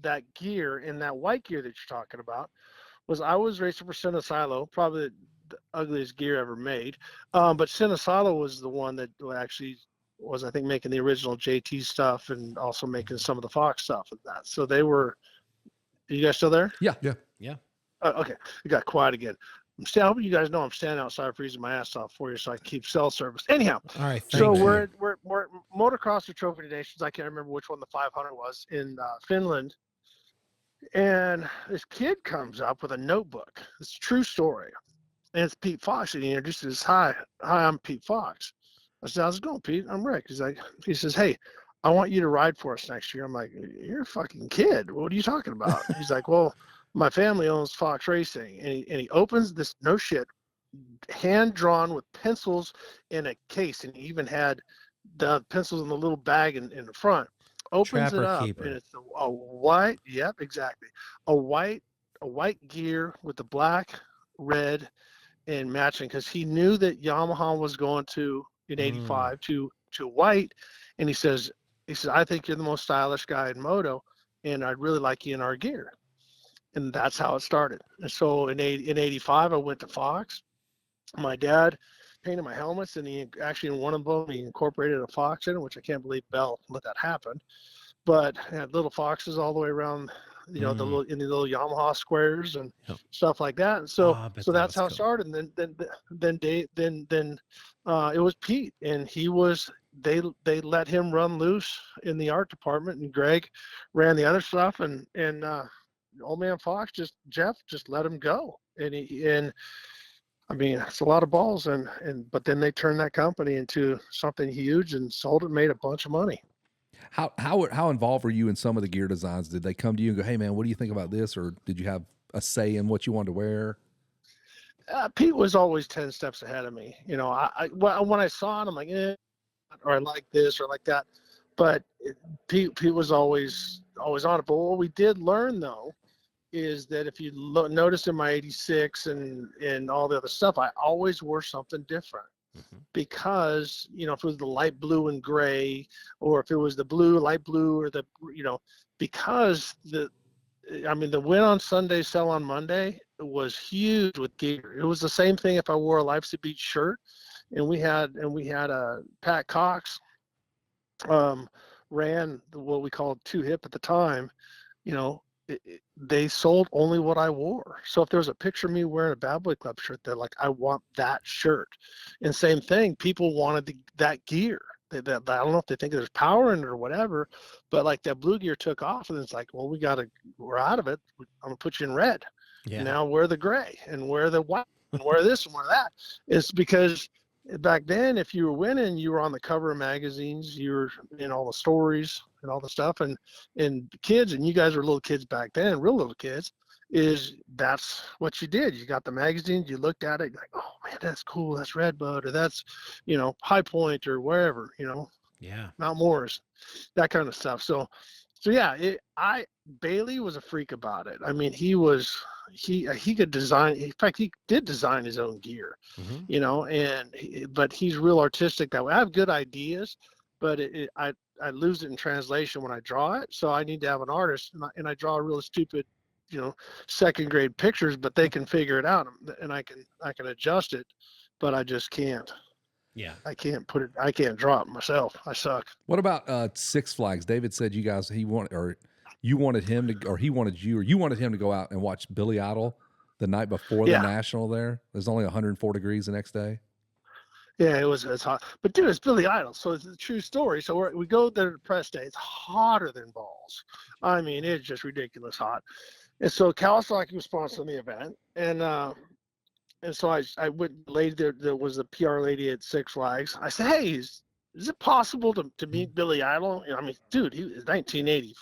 that gear and that white gear that you're talking about was I was racing for Cinesilo, probably the ugliest gear ever made. But Cinesilo was the one that actually was, I think, making the original JT stuff and also making some of the Fox stuff and that. So they were. Are you guys still there? Yeah. Okay, it got quiet again. I hope you guys know I'm standing outside freezing my ass off for you so I can keep cell service. Anyhow, All right. so thank you. we're motocross or trophy nations. I can't remember which one the 500 was in Finland. And this kid comes up with a notebook. It's a true story. And it's Pete Fox. And he introduces us, hi, I'm Pete Fox. I said, how's it going, Pete? I'm Rick. He says, hey, I want you to ride for us next year. I'm like, you're a fucking kid. What are you talking about? He's like, well, my family owns Fox Racing. And he opens this, no shit, hand drawn with pencils in a case. And he even had the pencils in the little bag in the front. Opens Trapper it up keeper. and it's a white, yep, exactly. A white gear with the black, red, and matching, because he knew that Yamaha was going to in '85 to white. And he says, I think you're the most stylish guy in moto, and I'd really like you in our gear. And that's how it started. And so in '85, I went to Fox. My dad painted my helmets, and he actually, in one of them, he incorporated a fox in it, which I can't believe Bell let that happen. But I had little foxes all the way around, the little, in the little Yamaha squares and stuff like that. And so, so that's how it started. And then it was Pete, and he was. They let him run loose in the art department, and Greg ran the other stuff, and old man Fox Jeff just let him go, and I mean, it's a lot of balls, but then they turned that company into something huge and sold it, made a bunch of money. How involved were you in some of the gear designs? Did they come to you and go, "Hey man, what do you think about this?" Or did you have a say in what you wanted to wear? Pete was always 10 steps ahead of me. When I saw it, I'm like, or I like this or like that. But Pete was always on it. But what we did learn, though, is that if you notice in my 86 and all the other stuff, I always wore something different. Because, if it was the light blue and gray, or if it was the light blue, or because the win on Sunday, sell on Monday was huge with gear. It was the same thing if I wore a Life's a Beach shirt, and we had a Pat Cox ran what we called two hip at the time. They sold only what I wore. So if there was a picture of me wearing a Bad Boy Club shirt, they're like, I want that shirt. And same thing, people wanted that gear. I don't know if they think there's power in it or whatever, but like that blue gear took off, and it's like, well, we're out of it. I'm gonna put you in red. Yeah. Now wear the gray and wear the white and wear this and wear that. It's because back then, if you were winning, you were on the cover of magazines, you were in all the stories and all the stuff, and kids, and you guys were little kids back then, real little kids, that's what you did. You got the magazines, you looked at it, you're like, oh man, that's cool, that's Redbud, or that's, High Point, or wherever, Mount Morris, that kind of stuff. So yeah, Bailey was a freak about it. I mean, he could design. In fact, he did design his own gear, but he's real artistic that way. I have good ideas, but I lose it in translation when I draw it. So I need to have an artist, and I draw real stupid, second grade pictures, but they can figure it out, and I can adjust it, but I just can't. Yeah, I can't draw it myself. I suck. What about Six Flags? David said you wanted him to go out and watch Billy Idol the night before the National there. There's only 104 degrees the next day. Yeah, it's hot. But dude, it's Billy Idol, so it's a true story. So we go there to press day. It's hotter than balls. I mean, it's just ridiculous hot. And so Kawasaki was sponsoring the event, and so I went lady there was a PR lady at Six Flags. I said, hey, is it possible to meet Billy Idol? I mean, dude, he was 1980.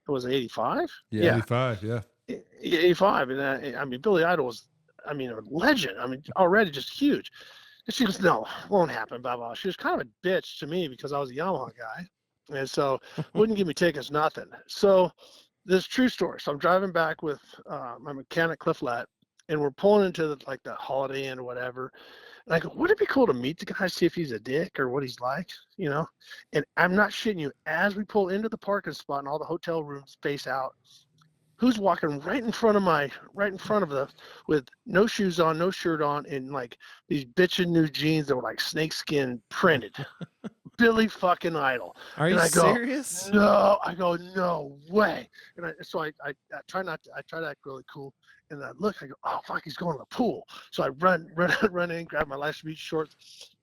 Was it 85? Yeah. 85, yeah. 85. And I mean, Billy Idol was, I mean, a legend. I mean, already just huge. And she goes, no, won't happen, blah, blah. She was kind of a bitch to me because I was a Yamaha guy. And so wouldn't give me tickets, nothing. So this true story. So I'm driving back with my mechanic, Cliff Lett, and we're pulling into the Holiday Inn or whatever. And I go, would it be cool to meet the guy, see if he's a dick or what he's like, you know? And I'm not shitting you. As we pull into the parking spot and all the hotel rooms face out, who's walking right in front of us with no shoes on, no shirt on, and like these bitchin' new jeans that were like snakeskin printed. Billy fucking Idol. Are you serious? No, I go, no way. And I try to act really cool. And I look, I go, oh fuck, he's going to the pool. So I run in, grab my Last Beach shorts,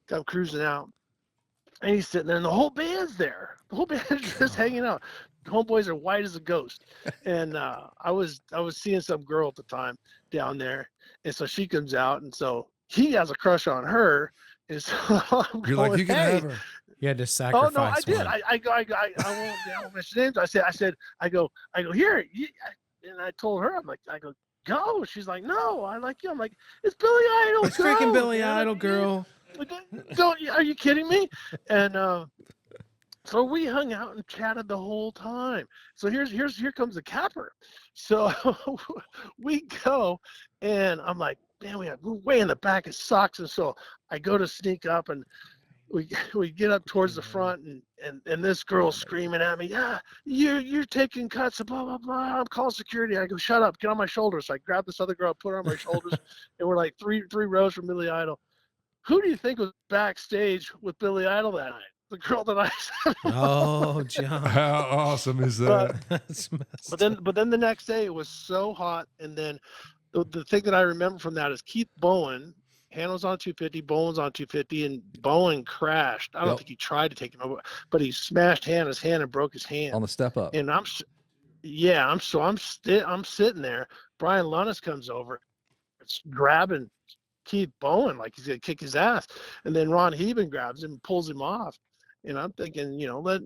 come cruising out. And he's sitting there, and the whole band's there. The whole band's just hanging out. The homeboys are white as a ghost. And I was seeing some girl at the time down there, and so she comes out, and so he has a crush on her. And so I'm You're going, like, you can hey. have her. You had to sacrifice. Oh no, I did. one. I won't mention names. I go here. And I told her, I go, go. She's like, no, I like you. I'm like, it's Billy Idol. It's freaking Billy Idol, girl. Are you kidding me? And so we hung out and chatted the whole time. So here comes the capper. So we go, and I'm like, man, we're way in the back. It sucks. And so I go to sneak up, and we get up towards the front, and this girl's screaming at me, yeah, you're taking cuts, blah blah blah. I'm calling security. I go, shut up, get on my shoulders. So I grab this other girl, put her on my shoulders, and we're like three rows from Billy Idol. Who do you think was backstage with Billy Idol that night? The girl that I said. Oh, John. How awesome is that? That's messed But then the next day it was so hot, and then the thing that I remember from that is Keith Bowen. Han was on 250, Bowen's on 250, and Bowen crashed. I don't think he tried to take him over, but he smashed his hand and broke his hand On the step up. And I'm sitting there. Brian Lunnis comes over, it's grabbing Keith Bowen like he's gonna kick his ass, and then Ron Heben grabs him and pulls him off. And I'm thinking, let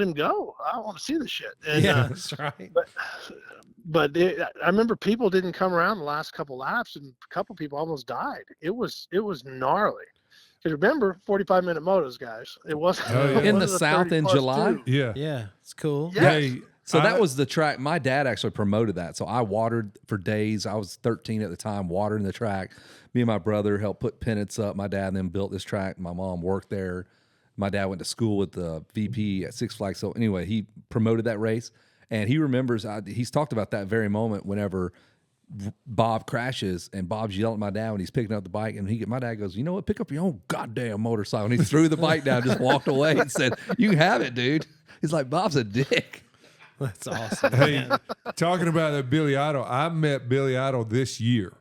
him go. I want to see the shit. And, yeah, that's right. But I remember people didn't come around the last couple laps, and a couple people almost died. It was gnarly. Because remember, 45-minute motos, guys. It wasn't in the South in July. Yeah, Yeah, it's cool. Yes. Hey, So that was the track. My dad actually promoted that. So I watered for days. I was 13 at the time, watering the track. Me and my brother helped put pennants up. My dad then built this track. My mom worked there. My dad went to school with the VP at Six Flags. So anyway, he promoted that race. And he remembers, he's talked about that very moment whenever Bob crashes and Bob's yelling at my dad when he's picking up the bike. And my dad goes, you know what, pick up your own goddamn motorcycle. And he threw the bike down, just walked away and said, you can have it, dude. He's like, Bob's a dick. That's awesome. Hey, talking about that Billy Idol, I met Billy Idol this year,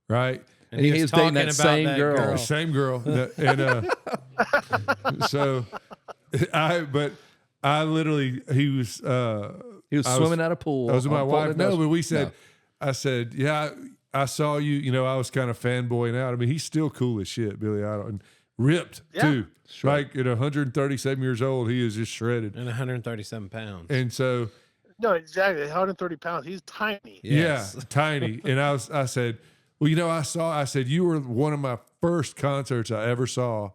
right? And he was dating talking that about same that girl. Same girl. And so I literally, he was swimming at a pool. I was with my wife. No, but we said, No. I said, yeah, I saw you. You know, I was kind of fanboying out. I mean, he's still cool as shit, Billy Idol, and ripped too. Sure. Like at 137 years old, he is just shredded. And 137 pounds. And so, No, exactly. 130 pounds. He's tiny. Yes. yeah, tiny. And I said, well, you know, I said, you were one of my first concerts I ever saw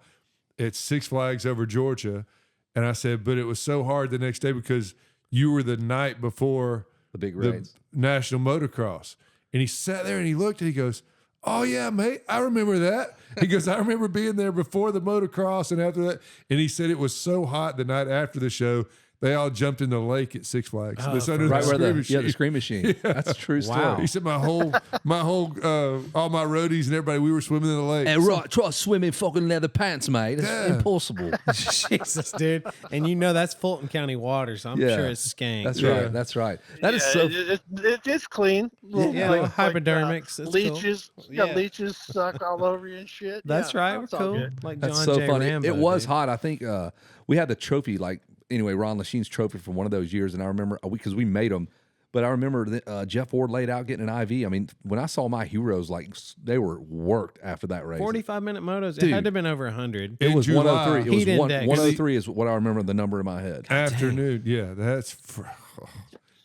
at Six Flags over Georgia. And I said, but it was so hard the next day because you were the night before The big race. National Motocross. And he sat there and he looked and he goes, oh, yeah, mate, I remember that. He goes, I remember being there before the motocross and after that. And he said it was so hot the night after the show, they all jumped in the lake at Six Flags. Oh, It's under Right where screen the machine. screen machine. That's a true story. Wow. He said my whole, all my roadies and everybody, we were swimming in the lake. Hey, right, try to swim in fucking leather pants, mate. That's impossible. Jesus, dude. And you know that's Fulton County water, so I'm Yeah. sure it's skank. That's Yeah. right. That's right. That is Yeah, so. it's clean. Yeah, hypodermics. It's leeches. cool. You got Yeah. leeches suck all over you and shit. That's Yeah, right. We're it's all cool. good. Like That's John so J. funny. Rambo, It was dude. hot. I think we had the trophy, like, anyway, Ron Lachey's trophy from one of those years. And I remember, because we made them, But I remember that, Jeff Ward laid out getting an IV. I mean, when I saw my heroes, like they were worked after that race. 45-minute motos. It Dude. had to have been over 100. It In was July. 103. It was Heat 103 is what I remember the number in my head. Afternoon. Yeah, that's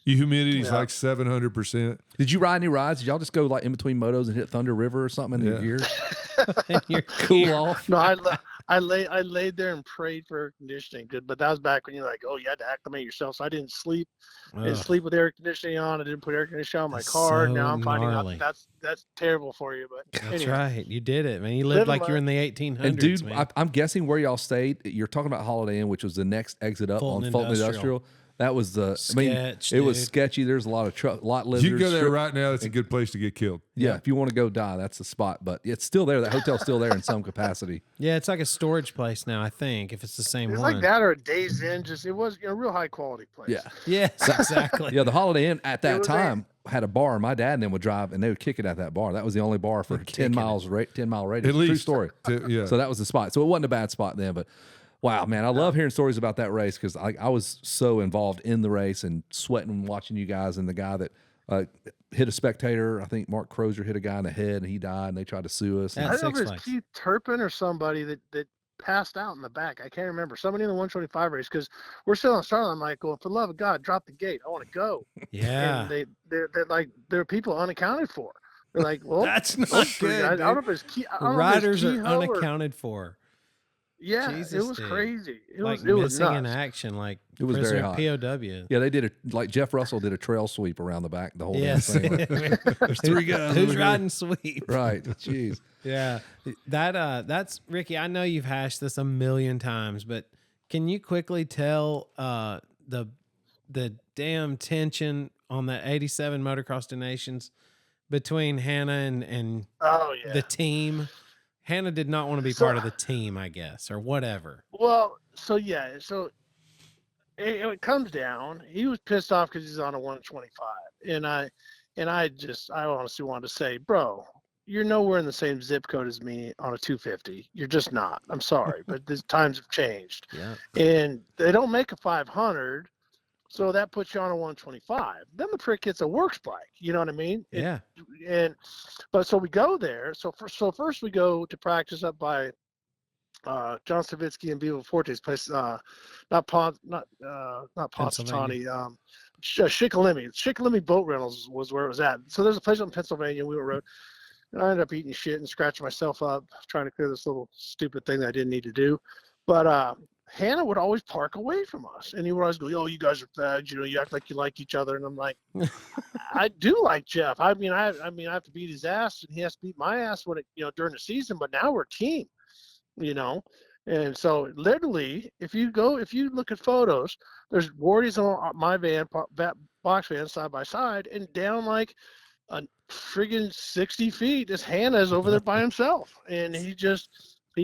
humidity is like 700%. Did you ride any rides? Did y'all just go like in between motos and hit Thunder River or something in your gear? And you're Cool off. No, I laid there and prayed for air conditioning. But that was back when you're like, oh, you had to acclimate yourself. So I didn't sleep. I didn't sleep with air conditioning on. I didn't put air conditioning on my That's car. so Now I'm finding gnarly. out that's terrible for you. But That's anyway. right. You did it, man. You lived like you were in the 1800s, And dude, man. I'm guessing where y'all stayed. You're talking about Holiday Inn, which was the next exit up Fulton on Fulton Industrial. Industrial. That was the. Sketch, it was dude. sketchy. There's a lot of lot If lizards. you go there strip- right now, it's a good place to get killed. Yeah, if you want to go die, that's the spot. But it's still there. That hotel's still there in some capacity. Yeah, it's like a storage place now, I think, if it's the same It's one. like that or a Days Inn. Just it was a real high quality place. Yeah. Yes, exactly. Yeah, the Holiday Inn at that was time had a bar. My dad and them would drive, and they would kick it at that bar. That was the only bar for 10 miles, 10-mile radius. At least. True story. Yeah. So that was the spot. So it wasn't a bad spot then. But wow, man, I love hearing stories about that race because I was so involved in the race and sweating watching you guys. And the guy that hit a spectator, I think Mark Crozier hit a guy in the head and he died, and they tried to sue us. Yeah. I don't know if Six it was Flags. Keith Turpin or somebody that passed out in the back. I can't remember. Somebody in the 125 race because we're still on start line. I'm like, well, for the love of God, drop the gate. I want to go. Yeah. And they're like there are people unaccounted for. They're like, well, That's not hopefully, good, I don't know dude. if it's key. I don't know if it's Riders are Kehoe or- unaccounted for. Yeah, Jesus, it was dude. crazy. It Like was missing in nuts. action, like It was very prisoner hot. POW. Yeah, they did like Jeff Russell did a trail sweep around the back the whole damn Yes. thing. There's three guys. Who's over here. riding sweep? Right. Jeez. Yeah. That's Ricky, I know you've hashed this a million times, but can you quickly tell the damn tension on the 87 Motocross Donations between Hannah and Oh yeah. the team? Hannah did not want to be part of the team, I guess, or whatever. Well, so it comes down. He was pissed off because he's on a 125, and I honestly wanted to say, bro, you're nowhere in the same zip code as me on a 250. You're just not. I'm sorry, but the times have changed, Yeah. and they don't make a 500, so that puts you on a 125. Then the prick gets a works bike. You know what I mean? Yeah. But so we go there. So first we go to practice up by John Savitsky and Vivo Forte's place. Not Ponzatani. Shikellamy. Shikellamy Boat Rentals was where it was at. So there's a place up in Pennsylvania. We were and I ended up eating shit and scratching myself up trying to clear this little stupid thing that I didn't need to do. But Hannah would always park away from us, and he would always go, "Oh, you guys are fags. You know, you act like you like each other." And I'm like, I do like Jeff. I mean, I have to beat his ass, and he has to beat my ass when during the season. But now we're a team, And so literally, if you look at photos, there's Wardy's on my van, box van side by side, and down like a friggin' 60 feet is Hannah's over there by himself, and he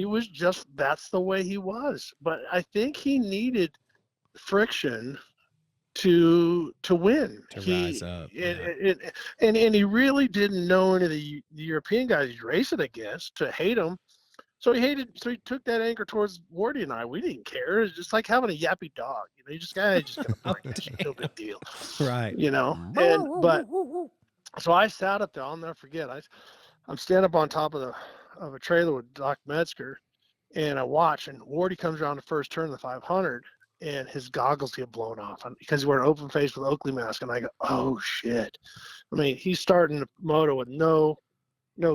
was just that's the way he was. But I think he needed friction to win. Rise up. And he really didn't know any of the European guys he's racing against to hate him. So he took that anchor towards Wardy and I. We didn't care. It's just like having a yappy dog. You just gonna break it. It's no big deal. Right. But so I sat up there. I'll never forget. I'm standing up on top of a trailer with Doc Metzger, and I watch, and Wardy comes around the first turn of the 500, and his goggles get blown off because he wore an open face with Oakley mask, and I go, oh shit. I mean, he's starting the moto with no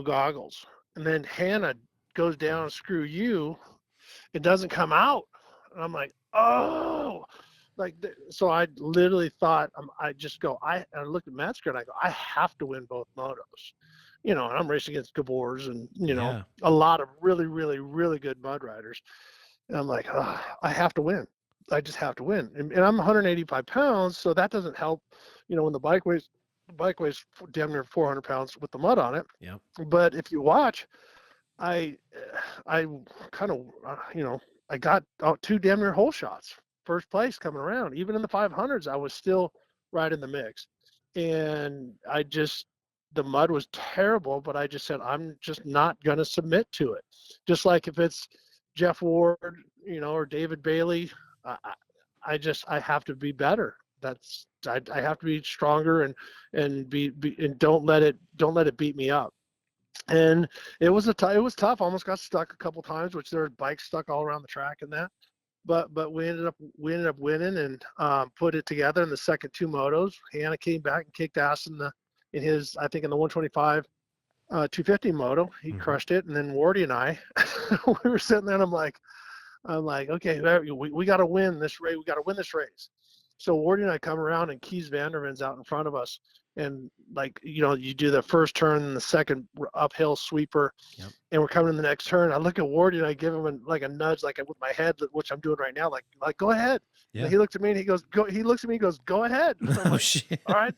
goggles, and then Hannah goes down, screw you, it doesn't come out, and I'm like, oh. So I literally thought, I looked at Metzger and I go, I have to win both motos, and I'm racing against Gabors and, a lot of really, really, really good mud riders. And I'm like, I have to win. I just have to win. And I'm 185 pounds. So that doesn't help, when the bike weighs damn near 400 pounds with the mud on it. Yeah. But if you watch, I kind of, I got out 2 damn near hole shots. First place coming around. Even in the 500s, I was still right in the mix. And the mud was terrible, but I just said, I'm just not going to submit to it. Just like if it's Jeff Ward, or David Bailey, I have to be better. I have to be stronger and be and don't let it beat me up. And it was tough. Almost got stuck a couple times, which there were bikes stuck all around the track and that. But we ended up winning and put it together in the second two motos. Hannah came back and kicked ass in the 125 250 moto. He crushed it, and then Wardy and I we were sitting there, and I'm like, okay, we got to win this race. We got to win this race. So Wardy and I come around, and Keys Vanderven's out in front of us. And you do the first turn and the second uphill sweeper, and we're coming in the next turn. I look at Wardy and I give him a nudge, like with my head, which I'm doing right now, like go ahead. Yeah. And he looks at me and he goes, go. He looks at me and goes, go ahead. So I'm like, shit! All right,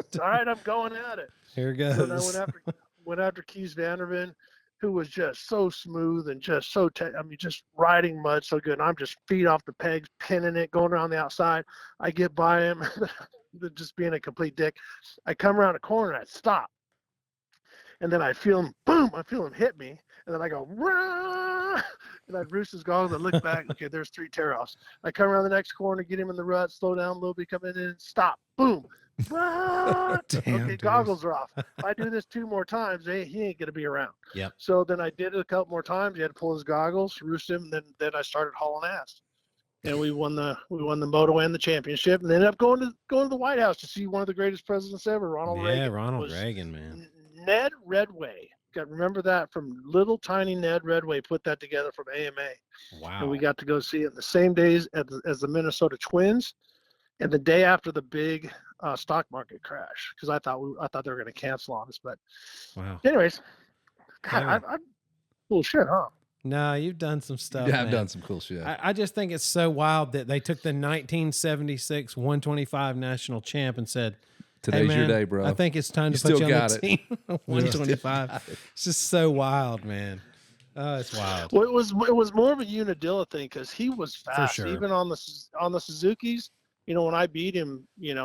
I'm going at it. Here it goes. So then I went after Keys Vanderven, who was just so smooth and just so just riding mud so good. And I'm just feet off the pegs, pinning it, going around the outside. I get by him. Just being a complete dick. I come around a corner and I stop. And then I feel him, boom, I feel him hit me. And then I go, rah! And I roost his goggles and look back. Okay, there's 3 tear-offs. I come around the next corner, get him in the rut, slow down a little bit, come in, stop, boom. Rah! Damn, okay, goggles are off. If I do this 2 more times, he ain't going to be around. Yep. So then I did it a couple more times. He had to pull his goggles, roost him, and then I started hauling ass. And we won the moto and the championship, and ended up going to the White House to see one of the greatest presidents ever, Ronald Reagan. Yeah, Ronald Reagan, man. Ned Redway. Remember that from little tiny Ned Redway put that together from AMA. Wow. And we got to go see it the same days as the Minnesota Twins, and the day after the big stock market crash, because I thought they were going to cancel on us. But wow. Anyways, God, I'm cool shit, huh? No, you've done some stuff. Yeah, I've man. done some cool shit. I just think it's so wild that they took the 1976 125 national champ and said, Today's your day, bro. I think it's time to put you on the team. 125. It's just so wild, man. Oh, it's wild. Well, it was more of a Unadilla thing because he was fast. For sure. Even on the Suzukis, when I beat him, in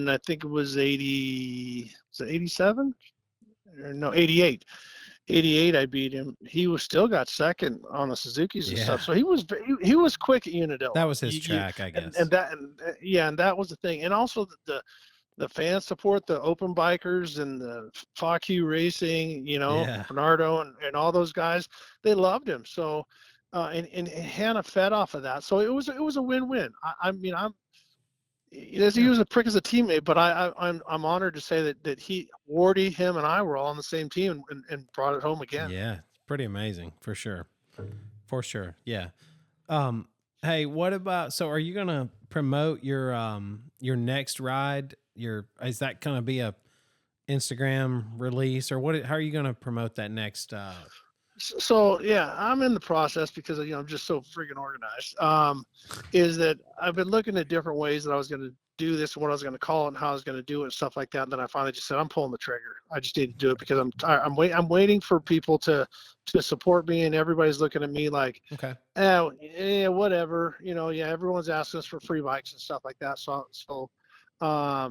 I think it was 87? No, 88. 88, I beat him. He was still got second on the Suzuki's and stuff. So he was quick at Unadilla. That was his track, I guess. And that was the thing. And also the fan support, the open bikers and the FAQ Racing, Bernardo and all those guys, they loved him. So and Hannah fed off of that. So it was a win-win. He was a prick as a teammate, but I'm honored to say that Wardy, him, and I were all on the same team and brought it home again. Yeah, pretty amazing for sure. Yeah. Hey, what about? So, are you gonna promote your next ride? Is that gonna be a Instagram release or what? How are you gonna promote that next? So yeah, I'm in the process because I'm just so freaking organized. Is that I've been looking at different ways that I was going to do this and what I was going to call it and how I was going to do it and stuff like that. And then I finally just said I'm pulling the trigger. I just need to do it because I'm waiting for people to support me, and everybody's looking at me like, okay, whatever, everyone's asking us for free bikes and stuff like that. So I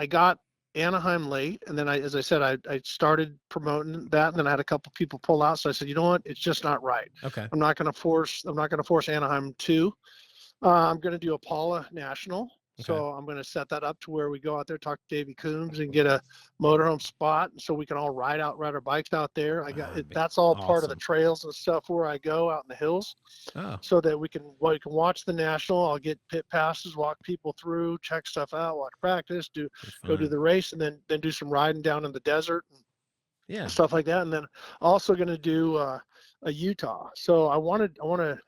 got Anaheim late, and then as I said, I started promoting that, and then I had a couple people pull out. So I said, you know what, it's just not right. Okay. I'm not going to force Anaheim 2. I'm going to do a Paula National. Okay. So I'm going to set that up to where we go out there, talk to Davey Coombs, and get a motorhome spot, so we can all ride our bikes out there. That's all part of the trails and stuff where I go out in the hills, so that we can watch the National. I'll get pit passes, walk people through, check stuff out, watch practice, go do the race, and then do some riding down in the desert and stuff like that. And then also going to do a Utah. So I want to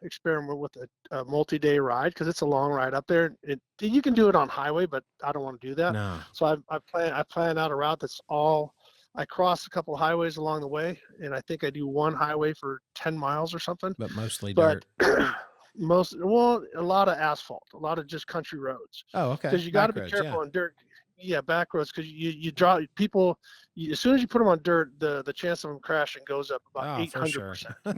experiment with a multi-day ride because it's a long ride up there. You can do it on highway, but I don't want to do that. No. So I plan out a route that's all. I cross a couple of highways along the way, and I think I do one highway for 10 miles or something. But mostly dirt. A lot of asphalt, a lot of just country roads. Oh, okay. Because you got to be careful on dirt. Yeah, back roads, because you draw people. As soon as you put them on dirt, the chance of them crashing goes up about 800%. Sure.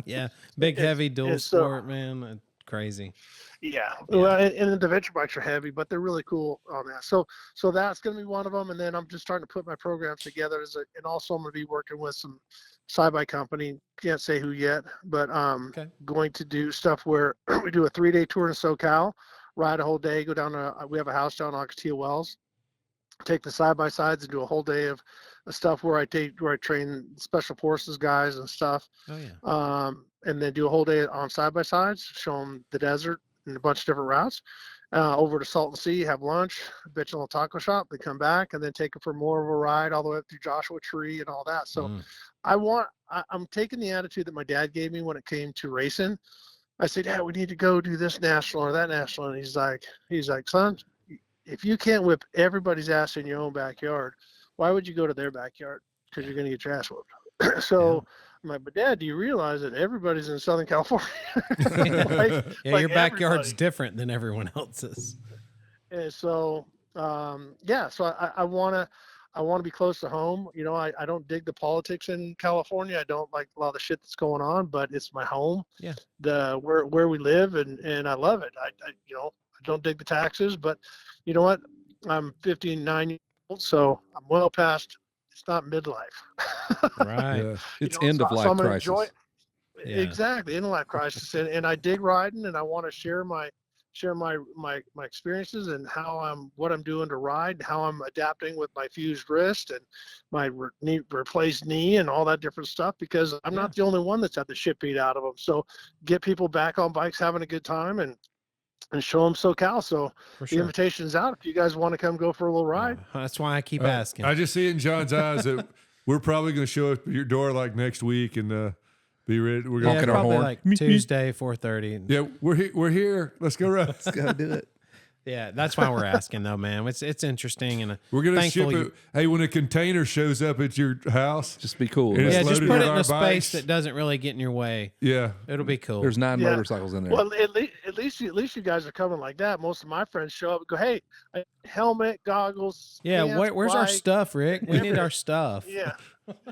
Yeah, big heavy dual sport, man, crazy. Yeah, well, and the venture bikes are heavy, but they're really cool on that. So that's going to be one of them, and then I'm just starting to put my programs together and also I'm going to be working with some side-by company. Can't say who yet, but going to do stuff where we do a 3-day tour in SoCal. ride a whole day, go down to, we have a house down on Castillo Wells, take the side-by-sides and do a whole day of stuff where I train special forces guys and stuff. Oh, yeah. And then do a whole day on side-by-sides, show them the desert and a bunch of different routes. Over to Salton Sea, have lunch, bitch on a taco shop. They come back and then take it for more of a ride all the way up through Joshua Tree and all that. So I'm taking the attitude that my dad gave me when it came to racing. I said, Dad, we need to go do this national or that national. And he's like, son, if you can't whip everybody's ass in your own backyard, why would you go to their backyard? Because you're going to get your ass whooped. So I'm like, but Dad, do you realize that everybody's in Southern California? Your backyard's different than everyone else's. And so, so I want to be close to home. You know, I don't dig the politics in California. I don't like a lot of the shit that's going on, but it's my home. Yeah. Where we live, and I love it. I don't dig the taxes, but you know what? I'm 59 years old, so I'm well past. It's not midlife. Right. Yeah. It's end of life crisis. Exactly, end of life crisis. And I dig riding, and I want to share my experiences and what I'm doing to ride, how I'm adapting with my fused wrist and my replaced knee and all that different stuff, because I'm not the only one that's had the shit beat out of them. So get people back on bikes, having a good time, and show them SoCal. So the invitation's out if you guys want to come go for a little ride. That's why I keep asking. I just see it in John's eyes that we're probably going to show up at your door like next week and be ready. We're going to our horn. Like Tuesday, 4:30. Yeah, we're here. Let's go ride. Let's go do it. Yeah, that's why we're asking though, man. It's interesting, and we're gonna ship it. Hey, when a container shows up at your house, just be cool. Yeah, just put it in a space that doesn't really get in your way. Yeah, it'll be cool. There's 9 motorcycles in there. Well, at least you guys are coming like that. Most of my friends show up and go, "Hey, helmet, goggles." Yeah, pants, where's our stuff, Rick? We need our stuff. Yeah.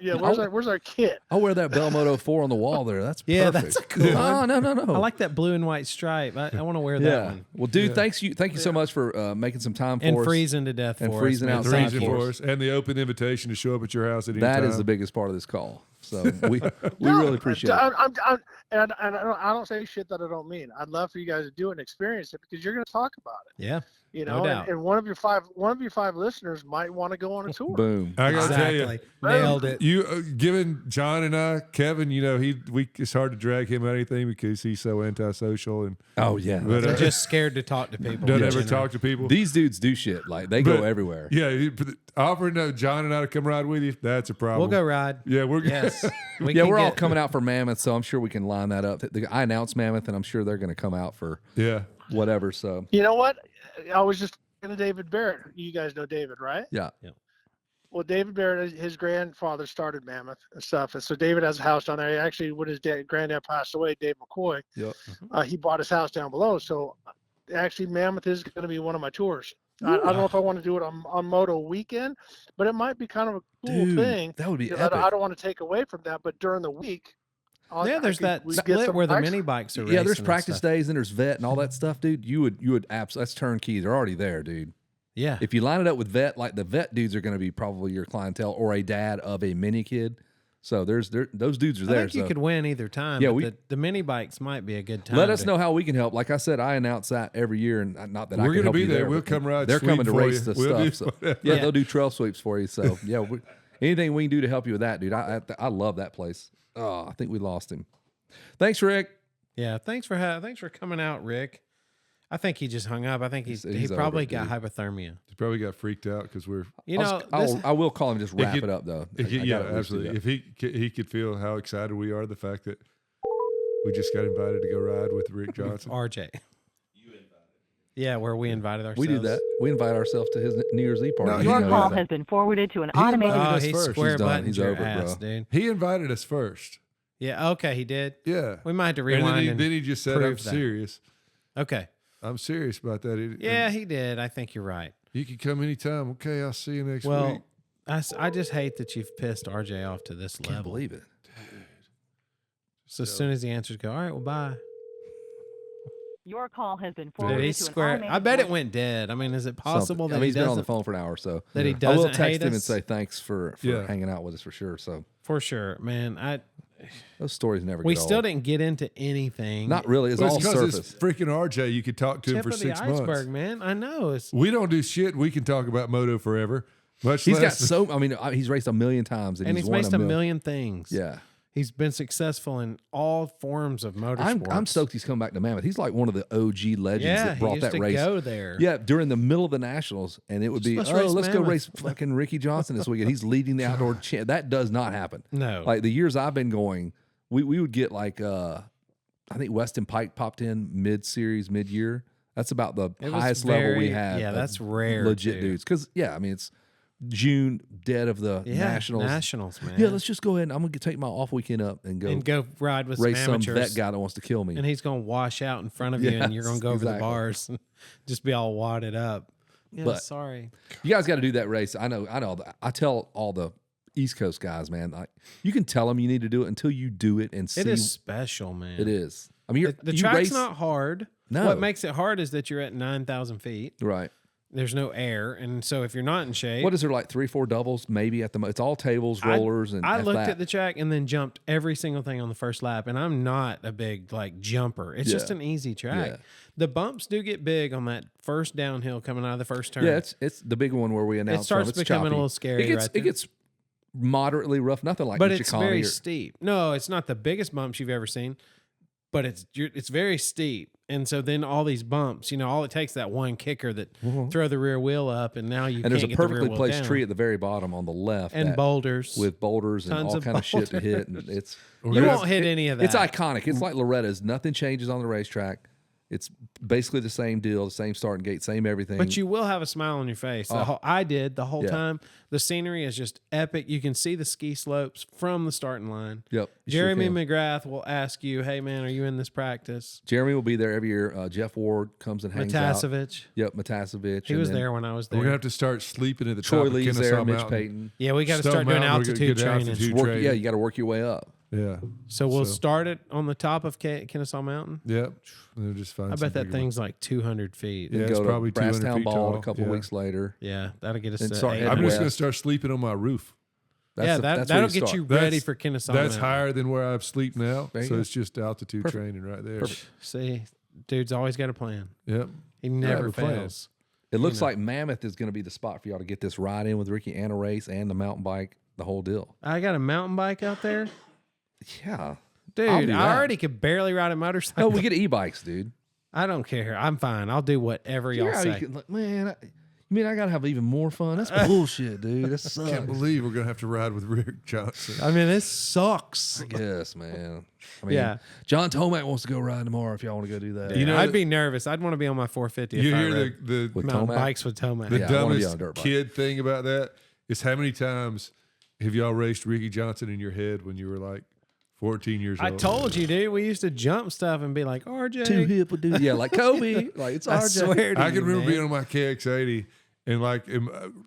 Yeah, where's our kit? I'll wear that Vurbmoto 4 on the wall there. That's perfect. Yeah, that's a cool one. Oh, no. I like that blue and white stripe. I want to wear that one. Well, dude, thank you so much for making some time for us. And freezing to death and for freezing us. outside for us. And the open invitation to show up at your house at any time. That is the biggest part of this call. So we really appreciate it. And I don't say shit that I don't mean. I'd love for you guys to do it and experience it, because you're going to talk about it. Yeah. You know, no doubt. And one of your five listeners might want to go on a tour. Boom! I gotta tell you, nailed it. You given John and I, Kevin, you know, it's hard to drag him out anything because he's so antisocial and But, just scared to talk to people. Don't ever talk to people. These dudes do shit like they go everywhere. Yeah, offering John and I to come ride with you, that's a problem. We'll go ride. Yeah, we're yes. We're all coming out for Mammoth, so I'm sure we can line that up. I announced Mammoth, and I'm sure they're going to come out for whatever. So you know what? I was just talking to David Barrett. You guys know David, right? Yeah. Well, David Barrett, his grandfather started Mammoth and stuff, and so David has a house down there. Actually, when his granddad passed away, Dave McCoy, he bought his house down below. So actually, Mammoth is going to be one of my tours. I don't know if I want to do it on Moto weekend, but it might be kind of a cool thing. That would be epic. I don't want to take away from that, but during the week, there's that split where the mini bikes are racing. Yeah, there's practice days and there's vet and all that stuff, dude. You would absolutely, that's turnkey. They're already there, dude. Yeah. If you line it up with vet, like the vet dudes are going to be probably your clientele or a dad of a mini kid. So those dudes are there. I think you could win either time. Yeah, the mini bikes might be a good time. Let us know how we can help. Like I said, I announce that every year, and not that we're going to be there. We'll come ride. They're coming to race the stuff. So, yeah, they'll do trail sweeps for you. So yeah, anything we can do to help you with that, dude. I love that place. Oh, I think we lost him. Thanks, Rick. Yeah, thanks for coming out, Rick. I think he just hung up. I think he probably got hypothermia. He probably got freaked out because we're. I will call him. Just wrap it up though. Yeah, absolutely. If he could feel how excited we are, the fact that we just got invited to go ride with Rick Johnson. RJ. You invited. Yeah, where we invited ourselves. We do that. We invite ourselves to his New Year's Eve party. Your call has been forwarded to an automated. Oh, he square buttoned He's your over, ass, bro. dude. He invited us first. Yeah. Okay, he did. Yeah. We might have to rewind. And then he just said, "I'm serious." Okay. I'm serious about that. Yeah, he did. I think you're right. You can come anytime. Okay, I'll see you next week. Well, I just hate that you've pissed RJ off to this level. Can't believe it. Dude. So as soon as the answers go, all right, well, bye. Your call has been forwarded Did he square? I bet it went dead. I mean, is it possible that he's been on the phone for an hour, so that he doesn't I will text hate him us? and say thanks for hanging out with us for sure. So for sure, man. Those stories never. We get still old. didn't get into anything. Not really. It's Well, all it's 'cause surface. it's freaking RJ. You could talk to him Tip for of the 6 iceberg, months. man. I know. It's We don't do shit. We can talk about moto forever. Much He's got less so. I mean, he's raced a million times, and he's won raced a million things. Yeah. He's been successful in all forms of motorsports. I'm stoked he's come back to Mammoth. He's like one of the OG legends Yeah, that he brought used that to race. go there. Yeah, during the middle of the Nationals, and it would be, let's oh, race let's go Mammoth. race fucking Ricky Johnson this weekend. He's leading the outdoor. That does not happen. No. Like the years I've been going, we would get like, I think Weston Pike popped in mid-series, mid-year. That's about the It was highest level we very- had. yeah, of that's rare, Legit too. dudes. Because, yeah, I mean, it's June, dead of the Yeah, Nationals. Nationals, man. Yeah, let's just go ahead and I'm going to take my off weekend up and go ride with some race some amateurs. vet guy that wants to kill me. And he's going to wash out in front of you, and you're going to go over the exactly. bars and just be all wadded up. Yeah, But- sorry. You guys got to do that race. I know. I tell all the East Coast guys, man, like, you can tell them you need to do it until you do it and see. It is special, man. It is. I mean, The you track's race, not hard. No. What makes it hard is that you're at 9,000 feet. right. There's no air. And so if you're not in shape. What is there, like 3-4 doubles maybe at the most? It's all tables, rollers, and I looked that. at the track and then jumped every single thing on the first lap. And I'm not a big like jumper. It's just Yeah. an easy track. Yeah. The bumps do get big on that first downhill coming out of the first turn. Yeah, it's the big one where we announced. starts it's becoming a choppy. little scary It gets right there. it gets moderately rough. Nothing like but Michikani it's very or- steep. No, it's not the biggest bumps you've ever seen, but it's very steep. And so then all these bumps, all it takes that one kicker that throw the rear wheel up, and now you and there's a can't get the rear perfectly wheel placed down. tree at the very bottom on the left and that- boulders with boulders and Tons all of kind of shit to hit. And boulders. it's You won't hit any of that. It's iconic. It's like Loretta's. Nothing changes on the racetrack. It's basically the same deal, the same starting gate, same everything. But you will have a smile on your face. I did the whole Yeah. time. The scenery is just epic. You can see the ski slopes from the starting line. Yep. you sure Jeremy can. McGrath will ask you, "Hey man, are you in this practice?" Jeremy will be there every year. Jeff Ward comes and hangs out. Matasevich. Yep, Matasevich. He was there when I was We're there. gonna have to start sleeping at the Troy top of Lee's Kennesaw there. Mitch Mountain. Payton. Yeah, we got to Stone start doing Mountain, we're gonna altitude get training. altitude Work, training. yeah, you got to work your way up. Yeah. So we'll start it on the top of Kennesaw Mountain. Yep. We'll just find I some bet that bigger thing's like 200 feet. Yeah, Go it's to probably 200 Brasstown feet Ball tall. a couple Yeah. weeks later. Yeah, that'll get us And to start 8. heading I'm just west. gonna start sleeping on my roof. That's That'll where get start. you ready That's- for Kennesaw That's Mountain. higher than where I sleep now. There you So go. it's just altitude training right there. See, dude's always got a plan. Yep. He never a plan. fails. It looks like Mammoth is going to be the spot for y'all to get this ride in with Ricky and a race and the mountain bike, the whole deal. I got a mountain bike out there. Yeah. Dude, I'll do I that. already could barely ride a motorcycle. No, we get e-bikes, dude. I don't care. I'm fine. I'll do whatever y'all You know how say. you can, like, man, I got to have even more fun. That's bullshit, dude. That I sucks. can't believe we're gonna have to ride with Rick Johnson. I mean, this sucks. Yes, man. I mean, Yeah. John Tomac wants to go ride tomorrow if y'all want to go do that. You know, I'd be nervous. I'd want to be on my 450 You if I hear rode the With mountain Tomac? bikes with Tomac. the Yeah, I wanna be on dumbest a dirt bike. kid thing about that is how many times have y'all raced Ricky Johnson in your head when you were like 14 years I old? told you, dude. We used to jump stuff and be like, RJ. Too hip, dude. Yeah, like Kobe. Like it's I RJ. swear to I you, can remember man. being on my KX80 and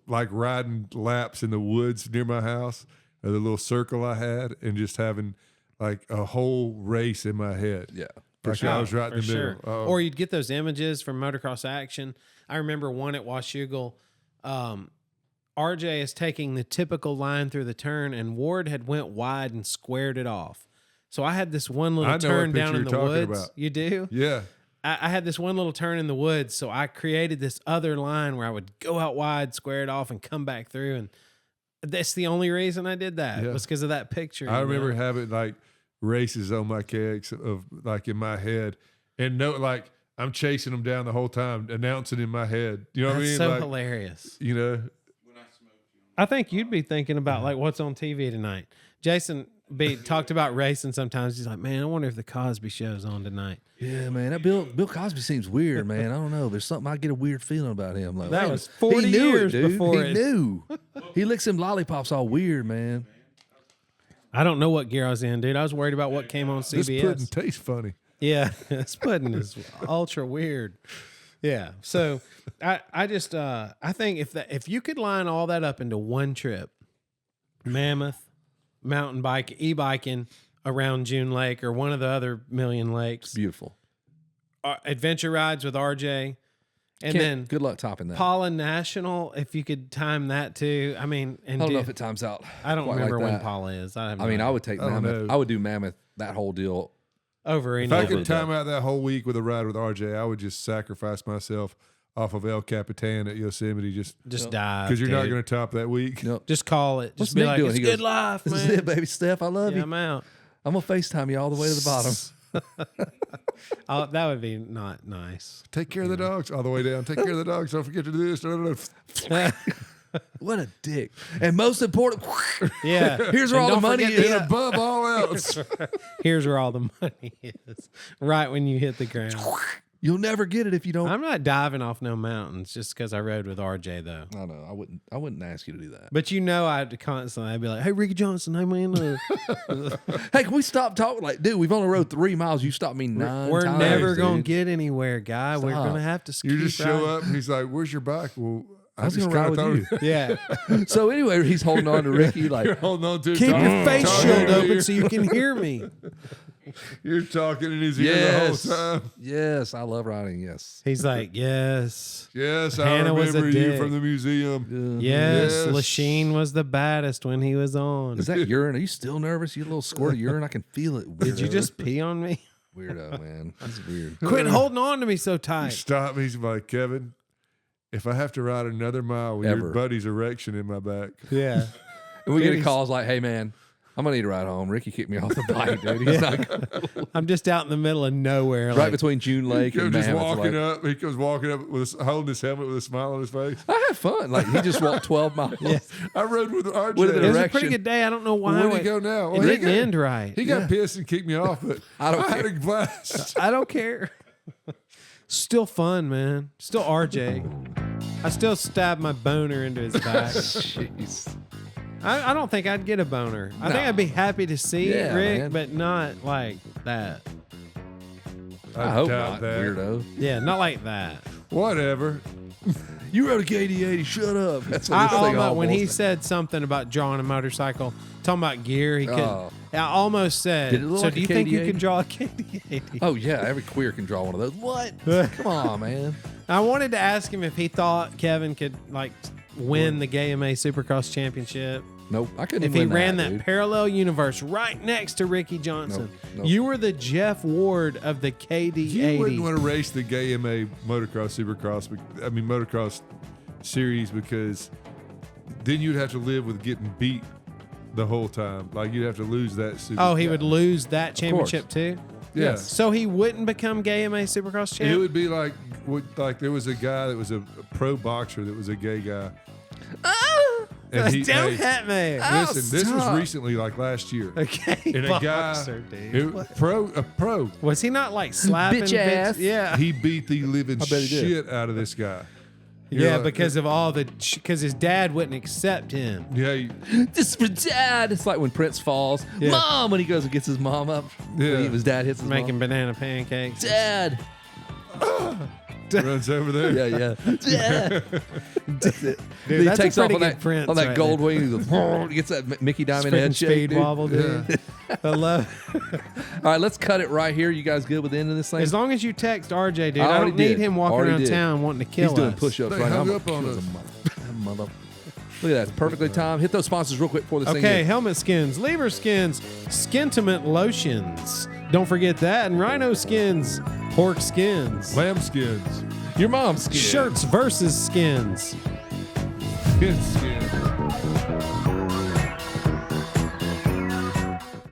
like riding laps in the woods near my house, or the little circle I had, and just having like a whole race in my head. Yeah. Like I was right in For the middle. sure. Oh. Or you'd get those images from Motocross Action. I remember one at Washougal. RJ is taking the typical line through the turn, and Ward had went wide and squared it off. So I had this one I little know turn what down picture in the you're talking woods. about. You do? Yeah. I had this one little turn in the woods, so I created this other line where I would go out wide, square it off, and come back through. And that's the only reason I did that Yeah. was because of that picture. I you remember know? having like races on my KX of like in my head, and like I'm chasing them down the whole time, announcing in my head. You know what I That's mean? so Like, hilarious. you know, I think you'd be thinking about like what's on TV tonight. Jason talked about racing sometimes. He's like, man, I wonder if the Cosby Show's on tonight. Yeah, man. That Bill Cosby seems weird, man. I don't know. There's something I get a weird feeling about him. Like, That wait a was minute. 40 He knew years it, dude. before he it. knew. He licks them lollipops all weird, man. I don't know what gear I was in, dude. I was worried about what came on this CBS. pudding tastes funny. Yeah, this pudding is ultra weird. Yeah, so I just I think if you could line all that up into one trip, Mammoth, mountain bike, e-biking around June Lake or one of the other million lakes, Beautiful. adventure rides with RJ, And then good luck topping that. Paula National, if you could time that too. I mean, and I don't know if it times out. I don't quite remember like when that. Paula is. I mean, I would take I don't Mammoth. know. I would do Mammoth, that whole deal. over any If I of could it. time out that whole week with a ride with RJ, I would just sacrifice myself off of El Capitan at Yosemite just dive. because you're not dude. going to top that week. Nope. Just call it. Just What's be Nick like, doing? it's He good goes, life, This man. is it, baby. Steph, I love Yeah, you. I'm out. I'm going to FaceTime you all the way to the bottom. Oh, that would be not nice. Take care of the dogs all the way down. Take care of the dogs. Don't forget to do this. What a dick. And most important, Yeah. here's where And all the don't money forget is. And above all else, Here's where all the money is. Right when you hit the ground. You'll never get it if you don't. I'm not diving off no mountains just because I rode with RJ though. I know. I wouldn't ask you to do that. But I'd be like, hey, Ricky Johnson, hey man, Hey, can we stop talking? Like, dude, we've only rode 3 miles. You stopped me 9 we're times. never going to dude. get anywhere, guy. We're Stop. going to have to you just keep show riding. up and he's like, "Where's your bike?" Well, I was just going to ride kinda with thought- you. Yeah. So anyway, he's holding on to Ricky like, You're holding on to it, Keep talking- your face talking shield in his open ear. so you can hear me. You're talking in his ear yes, the whole time. yes, I love riding. Yes. He's like, yes. Yes, I Hannah was a remember you dick. from the museum. Yes, Yes. Lachine was the baddest when he was on. Is that urine? Are you still nervous? You little squirt of urine? I can feel it. Did you weirdo. just pee on me? Weirdo, man? That's weird. Quit holding on to me so tight. Stop me. He's like, Kevin, if I have to ride another mile with Ever. your buddy's erection in my back, Yeah. And we get a He's- call. It's like, hey, man, I'm going to need a ride home. Ricky kicked me off the bike, dude. He's not I'm just out in the middle of nowhere. right Like, between June Lake he and comes just Mammoth. walking Like, up. He comes walking up with holding his helmet with a smile on his face. I had fun. Like, he just walked 12 miles. I rode with RJ. With an it was a erection. pretty good day. I don't know why. Where'd he go now? Well, It he didn't end right. He got pissed and kicked me off, but I don't had a blast. I don't care. Still fun, man. Still RJ. I still stab my boner into his back. Jeez. I don't think I'd get a boner. I think I'd be happy to see it, Yeah, Rick, man. but not like that. I hope doubt not, that. weirdo. Yeah, not like that. Whatever. You rode a KD80. Shut up. That's what this thing when he almost- said something about drawing a motorcycle, talking about gear, he could. Oh. I almost said, Did it look so like do a you think you KD80? can draw a KD80? Oh, yeah. Every queer can draw one of those. What? Come on, man. I wanted to ask him if he thought Kevin could like win the GMA Supercross Championship. Nope. I couldn't If even he win ran that dude. parallel universe right next to Ricky Johnson, Nope. you were the Jeff Ward of the You wouldn't KD80. want to race the GMA Motocross Supercross. Motocross series, because then you'd have to live with getting beat the whole time. Like you'd have to lose that. Oh, he would lose that championship too. Yeah. So he wouldn't become GMA Supercross It champ. would be like there was a guy that was a pro boxer that was a gay guy. And he, Don't hey, hit me. listen, this was recently, like last year. Okay, And a guy, boxer, dude. a pro, Was he not like slapping Bitch ass. Yeah, he beat the living bet he did. shit out of this guy. yeah, like- because of all the because his dad wouldn't accept him. Yeah, This is for dad. It's like when Prince falls. Yeah. Mom, when he goes and gets his mom up. Yeah. When his dad hits his Making mom. banana pancakes. Dad. runs over there. Yeah, yeah. Dad. That's it. Dude, He that's takes a off pretty on good that, Prince on that right gold there. wing. He goes, he gets that Mickey Diamond Spin head shake. speed dude. wobble, dude. I love. All right, let's cut it right here. You guys good with the end of this thing? As long as you text RJ, dude, I I already don't need did. him walking Already around did. town wanting to kill He's doing us. push-ups They right now. hung I'm up on gonna us. kill the mother. Look at that. It's perfectly timed. Hit those sponsors real quick before this thing Okay, ends. helmet skins, lever skins, skintimate lotions. Don't forget that. And rhino skins, pork skins. Lamb skins. Your mom's skin. Shirts versus skins. Skin.